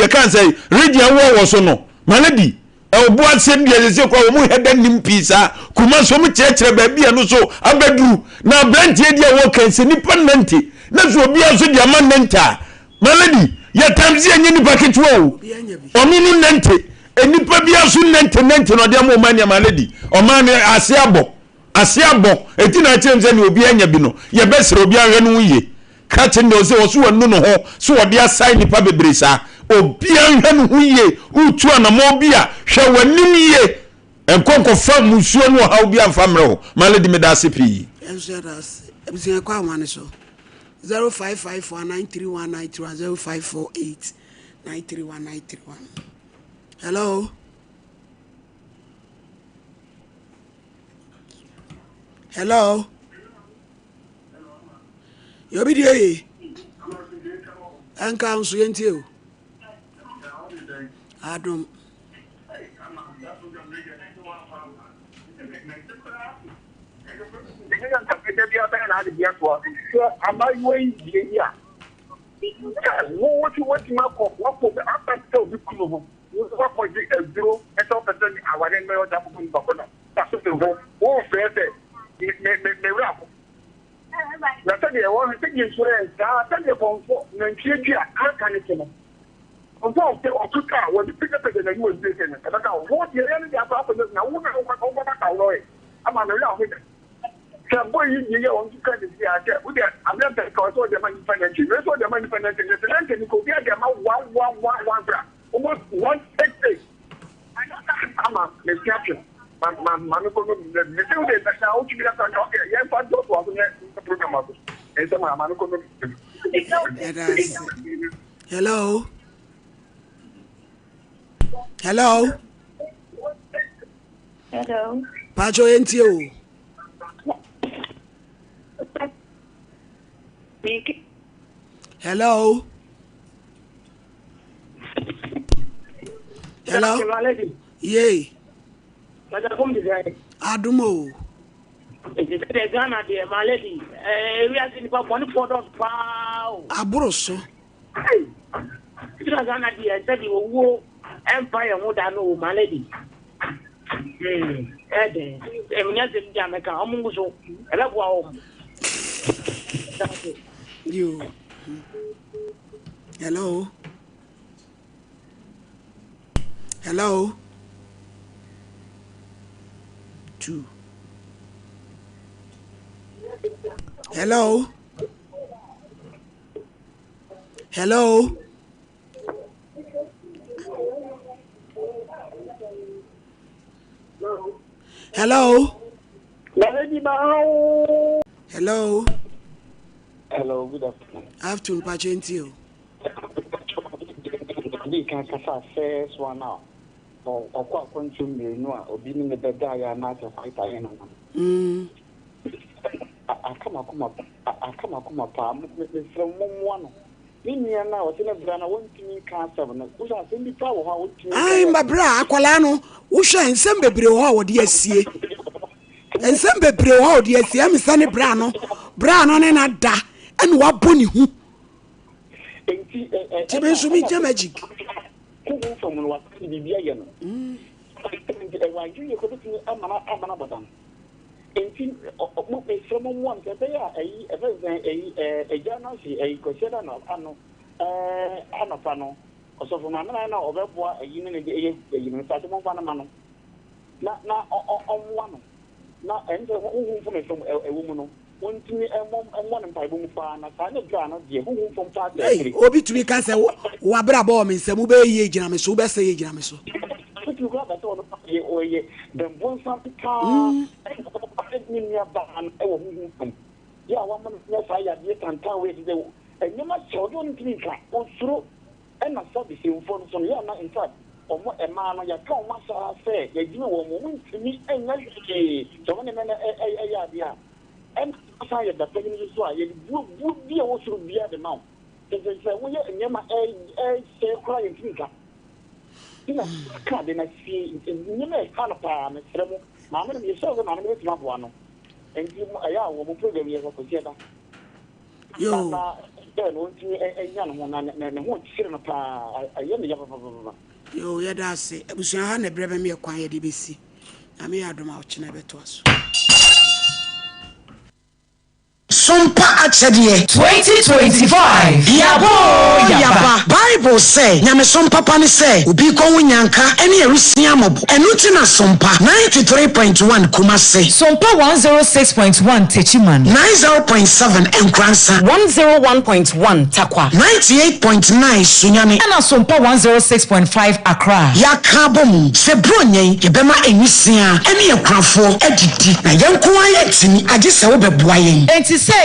kan say region wo so no malady obo asem de yese kwa wo mu heda nim pisa kuma so mu chekere ba bia no so abaduru na brantie dia wo kan se ni panante na so obi aso dia mananta malady ya tamzi enye ni packet wo ominu nante enipa bia so nante no de mo mania malady o man asiabo etina chemze ni obi anya bi no ye besere obi anwe no ye krache ne ose wo so wanu no ho so wode asai nipa bebresa obi anwe no ye utu anamo bia hwe wanim ye enkonko fa musuo no ha obi amfa mre ho malady me da sepi enseras ebisin kwa amane so 0554931931 0548931931 hello yo bi die anka unsu yentie o adom boy you want to kind of see I'm not the cause of the money financial. Rest of the money financial. The land can go there. Them 1 almost 160. I'm a miscaption. My go the still there now. To be like okay, yeah, but those was the program. And so my go. Hello. Pacho entio. Hello. Yay. Adumo. Ghana dear, my lady. We are in one port of power. Abroso. Ghana dear, said you will empire more than no, my lady. Eden. Eminya dem America. Omo so. Elabo You. Hello. Hello. 2. Hello. Hello. Hello. Hello. Hello, good afternoon. Afternoon, Pachentio. We can kasa first one now. Ọkwa kwantu mmenu a obi ni me beda ya na ase fight aye na. Akama pa me from momo no. Ni nia na o se na bra na wontimi ka asem na. Wo sa se bi pa wo ha wontimi. Ai mbabra akwala no, wo hwe nsem bebre wo ha wo de asie. Nsem bebre wo ha wo de asie, am se ne bra no ne na da, ene wa boni hu. Enti Tebe so mi je magic. Kugu from no wa bibia ye no. Enti wa ju ye ko bitini amana badan. Enti mo me from mo am se be ya ayi e fe ejana si ko sheda no ano anofa no osofo ma na obeboa ayi ne ayi no sa mo fa na ma no na omwa no na ende hu from from ewo mu no wontimi emmon mpaibo mu fa na sa ne dra no de hu from fa de obi tumi ka se wa bra ba o me nsem be ye gina me so be se ye gina me so you got that on the the bon something car ni ni aba an e wo hu from ya wa man na sa ya de tantan we de e nyama chodo ntimi ka osuro e na so be se mfo no so ya na in fact omo e ma no ya ka o ma sa se ya gina wo mo ntimi enya ke so ne na ya dia and sa ya da pegin so a ye bu bia wo suru bia de now se wo ye nyama se kra ye ntimi ka ina ka de na si nyama e ka na pa me sremo ma me me so na me me ma bo no enti aya wo mo program ye ko tie da yo da no nti enya no na ne ho tsire no pa aye me ya pa yo ya da se abusuan ha na brebe me kwan ye de besi na me ya doma o china beto aso Sompa Achadie 2025 Yaba Bible say nyame sompa pa ne say obi ko wunyanka ene erusia mobo enu ti na sompa 93.1 Kumase Sompa 106.1 Techiman 90.7 Enkransa 101.1 Takwa 98.9 Sunyane and Sompa 106.5 Accra Yakabom se bronyen yebema enisia ene ekrafo edidi na yenko ayetini age se wo beboa yen enti se